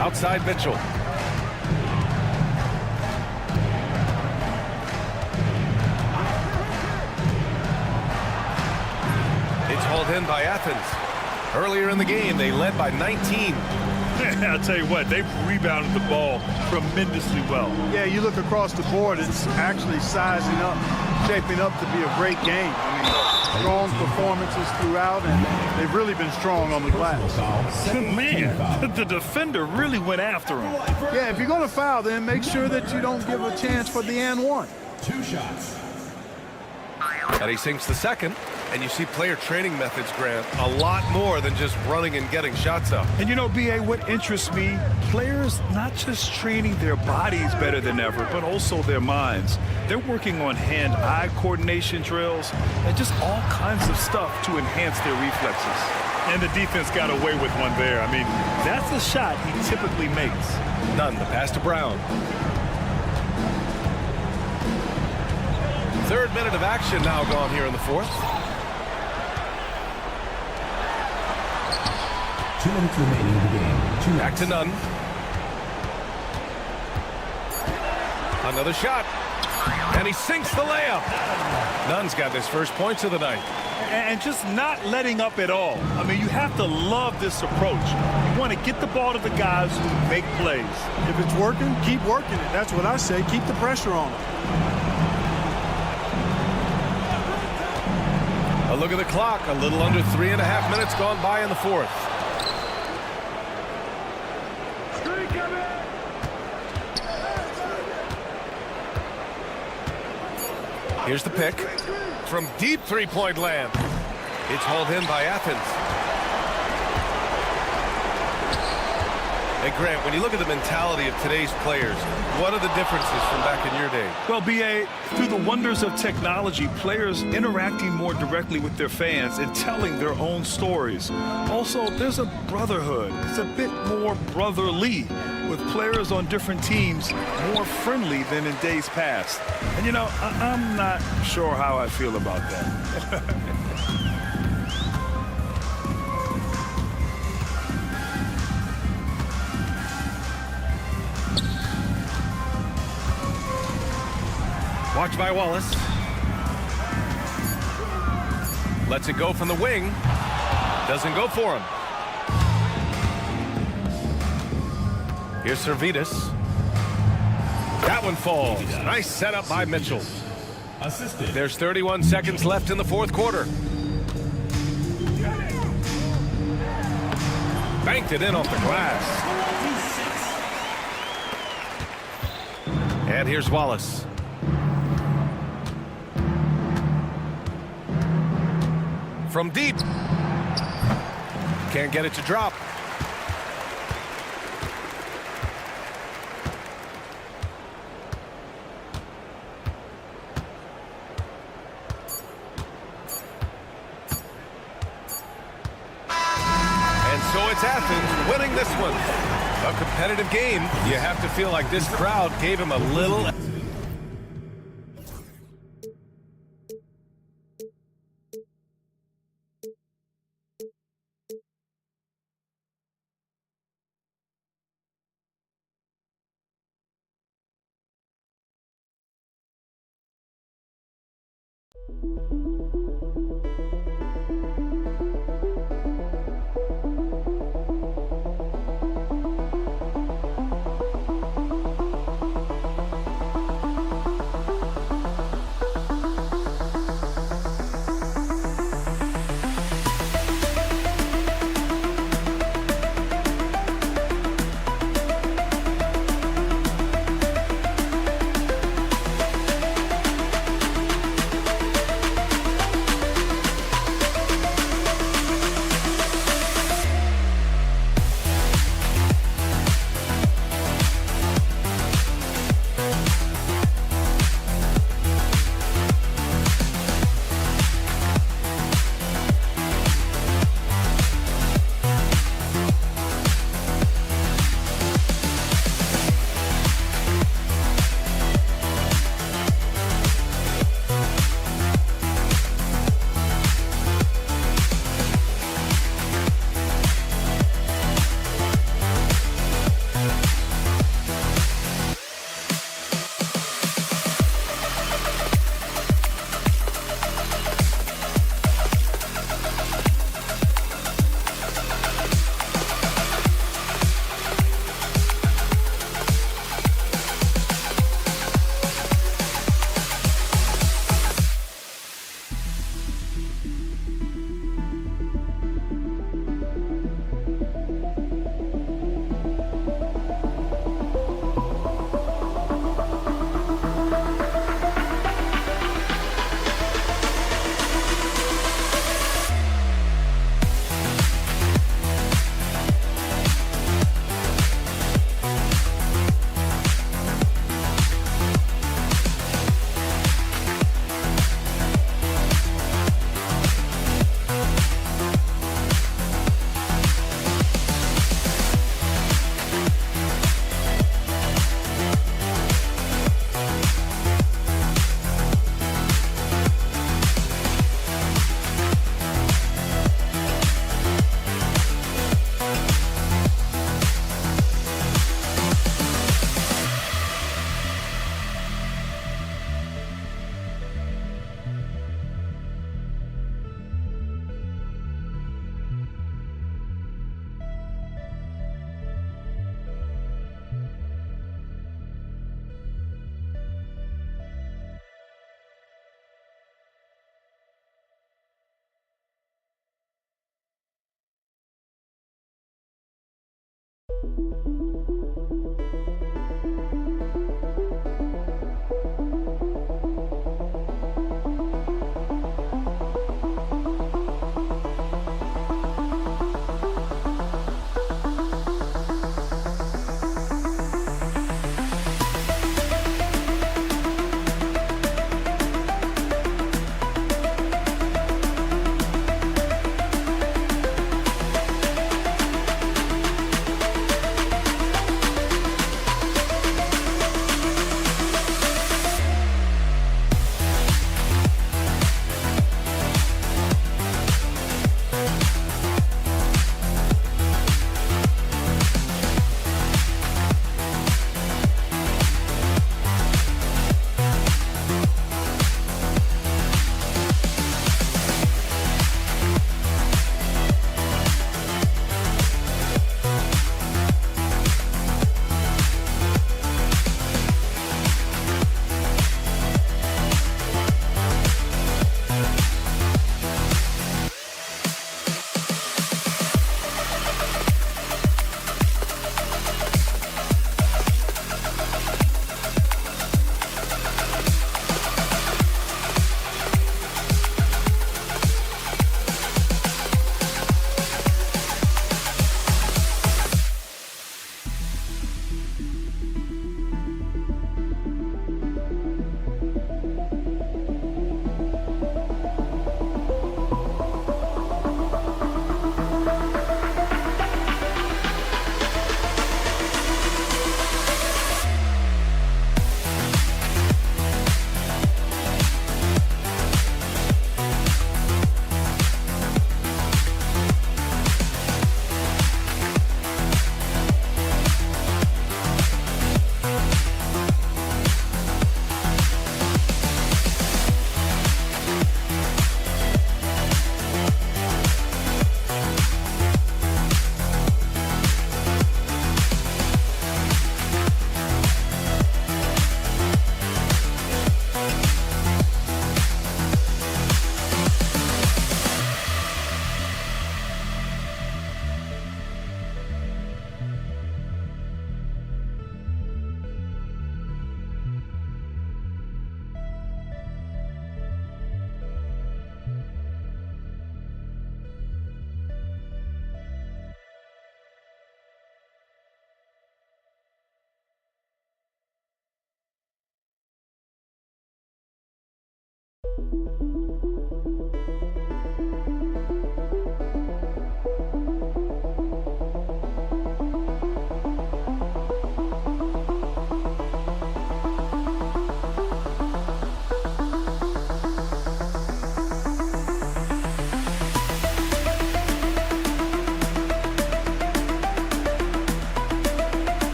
Outside Mitchell. It's hauled in by Athens. Earlier in the game, they led by 19. I'll tell you what, they've rebounded the ball tremendously well. Yeah, you look across the board, it's actually sizing up, shaping up to be a great game. I mean, strong performances throughout, and they've really been strong on the glass. Man, the defender really went after him. Yeah, if you're going to foul, then make sure that you don't give a chance for the and one. 2 shots. And he sinks the second. And you see player training methods, Grant, a lot more than just running and getting shots up. And you know, B.A., what interests me, players not just training their bodies better than ever, but also their minds. They're working on hand-eye coordination drills and just all kinds of stuff to enhance their reflexes. And the defense got away with one there. I mean, that's a shot he typically makes. None. The pass to Brown. Third minute of action now gone here in the fourth. 2 minutes remaining in the game. Back to Nunn. Another shot. And he sinks the layup. Nunn's got his first points of the night. And just not letting up at all. I mean, you have to love this approach. You want to get the ball to the guys who make plays. If it's working, keep working it. That's what I say. Keep the pressure on them. A look at the clock. A little under 3.5 minutes gone by in the fourth. Here's the pick. From deep three-point land. It's hauled in by Athens. Hey, Grant, when you look at the mentality of today's players, what are the differences from back in your day? Well, B.A., through the wonders of technology, players interacting more directly with their fans and telling their own stories. Also, there's a brotherhood. It's a bit more brotherly, with players on different teams more friendly than in days past. And, you know, I'm not sure how I feel about that. Watch by Wallace. Lets it go from the wing. Doesn't go for him. Here's Servetus. That one falls. Nice setup by Mitchell. Assisted. There's 31 seconds left in the fourth quarter. Banked it in off the glass. And here's Wallace. From deep. Can't get it to drop. So it's Athens winning this one. A competitive game. You have to feel like this crowd gave him a little...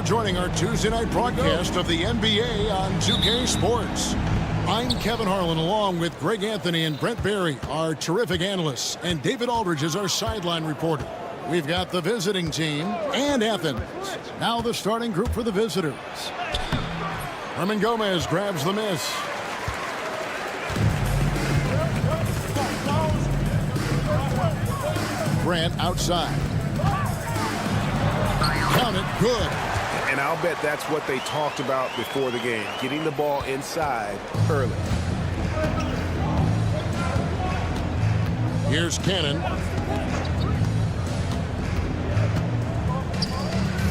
Joining our Tuesday night broadcast of the NBA on 2K Sports. I'm Kevin Harlan along with Greg Anthony and Brent Barry, our terrific analysts, and David Aldridge is our sideline reporter. We've got the visiting team and Athens. Now the starting group for the visitors. Herman Gomez grabs the miss. Grant outside. Count it, good. And I'll bet that's what they talked about before the game, getting the ball inside early. Here's Cannon.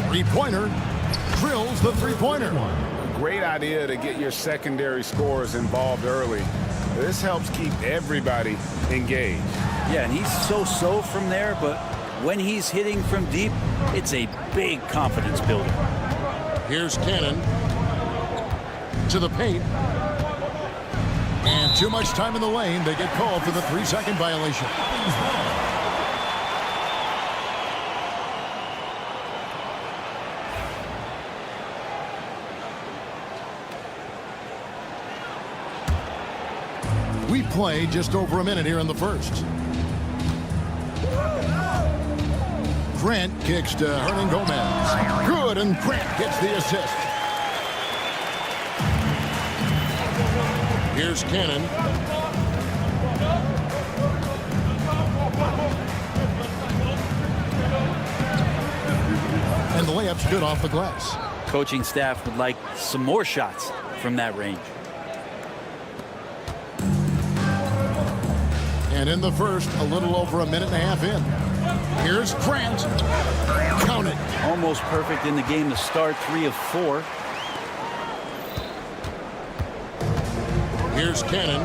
Three-pointer. Drills the three-pointer. Great idea to get your secondary scorers involved early. This helps keep everybody engaged. Yeah, and he's so-so from there, but when he's hitting from deep, it's a big confidence builder. Here's Cannon to the paint. And too much time in the lane. They get called for the 3-second violation. We play just over a minute here in the first. Grant kicks to Hernan Gomez. Good, and Grant gets the assist. Here's Cannon. And the layup's good off the glass. Coaching staff would like some more shots from that range. And in the first, a little over a minute and a half in. Here's Grant. Count it. Almost perfect in the game to start, 3 of 4. Here's Cannon.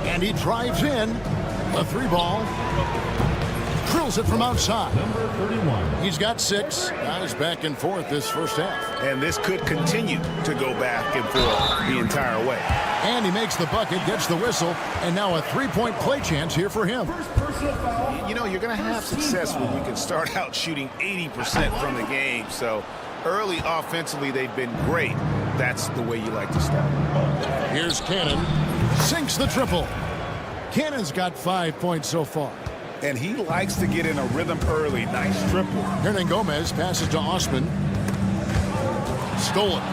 And he drives in. A 3-ball. Drills it from outside. Number 31. He's got 6. Guys back and forth this first half. And this could continue to go back and forth the entire way. And he makes the bucket, gets the whistle, and now a 3-point play chance here for him. You know, you're going to have success when you can start out shooting 80% from the game. So early offensively, they've been great. That's the way you like to start. Here's Cannon. Sinks the triple. Cannon's got 5 points so far. And he likes to get in a rhythm early. Nice triple. Hernan Gomez passes to Osman. Stolen.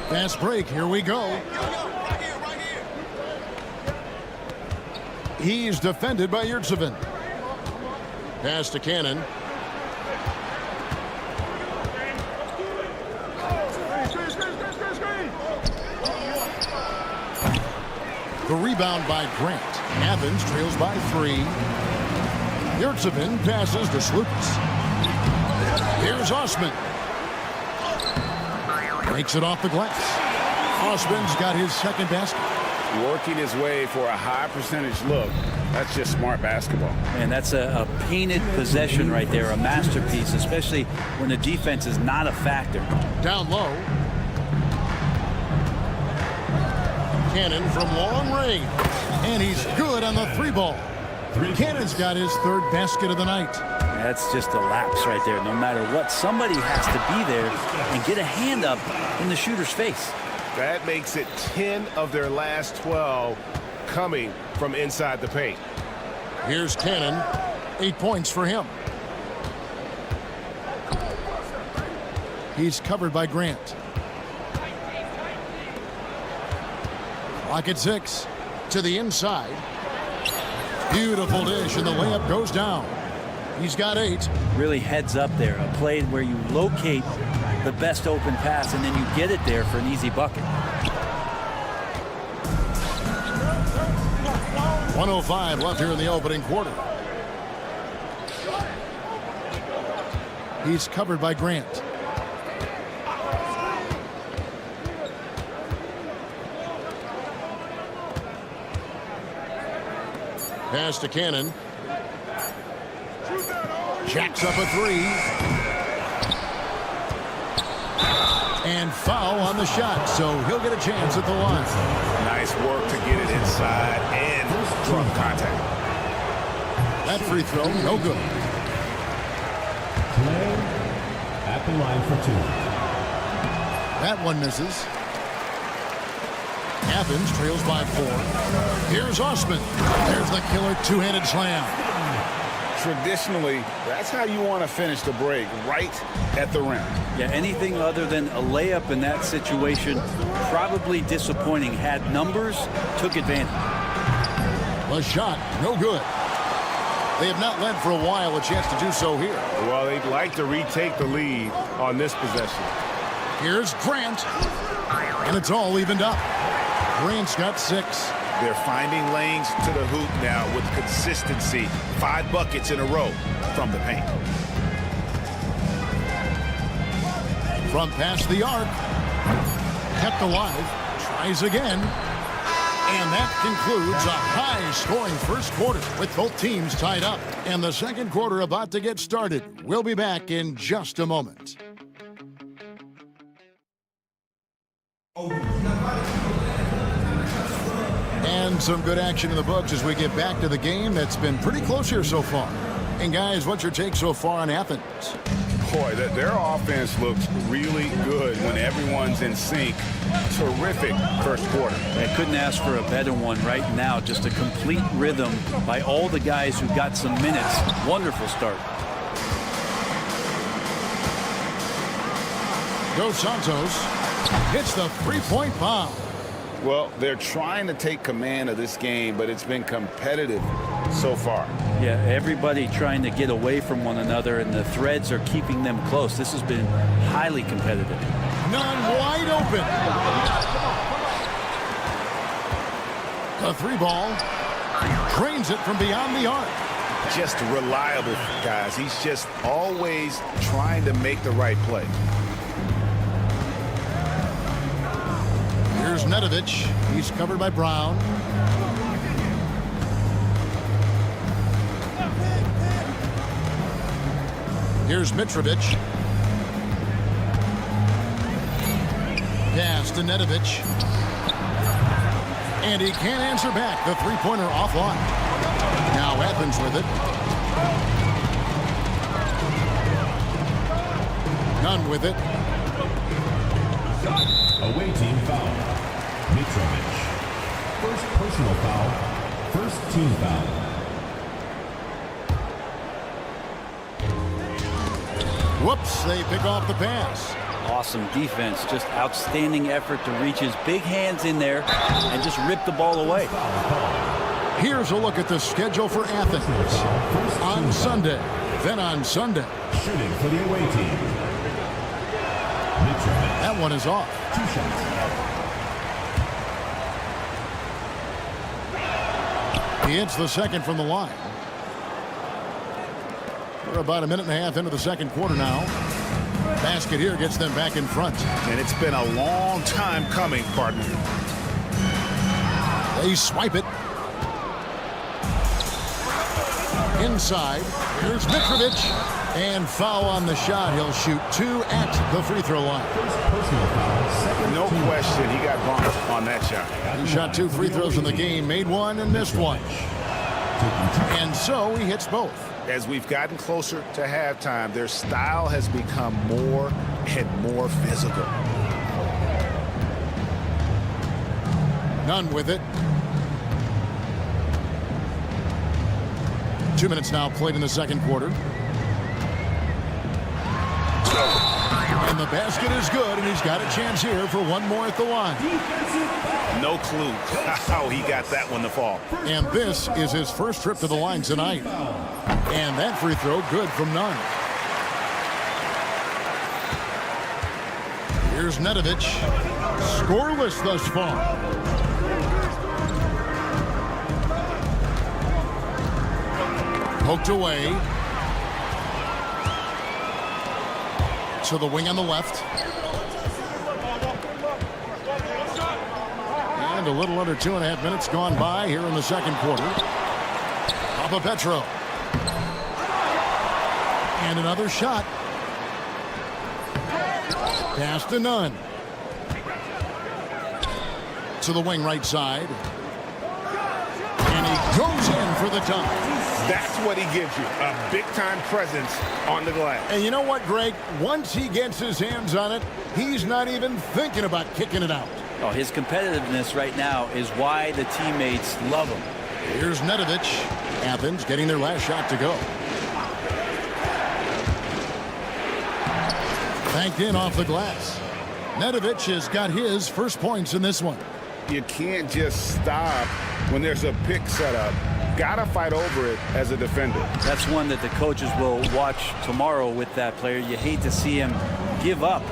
Fast break. Here we go. He's defended by Yurtsevin. Pass to Cannon. The rebound by Grant. Athens trails by 3. Yurtsevin passes to Slukas. Here's Osman. Breaks it off the glass. Osman's got his second basket. Working his way for a high percentage look. That's just smart basketball. And that's a painted possession right there, a masterpiece, especially when the defense is not a factor. Down low. Cannon from long range. And he's good on the 3-ball. Cannon's got his 3rd basket of the night. That's just a lapse right there. No matter what, somebody has to be there and get a hand up in the shooter's face. That makes it 10 of their last 12 coming from inside the paint. Here's Cannon. 8 points for him. He's covered by Grant. Clock at 6. To the inside. Beautiful dish, and the layup goes down. He's got 8. Really heads up there. A play where you locate the best open pass, and then you get it there for an easy bucket. 1:05 left here in the opening quarter. He's covered by Grant. Pass to Cannon. Jacks up a three. And foul on the shot, so he'll get a chance at the line. Nice work to get it inside and draw contact. That free throw, no good. Play at the line for two. That one misses. Athens trails by 4. Here's Osman. There's the killer two-handed slam. Traditionally, that's how you want to finish the break, right at the rim. Yeah, anything other than a layup in that situation, probably disappointing. Had numbers, took advantage. The shot, no good. They have not led for a while, a chance to do so here. Well, they'd like to retake the lead on this possession. Here's Grant. And it's all evened up. Grant's got 6. They're finding lanes to the hoop now with consistency. 5 buckets in a row from the paint. From past the arc. Kept alive. Tries again. And that concludes a high-scoring first quarter with both teams tied up. And the second quarter about to get started. We'll be back in just a moment. And some good action in the books as we get back to the game that's been pretty close here so far. And guys, what's your take so far on Athens? Boy, their offense looks really good when everyone's in sync. Terrific first quarter. I couldn't ask for a better one right now. Just a complete rhythm by all the guys who got some minutes. Wonderful start. Dos Santos hits the three-point bomb. Well, they're trying to take command of this game, but it's been competitive so far. Yeah, everybody trying to get away from one another, and the threads are keeping them close. This has been highly competitive. None wide open. The 3-ball drains it from beyond the arc. Just reliable, guys. He's just always trying to make the right play. Here's Nedovic. He's covered by Brown. Here's Mitrovic. Pass to Nedovic. And he can't answer back. The three-pointer offline. Now Athens with it. None with it. Away team foul. Mitrovic. First personal foul. First team foul. Whoops, they pick off the pass. Awesome defense. Just outstanding effort to reach his big hands in there and just rip the ball away. Here's a look at the schedule for Athens. On Sunday, then on Sunday. Shooting for the away team. That one is off. 2 shots. He hits the second from the line. We're about a minute and a half into the second quarter now. Basket here gets them back in front. And it's been a long time coming, partner. They swipe it. Inside. Here's Mitrovic. And foul on the shot. He'll shoot 2 at the free throw line. No question, he got bumped on that shot. He shot 2 free throws in the game, made 1 and missed 1. And so he hits both. As we've gotten closer to halftime, their style has become more and more physical. None with it. 2 minutes now played in the second quarter. And the basket is good, and he's got a chance here for one more at the line. No clue how he got that one to fall. And this is his first trip to the line tonight. And that free throw good from none. Here's Nedovic. Scoreless thus far. Poked away. To the wing on the left. And a little under 2.5 minutes gone by here in the second quarter. Petro. And another shot. Pass to Nunn. To the wing right side. And he goes in for the dunk. That's what he gives you, a big-time presence on the glass. And you know what, Greg? Once he gets his hands on it, he's not even thinking about kicking it out. Oh, his competitiveness right now is why the teammates love him. Here's Nedovic. Athens getting their last shot to go. Banked in off the glass. Nedovic has got his first points in this one. You can't just stop when there's a pick set up. Gotta fight over it as a defender. That's one that the coaches will watch tomorrow with that player. You hate to see him give up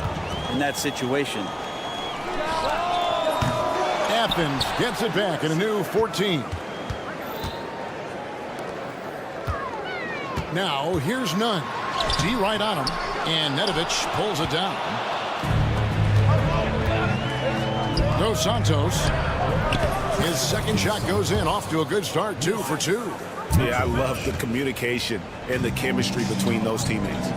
in that situation. Athens gets it back in a new 14. Now here's Nunn. D right on him, and Nedovic pulls it down. Dos Santos. His second shot goes in, off to a good start, 2 for 2. Yeah, I love the communication and the chemistry between those teammates.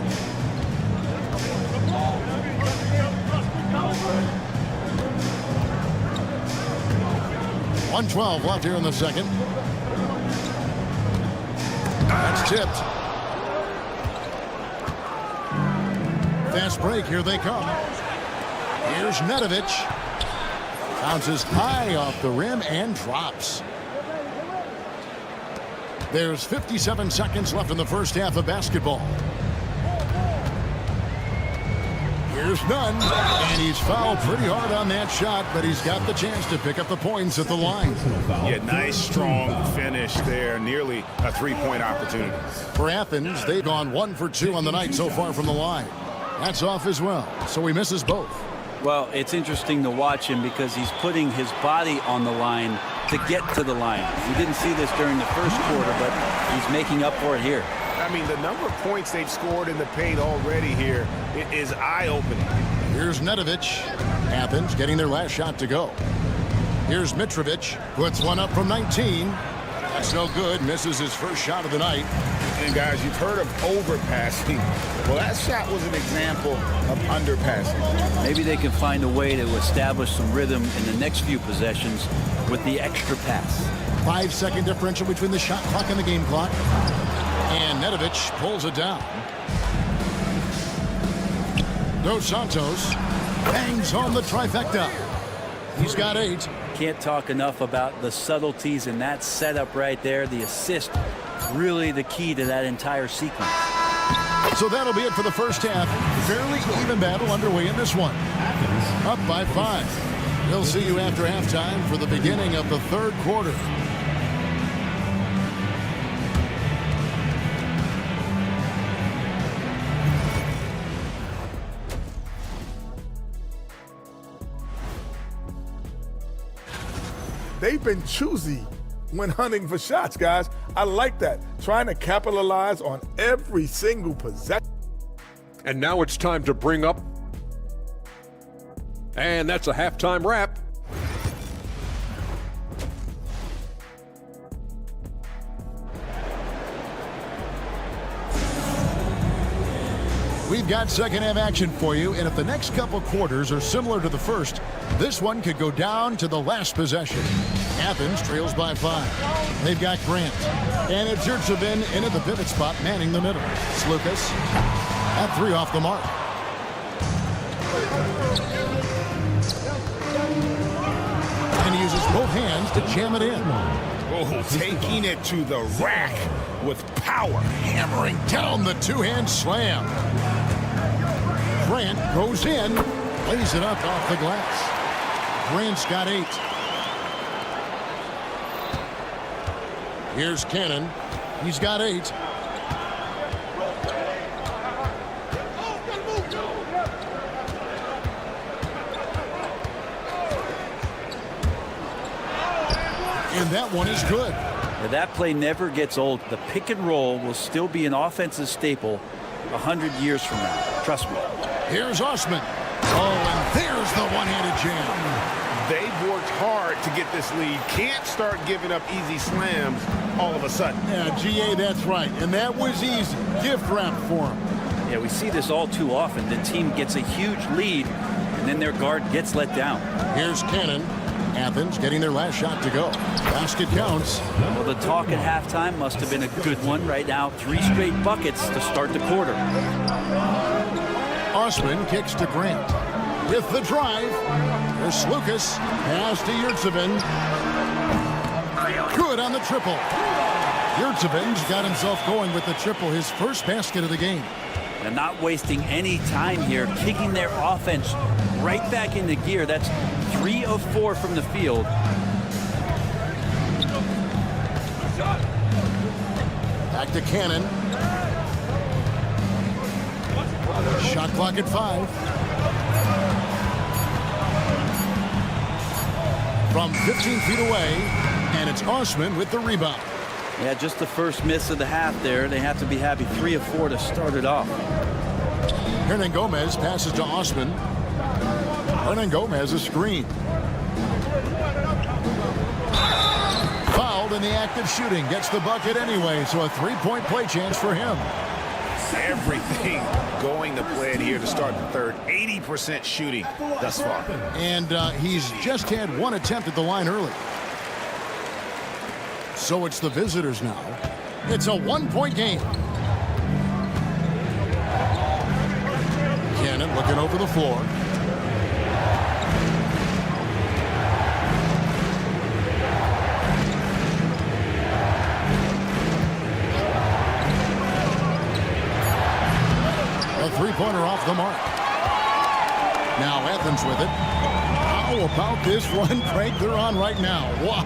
.112 left here in the second. That's tipped. Fast break, here they come. Here's Nedovic. Bounces high off the rim and drops. There's 57 seconds left in the first half of basketball. Here's Nunn, and he's fouled pretty hard on that shot, but he's got the chance to pick up the points at the line. Yeah, nice, strong finish there. Nearly a three-point opportunity. For Athens, they've gone 1 for 2 on the night so far from the line. That's off as well, so he misses both. Well, it's interesting to watch him because he's putting his body on the line to get to the line. We didn't see this during the first quarter, but he's making up for it here. I mean, the number of points they've scored in the paint already here is eye-opening. Here's Nedovic. Athens getting their last shot to go. Here's Mitrovic. Puts one up from 19. That's no good. Misses his first shot of the night. And guys, you've heard of overpassing. Well, that shot was an example of underpassing. Maybe they can find a way to establish some rhythm in the next few possessions with the extra pass. 5-second differential between the shot clock and the game clock. And Nedovic pulls it down. Dos Santos bangs home the trifecta. He's got 8. Can't talk enough about the subtleties in that setup right there. The assist, really the key to that entire sequence. So that'll be it for the first half. Fairly even battle underway in this one. Up by 5. We'll see you after halftime for the beginning of the third quarter. They've been choosy when hunting for shots, guys. I like that. Trying to capitalize on every single possession. And now it's time to bring up. And that's a halftime wrap. We've got second half action for you, and if the next couple quarters are similar to the first, this one could go down to the last possession. Athens trails by 5. They've got Grant. And it's Yurtsevin into the pivot spot, manning the middle. Slukas at 3 off the mark. And he uses both hands to jam it in. Oh, taking it to the rack with power. Hammering down the two-hand slam. Grant goes in, lays it up off the glass. Grant's got 8. Here's Cannon. He's got 8. And that one is good. Now, that play never gets old. The pick and roll will still be an offensive staple 100 years from now. Trust me. Here's Osman. Oh, and there's the one-handed jam. They've they've worked hard to get this lead. Can't start giving up easy slams all of a sudden. Yeah, GA, that's right. And that was easy. Gift wrap for him. Yeah, we see this all too often. The team gets a huge lead, and then their guard gets let down. Here's Cannon. Athens getting their last shot to go. Basket counts. Well, the talk at halftime must have been a good one. Right now, 3 straight buckets to start the quarter. Osman kicks to Grant. With the drive, there's Lucas. Pass to Yurtsevin. Good on the triple. Yurtsevin's got himself going with the triple, his first basket of the game. And not wasting any time here, kicking their offense right back into gear. That's 3 of 4 from the field. Back to Cannon. Shot clock at 5. From 15 feet away, and it's Osman with the rebound. Yeah, just the first miss of the half there. They have to be happy. 3 of 4 to start it off. Hernan Gomez passes to Osman. Hernan Gomez a screen. Fouled in the act of shooting. Gets the bucket anyway, so a 3-point play chance for him. Everything going to plan here to start the third. 80% shooting thus far. And he's just had 1 attempt at the line early. So it's the visitors now. It's a 1-point game. Cannon looking over the floor. A 3-pointer off the mark. Now Athens with it. How about this run break they're on right now? Wow.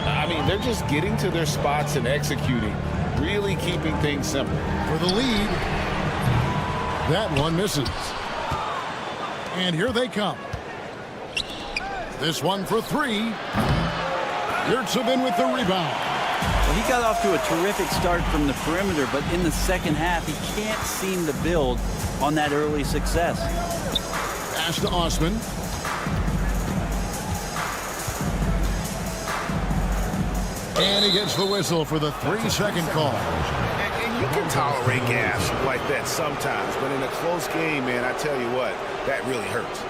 I mean, they're just getting to their spots and executing. Really keeping things simple. For the lead. That one misses. And here they come. This one for 3. Yurtsevin with the rebound. Well, he got off to a terrific start from the perimeter, but in the second half, he can't seem to build on that early success. Pass to Osman. And he gets the whistle for the 3-second call. And you can tolerate gas like that sometimes, but in a close game, man, I tell you what, that really hurts.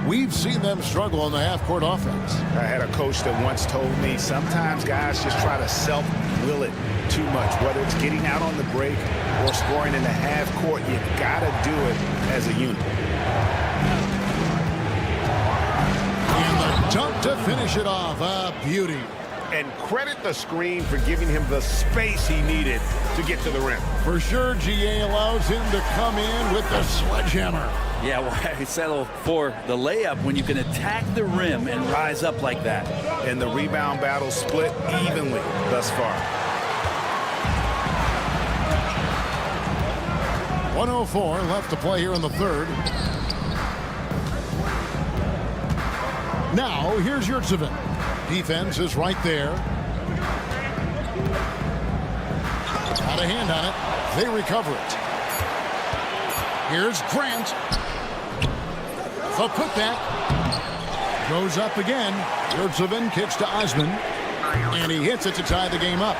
We've seen them struggle on the half-court offense. I had a coach that once told me sometimes guys just try to self-will it too much, whether it's getting out on the break or scoring in the half court. You gotta do it as a unit. And the dunk to finish it off. A beauty. And credit the screen for giving him the space he needed to get to the rim. For sure, GA allows him to come in with the sledgehammer. Yeah, why settle for the layup when you can attack the rim and rise up like that? And the rebound battle split evenly thus far. 1:04 left to play here in the third. Now, here's Yurtsevin. Defense is right there. Got a hand on it. They recover it. Here's Grant. The putback goes up again. Yurtsevin kicks to Osman, and he hits it to tie the game up.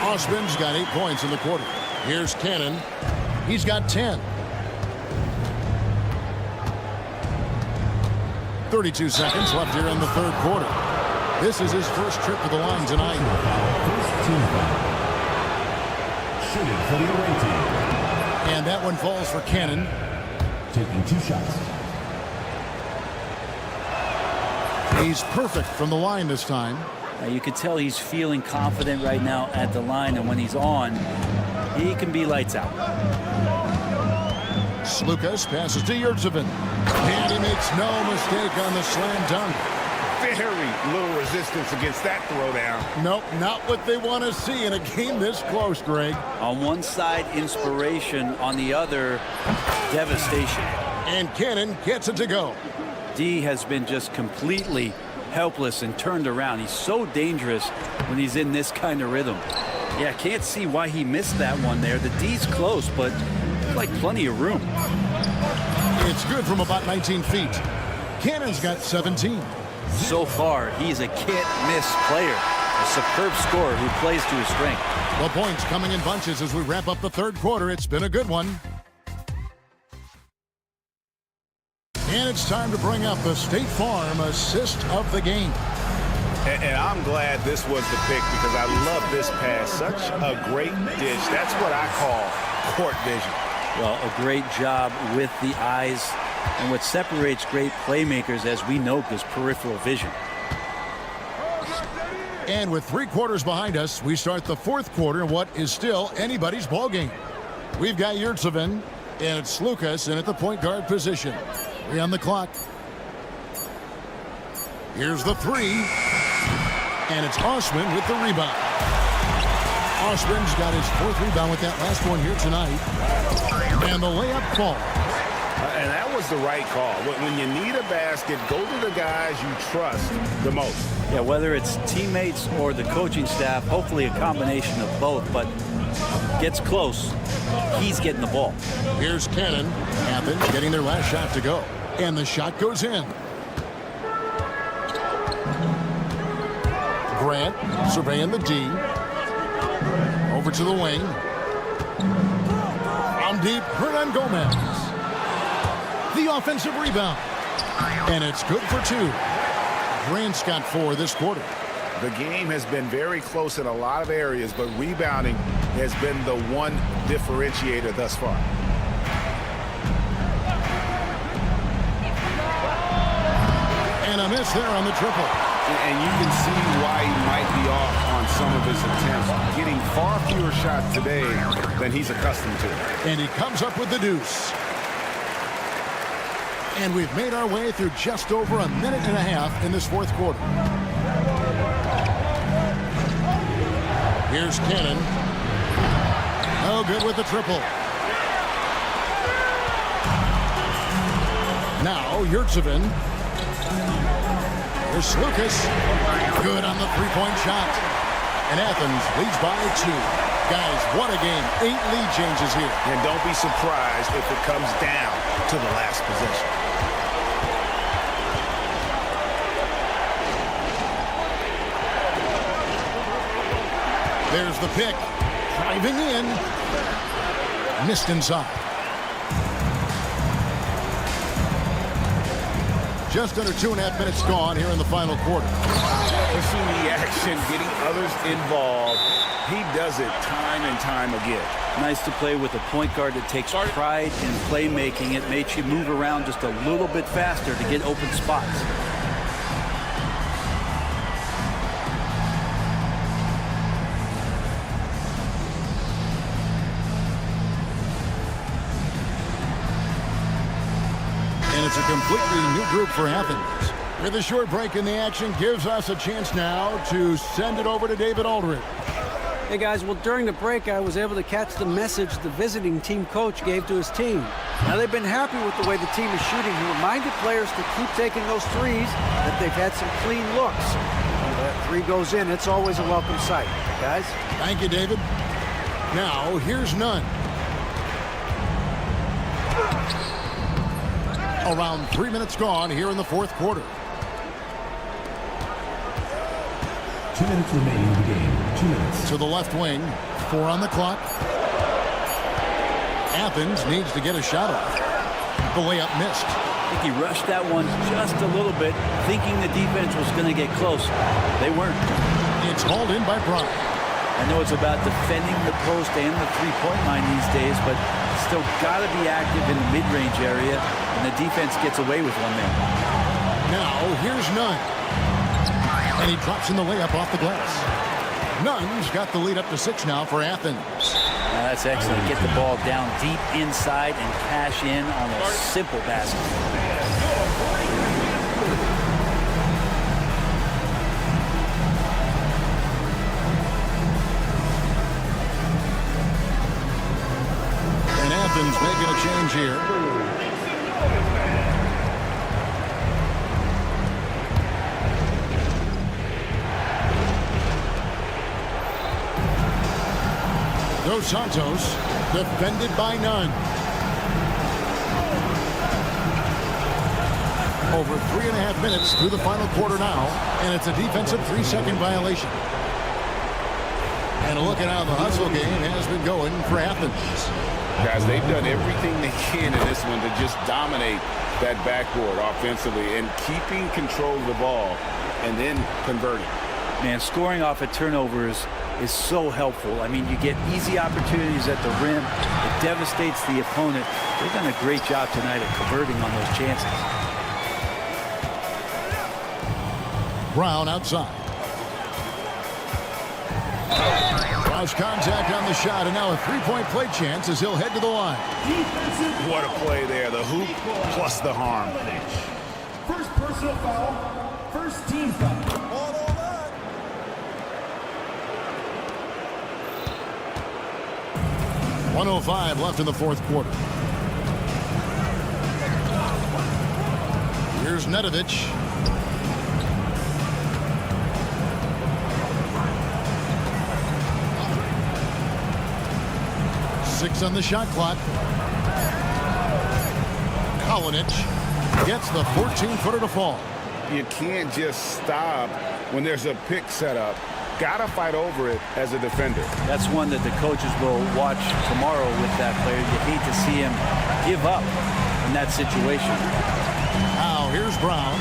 Osman's got 8 points in the quarter. Here's Cannon. He's got 10. 32 seconds left here in the third quarter. This is his first trip to the line tonight. First team foul. Shooting for the away team. And that one falls for Cannon. Taking 2 shots. He's perfect from the line this time. You can tell he's feeling confident right now at the line, and when he's on, he can be lights out. Lucas passes to Yurtsevin. And he makes no mistake on the slam dunk. Very little resistance against that throwdown. Nope, not what they want to see in a game this close, Greg. On one side, inspiration. On the other, devastation. And Cannon gets it to go. D has been just completely helpless and turned around. He's so dangerous when he's in this kind of rhythm. Yeah, can't see why he missed that one there. The D's close, but like plenty of room. It's good from about 19 feet. Cannon's got 17. So far, he's a can't-miss player. A superb scorer who plays to his strength. The points coming in bunches as we wrap up the third quarter. It's been a good one. And it's time to bring up the State Farm assist of the game. And I'm glad this was the pick because I love this pass. Such a great dish. That's what I call court vision. Well, a great job with the eyes. And what separates great playmakers, as we know, is peripheral vision. And with 3 quarters behind us, we start the fourth quarter in what is still anybody's ball game. We've got Yurtsevin, and it's Lucas in at the point guard position. 3 on the clock. Here's the 3. And it's Osman with the rebound. Osman's got his 4th rebound with that last one here tonight. And the layup falls. And that was the right call. When you need a basket, go to the guys you trust the most. Yeah, whether it's teammates or the coaching staff, hopefully a combination of both, but gets close, he's getting the ball. Here's Cannon. Athens getting their last shot to go. And the shot goes in. Grant surveying the D. Over to the wing. From deep, Hernan Gomez. The offensive rebound. And it's good for 2. Grant's got 4 this quarter. The game has been very close in a lot of areas, but rebounding has been the one differentiator thus far. And a miss there on the triple. And you can see why he might be off on some of his attempts, getting far fewer shots today than he's accustomed to. And he comes up with the deuce. And we've made our way through just over a minute and a half in this fourth quarter. Here's Cannon. No good with the triple. Now Yurtsevin. Here's Lucas. Good on the three-point shot. And Athens leads by 2. Guys, what a game. 8 lead changes here. And don't be surprised if it comes down to the last possession. There's the pick. Driving in. Missed inside. Just under 2.5 minutes gone here in the final quarter. Pushing the action, getting others involved. He does it time and time again. Nice to play with a point guard that takes pride in playmaking. It makes you move around just a little bit faster to get open spots. It's a completely new group for Athens. With a short break in the action, gives us a chance now to send it over to David Aldridge. Hey guys, well during the break I was able to catch the message the visiting team coach gave to his team. Now they've been happy with the way the team is shooting. He reminded players to keep taking those threes, that they've had some clean looks. When that 3 goes in, it's always a welcome sight. Guys? Thank you, David. Now, here's Nunn. Around 3 minutes gone here in the fourth quarter. 2 minutes remaining in the game. 2 minutes. To the left wing. 4 on the clock. Athens needs to get a shot off. The layup missed. I think he rushed that one just a little bit, thinking the defense was going to get close. They weren't. It's hauled in by Brown. I know it's about defending the post and the three-point line these days, but still got to be active in the mid-range area, and the defense gets away with one there. Now, here's Nunn. And he drops in the layup off the glass. Nunn's got the lead up to 6 now for Athens. Now that's excellent. Get the ball down deep inside and cash in on a simple basket. Athens making a change here. Dos Santos, defended by none. Over 3.5 minutes through the final quarter now, and it's a defensive 3-second violation. And look at how the hustle game has been going for Athens. Guys, they've done everything they can in this one to just dominate that backboard offensively and keeping control of the ball and then converting. Man, scoring off of turnovers is so helpful. I mean, you get easy opportunities at the rim. It devastates the opponent. They've done a great job tonight at converting on those chances. Brown outside. Cross contact on the shot, and now a three-point play chance as he'll head to the line. What a play there. The hoop plus the harm. First personal foul, first team foul. 1:05 left in the fourth quarter. Here's Nedovic. Six on the shot clock. Kalinic gets the 14-footer to fall. You can't just stop when there's a pick set up. Gotta fight over it as a defender. That's one that the coaches will watch tomorrow with that player. You hate to see him give up in that situation. Now here's Brown.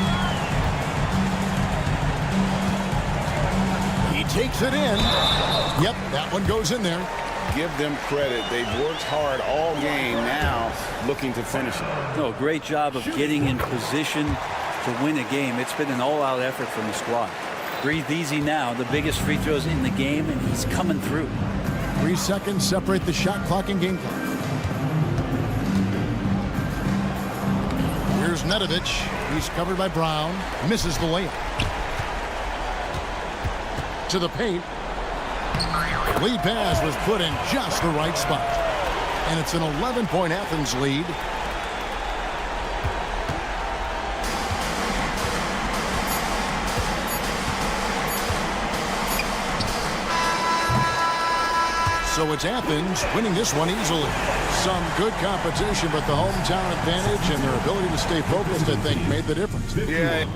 He takes it in. Yep, that one goes in there. Give them credit. They've worked hard all game, now looking to finish it. No, great job of getting in position to win a game. It's been an all-out effort from the squad. Breathe easy now. The biggest free throws in the game, and he's coming through. 3 seconds separate the shot clock and game clock. Here's Nedovic. He's covered by Brown. Misses the layup. To the paint. Lead pass was put in just the right spot. And it's an 11-point Athens lead. So it's Athens winning this one easily. Some good competition, but the hometown advantage and their ability to stay focused, I think, made the difference. Yeah.